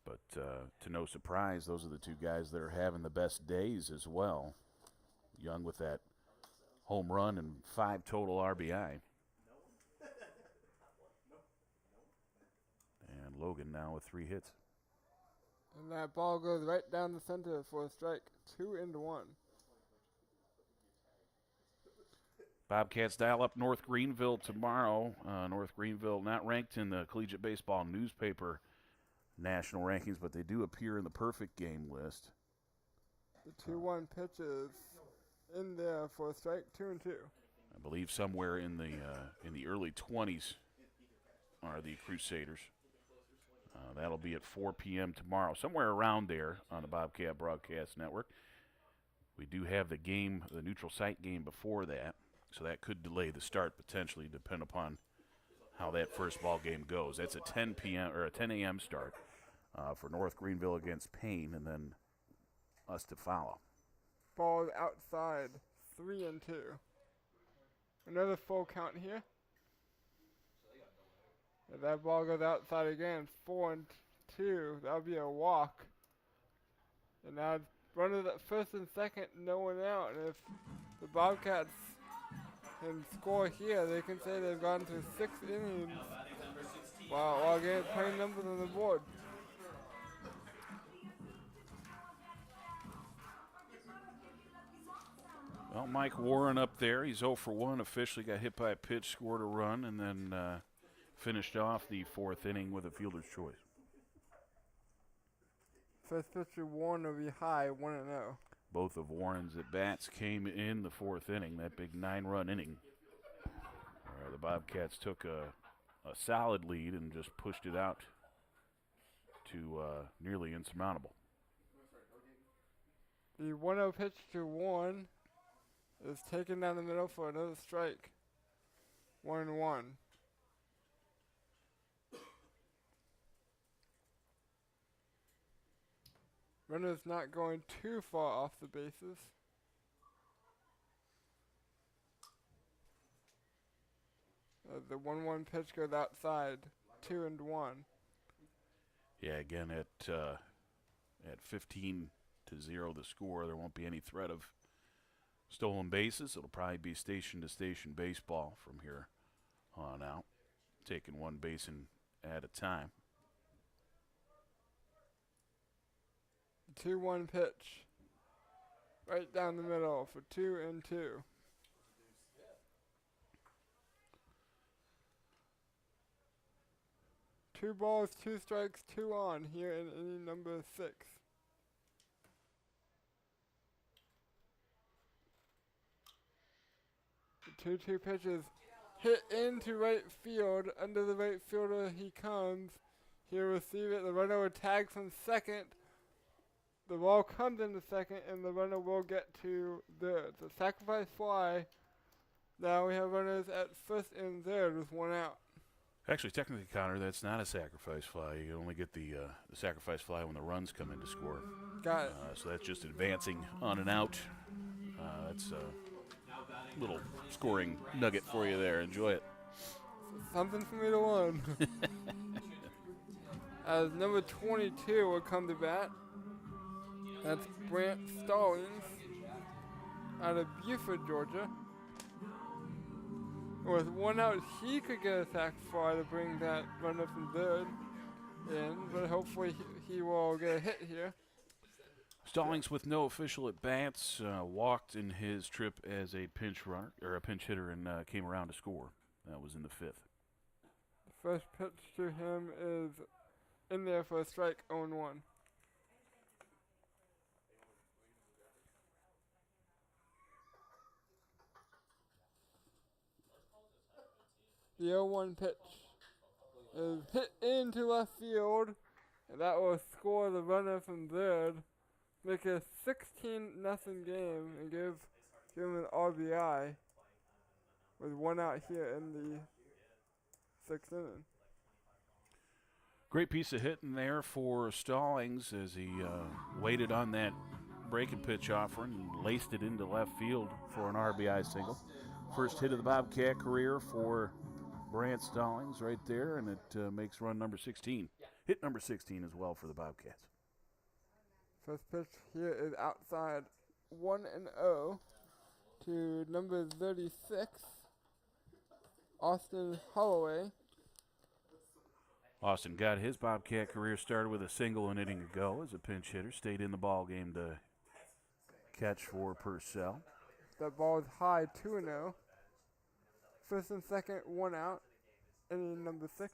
But to no surprise, those are the 2 guys that are having the best days as well. Young with that home run and 5 total RBI. And Logan now with 3 hits. And that ball goes right down the center for a strike, 2-1. Bobcats dial up North Greenville tomorrow. North Greenville not ranked in the Collegiate Baseball newspaper national rankings, but they do appear in the perfect game list. The 2-1 pitch is in there for a strike, 2-2. I believe somewhere in the early 20s are the Crusaders. That'll be at 4 p.m. tomorrow, somewhere around there on the Bobcat Broadcast Network. We do have the game, the neutral site game before that, so that could delay the start potentially, depending upon how that first ball game goes. That's a 10 p.m. or a 10 a.m. start for North Greenville against Paine, and then us to follow. Ball outside, 3-2. Another full count here. If that ball goes outside again, 4-2. That'll be a walk. And now runners at first and second, no one out. And if the Bobcats can score here, they can say they've gone through 6 innings while getting playing numbers on the board. Well, Mike Warren up there. He's 0 for 1. Officially got hit by a pitch, scored a run, and then finished off the 4th inning with a fielder's choice. First pitcher Warren will be high, 1-0. Both of Warren's at-bats came in the 4th inning, that big 9-run inning, where the Bobcats took a solid lead and just pushed it out to nearly insurmountable. The 1-0 pitch to Warren is taken down the middle for another strike. 1-1. Runner's not going too far off the bases. The 1-1 pitch goes outside, 2-1. Yeah, again at 15-0 the score, there won't be any threat of stolen bases. It'll probably be station-to-station baseball from here on out, taking one basin at a time. 2-1 pitch, right down the middle for 2-2. 2 balls, 2 strikes, 2 on here in inning number 6. The 2-2 pitches hit into right field. Under the right fielder he comes. He'll receive it. The runner will tag from second. The ball comes into second, and the runner will get to third. The sacrifice fly. Now we have runners at first and third with 1 out. Actually, technically, Connor, that's not a sacrifice fly. You only get the sacrifice fly when the runs come in to score. Got it. So that's just advancing on and out. That's a little scoring nugget for you there. Enjoy it. Something for me to learn. As number 22 will come to bat. That's Brant Stallings out of Buford, Georgia. With 1 out, he could get a sac fly to bring that runner from third in, but hopefully he will get a hit here. Stallings with no official at-bats, walked in his trip as a pinch runner or a pinch hitter and came around to score. That was in the 5th. The first pitch to him is in there for a strike, 0-1. The 0-1 pitch is hit into left field, and that will score the runner from third, make it a 16-0 game, and give him an RBI. with 1 out here in the 6th inning. Great piece of hitting there for Stallings as he waited on that breaking pitch offering and laced it into left field for an RBI single. First hit of the Bobcat career for Brant Stallings right there, and it makes run number 16. Hit number 16 as well for the Bobcats. First pitch here is outside 1-0 to number 36, Austin Holloway. Austin got his Bobcat career started with a single an inning ago as a pinch hitter. Stayed in the ball game to catch for Purcell. That ball is high, 2-0. First and second, 1 out. Inning number 6.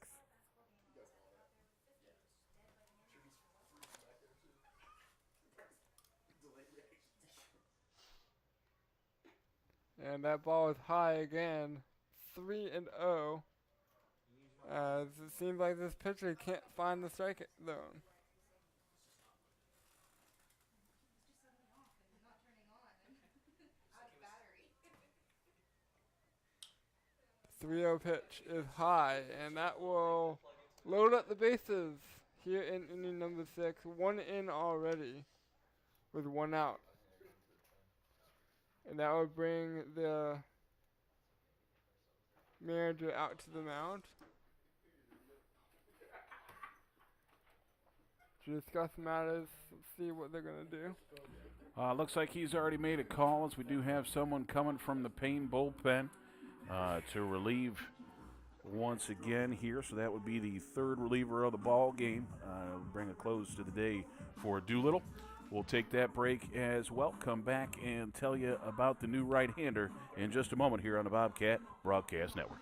And that ball is high again, 3-0. As it seems like this pitcher can't find the strike zone. The 3-0 pitch is high, and that will load up the bases here in inning number 6. 1 in already with 1 out. And that will bring the manager out to the mound to discuss matters, see what they're going to do. Looks like he's already made a call as we do have someone coming from the Paine bullpen to relieve once again here. So that would be the third reliever of the ball game. Bring a close to the day for Doolittle. We'll take that break as well. Come back and tell you about the new right-hander in just a moment here on the Bobcat Broadcast Network.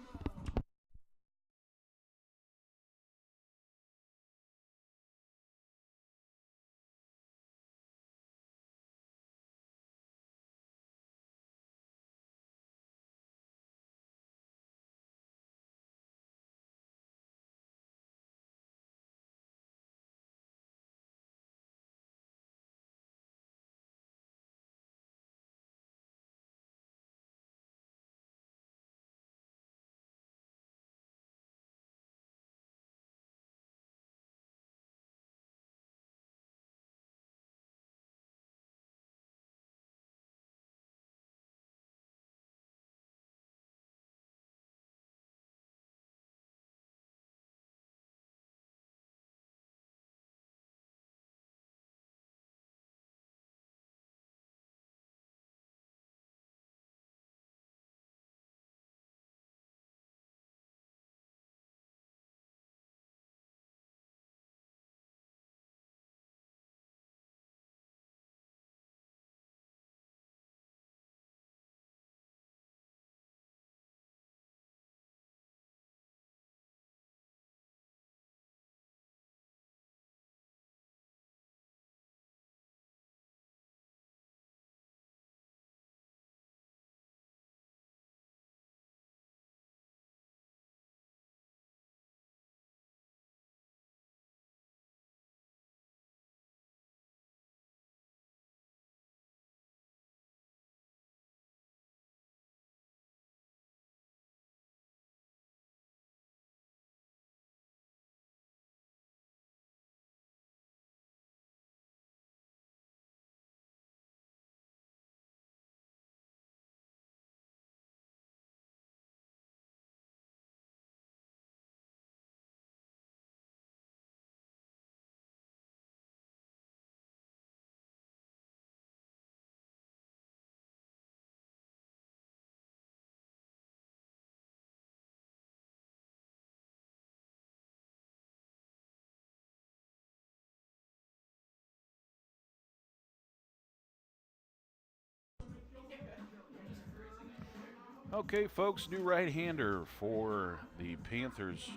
Okay, folks, new right-hander for the Panthers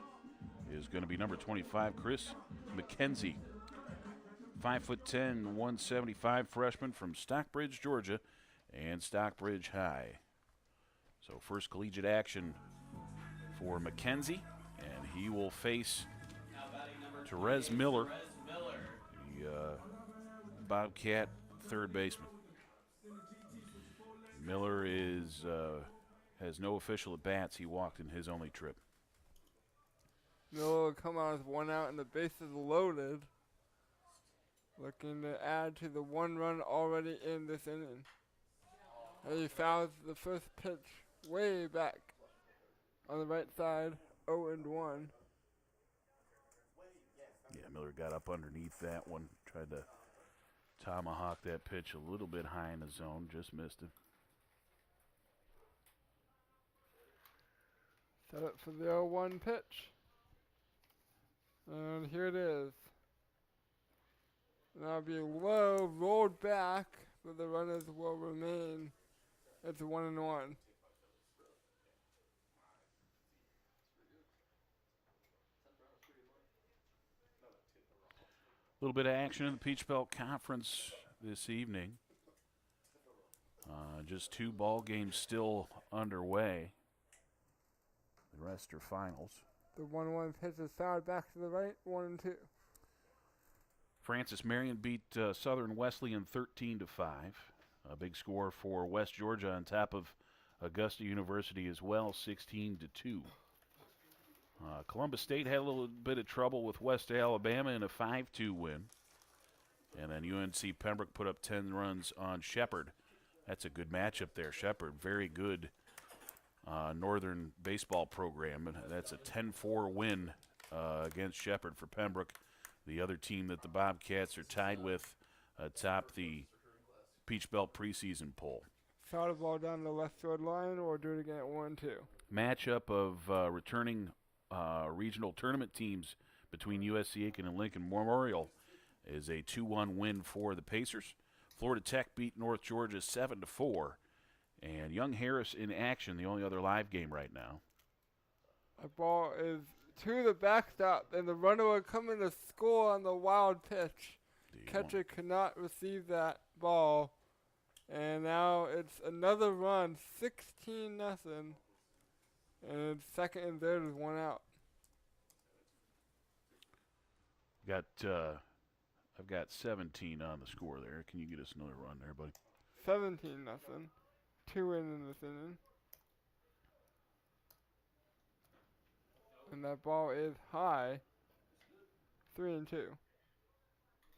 is going to be number 25, Chris McKenzie. 5'10", 175 freshman from Stockbridge, Georgia, and Stockbridge High. So first collegiate action for McKenzie, and he will face Therese Miller, the Bobcat third baseman. Miller has no official at-bats. He walked in his only trip. Miller will come out with 1 out and the bases loaded. Looking to add to the 1 run already in this inning. And he fouls the first pitch way back on the right side, 0-1. Yeah, Miller got up underneath that one, tried to tomahawk that pitch a little bit high in the zone, just missed it. Set up for the 0-1 pitch. And here it is. That'll be low, rolled back, but the runners will remain. It's 1-1. A little bit of action in the Peach Belt Conference this evening. Just 2 ball games still underway. The rest are finals. The 1-1 pitch is fouled back to the right, 1-2. Francis Marion beat Southern Wesleyan 13-5. A big score for West Georgia on top of Augusta University as well, 16-2. Columbus State had a little bit of trouble with West Alabama in a 5-2 win. And then UNC Pembroke put up 10 runs on Shepherd. That's a good matchup there. Shepherd, very good Northern baseball program. And that's a 10-4 win against Shepherd for Pembroke, the other team that the Bobcats are tied with atop the Peach Belt preseason poll. Foul the ball down the left field line or do it again at 1-2. Matchup of returning regional tournament teams between USC Aiken and Lincoln Memorial is a 2-1 win for the Pacers. Florida Tech beat North Georgia 7-4. And Young Harris in action, the only other live game right now. The ball is to the backstop, and the runner will come in to score on the wild pitch. Catcher cannot receive that ball. And now it's another run, 16-0. And second and third is 1 out. I've got 17 on the score there. Can you get us another run there, buddy? 17-0. 2 in this inning. And that ball is high. 3-2.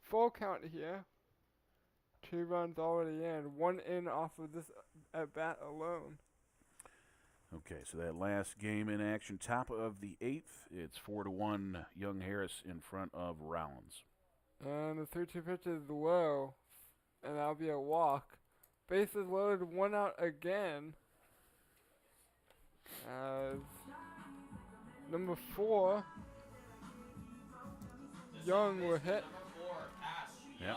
Full count here. 2 runs already in. 1 in off of this at bat alone. Okay, so that last game in action, top of the 8th. It's 4-1 Young Harris in front of Rollins. And the 3-2 pitch is low. And that'll be a walk. Bases loaded, 1 out again. As number 4, Young will hit. Yep.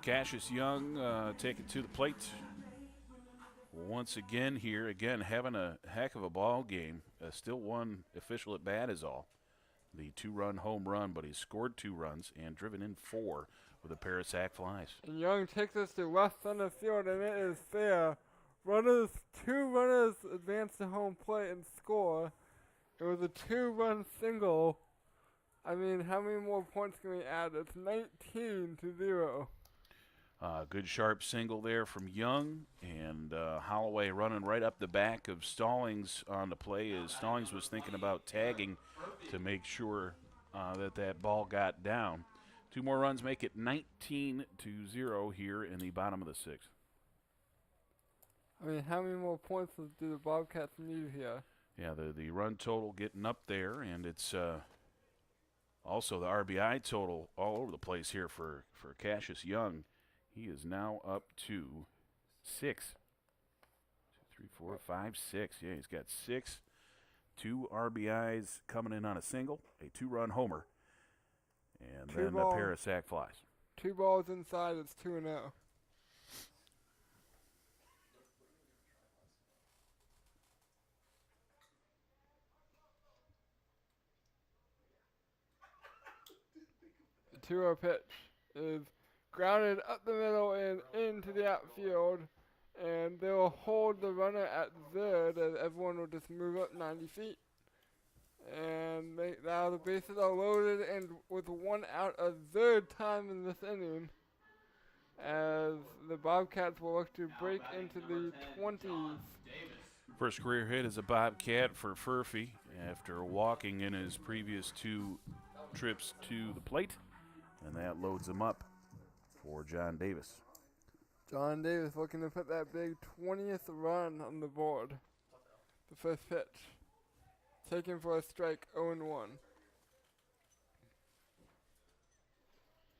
Cassius Young taking to the plate once again here. Again, having a heck of a ball game. Still 1 official at bat is all. The 2-run home run, but he's scored 2 runs and driven in 4 with a pair of sac flies. And Young takes us to left center field, and it is fair. 2 runners advance to home plate and score. It was a 2-run single. I mean, how many more points can we add? It's 19-0. Good sharp single there from Young, and Holloway running right up the back of Stallings on the play as Stallings was thinking about tagging to make sure that ball got down. 2 more runs make it 19-0 here in the bottom of the 6th. I mean, how many more points do the Bobcats need here? Yeah, the run total getting up there, and it's also the RBI total all over the place here for Cassius Young. He is now up to 6. 2, 3, 4, 5, 6. Yeah, he's got 6. 2 RBIs coming in on a single, a 2-run homer, and then a pair of sac flies. 2 balls inside, it's 2-0. The 2-0 pitch is grounded up the middle and into the outfield, and they will hold the runner at third as everyone will just move up 90 feet. And now the bases are loaded, and with 1 out a third time in this inning, as the Bobcats will look to break into the 20s First career hit is a Bobcat for Furphy after walking in his previous 2 trips to the plate, and that loads him up for John Davis. John Davis looking to put that big 20th run on the board. The first pitch. Taken for a strike, 0-1. Number 1?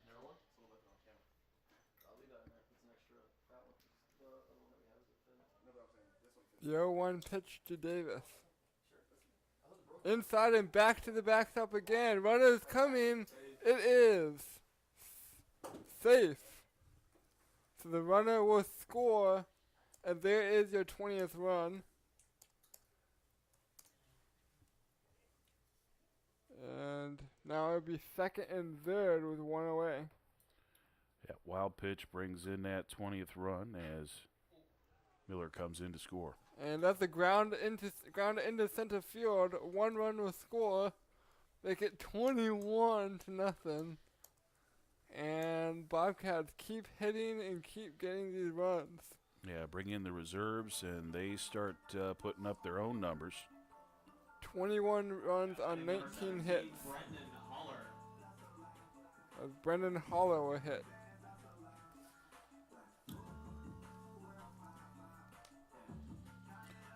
So we'll look on camera. I'll leave that in there. It's an extra fat one. The other one that we have is a thin. No, but I'm saying this one fits. The 0-1 pitch to Davis. Inside and back to the backstop again. Runner's coming. It is safe. So the runner will score, and there is your 20th run. And now it'll be second and third with 1 away. That wild pitch brings in that 20th run as Miller comes in to score. And that's a ground into center field. 1 run will score. Make it 21-0. And Bobcats keep hitting and keep getting these runs. Yeah, bring in the reserves, and they start putting up their own numbers. 21 runs on 19 hits. Brendan Holler. As Brendan Holler will hit.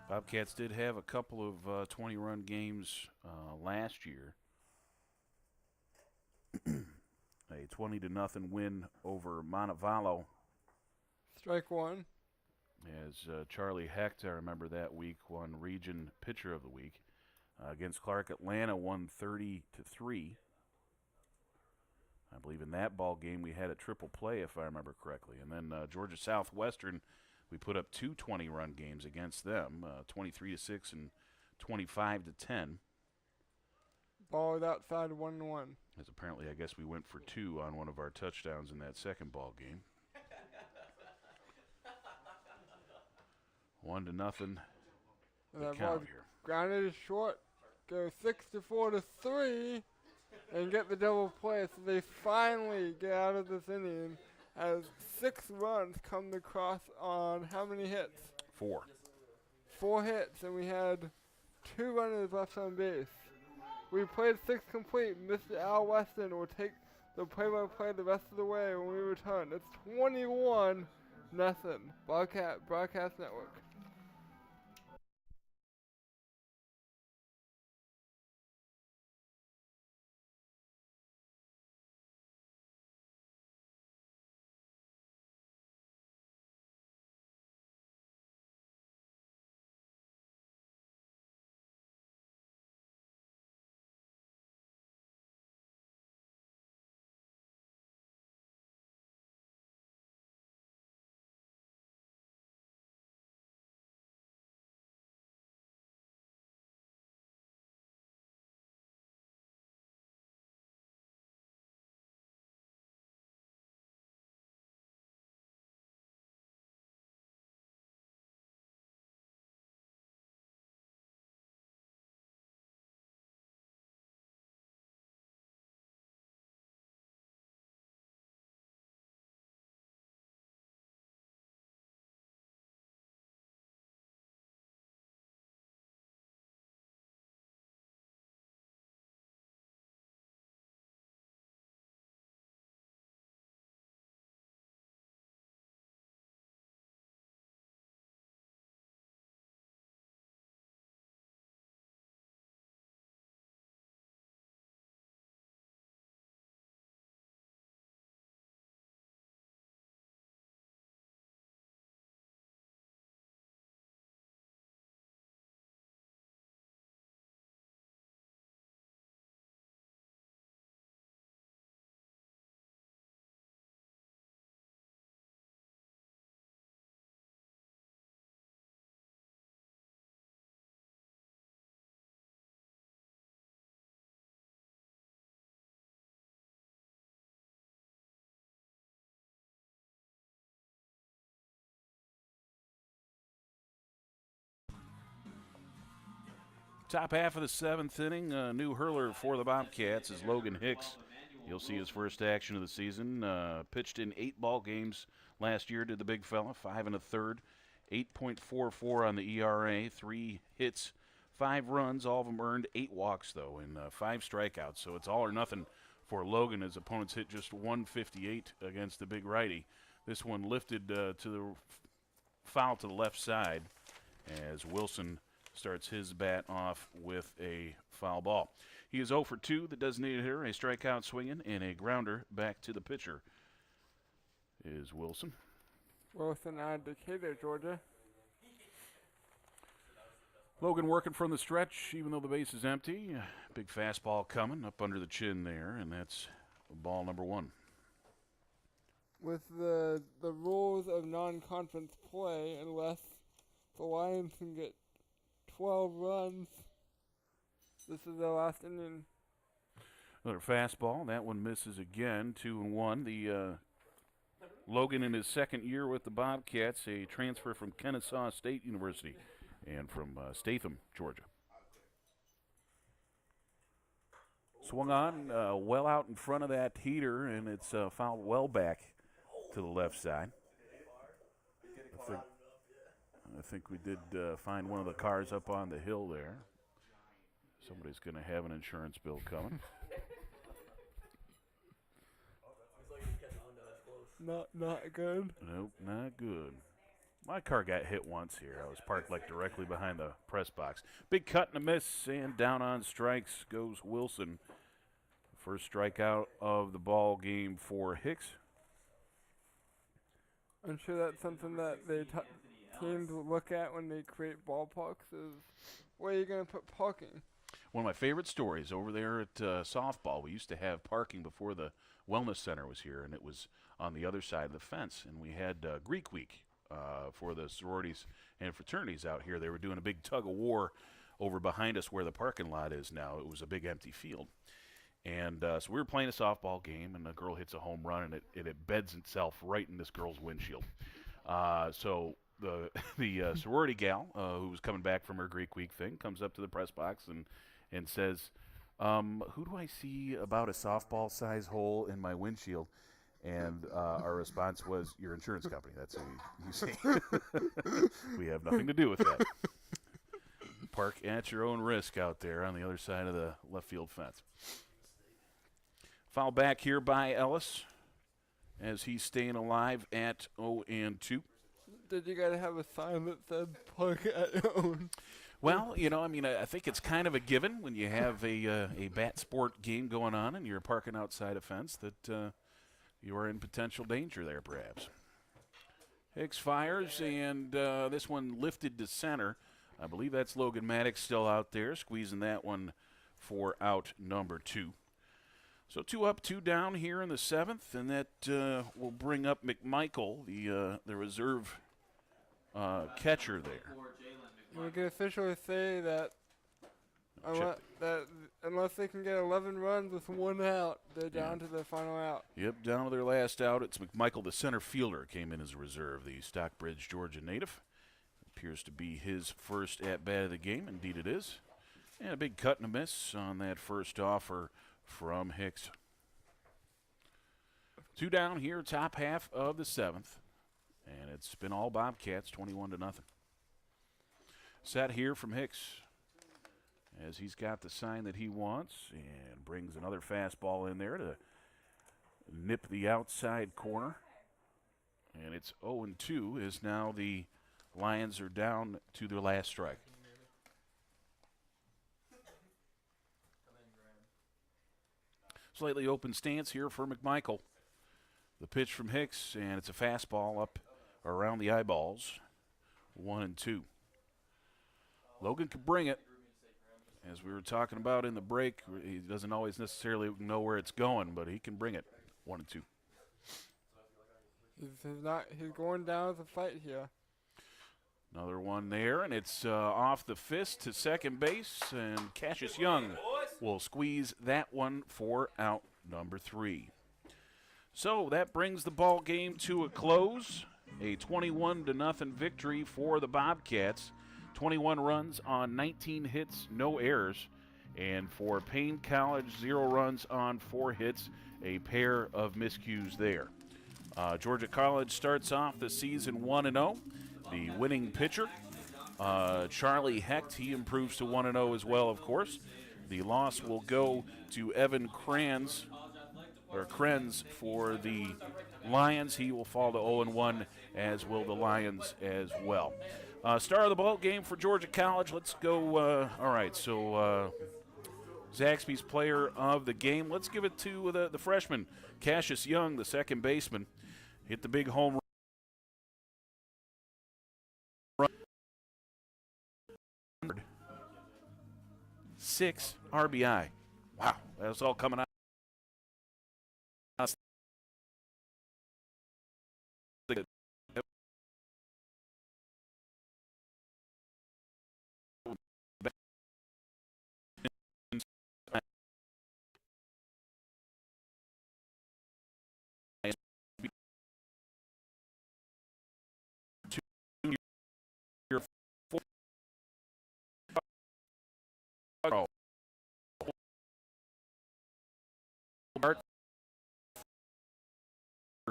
Bobcats did have a couple of 20-run games last year. A 20-0 win over Montevallo. Strike 1. As Charlie Hecht, I remember that week, won Region Pitcher of the Week. Against Clark, Atlanta won 30-3. I believe in that ball game we had a triple play, if I remember correctly. And then Georgia Southwestern, we put up 2 20-run games against them, 23-6 and 25-10. Ball outside 1-1. As apparently, I guess we went for 2 on one of our touchdowns in that second ball game. 1-0. And The that count ball here. grounded short. Go 6-4-3 and get the double play. So they finally get out of this inning as 6 runs come across on how many hits? 4. 4 hits, and we had 2 runners left on base. We played 6 complete. Mr. Al Weston will take the play-by-play the rest of the way when we return. It's 21-0. Bobcat Broadcast Network. Top half of the 7th inning, new hurler for the Bobcats is Logan Hicks. You'll see his first action of the season. Pitched in 8 ball games last year to the big fella, 5 1/3. 8.44 on the ERA, 3 hits, 5 runs, all of them earned, 8 walks, though, and 5 strikeouts. So it's all or nothing for Logan. His opponents hit just 158 against the big righty. This one lifted to the foul to the left side as Wilson starts his bat off with a foul ball. He is 0 for 2, the designated hitter, a strikeout swinging, and a grounder back to the pitcher is Wilson. Wilson out of Decatur, Georgia. Logan working from the stretch, even though the base is empty. Big fastball coming up under the chin there, and that's ball number 1. With the rules of non-conference play, unless the Lions can get 12 runs, this is the last inning. Another fastball. That one misses again. 2-1. The Logan in his second year with the Bobcats, a transfer from Kennesaw State University and from Statham, Georgia. Swung on well out in front of that heater, and it's fouled well back to the left side. I think we did find one of the cars up on the hill there. Somebody's going to have an insurance bill coming. Not good. Nope, not good. My car got hit once here. I was parked like directly behind the press box. Big cut and a miss, and down on strikes goes Wilson. First strikeout of the ball game for Hicks. I'm sure that's something that teams look at when they create ballparks is where you're going to put parking. One of my favorite stories over there at softball, we used to have parking before the Wellness Center was here, and it was on the other side of the fence. And we had Greek Week for the sororities and fraternities out here. They were doing a big tug-of-war over behind us where the parking lot is now. It was a big empty field. And so we were playing a softball game, and a girl hits a home run, and it beds itself right in this girl's windshield. So the sorority gal who was coming back from her Greek Week thing comes up to the press box and says, who do I see about a softball-size hole in my windshield? And our response was, your insurance company. That's who you see. We have nothing to do with that. Park at your own risk out there on the other side of the left field fence. Foul back here by Ellis as he's staying alive at 0-2. Did you got to have a sign that said park at your own? Well, I think it's kind of a given when you have a bat sport game going on and you're parking outside a fence that you are in potential danger there, perhaps. Hicks fires, and this one lifted to center. I believe that's Logan Maddox still out there, squeezing that one for out number 2. So 2 up, 2 down here in the 7th, and that will bring up McMichael, the reserve catcher there. We can officially say that unless they can get 11 runs with 1 out, they're down to their final out. Yep, down to their last out. It's McMichael, the center fielder, came in as a reserve, the Stockbridge, Georgia native. Appears to be his first at-bat of the game. Indeed it is. And a big cut and a miss on that first offer from Hicks. 2 down here, top half of the 7th. And it's been all Bobcats, 21-0. Set here from Hicks as he's got the sign that he wants and brings another fastball in there to nip the outside corner. And it's 0-2 as now the Lions are down to their last strike. Slightly open stance here for McMichael. The pitch from Hicks, and it's a fastball up around the eyeballs. 1-2. Logan can bring it. As we were talking about in the break, he doesn't always necessarily know where it's going, but he can bring it. 1-2. He's going down with a fight here. Another one there, and it's off the fist to second base, and Cassius Young will squeeze that one for out number 3. So that brings the ball game to a close. A 21-0 victory for the Bobcats. 21 runs on 19 hits, no errors. And for Paine College, 0 runs on 4 hits, a pair of miscues there. Georgia College starts off the season 1-0. the winning pitcher. Charlie Hecht, he improves to 1-0 as well, of course. The loss will go to Evan Kranz for the Lions. He will fall to 0-1, as will the Lions as well. Star of the ball game for Georgia College. Let's go. All right, so Zaxby's player of the game. Let's give it to the freshman, Cassius Young, the second baseman. Hit the big home run. 6 RBI. Wow, that's all coming out.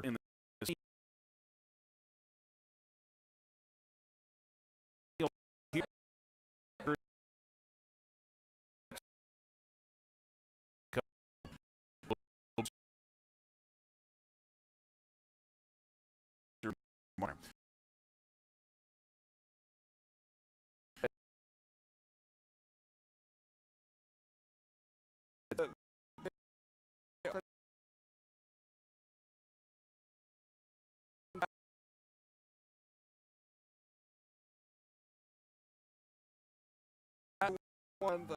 In the One, the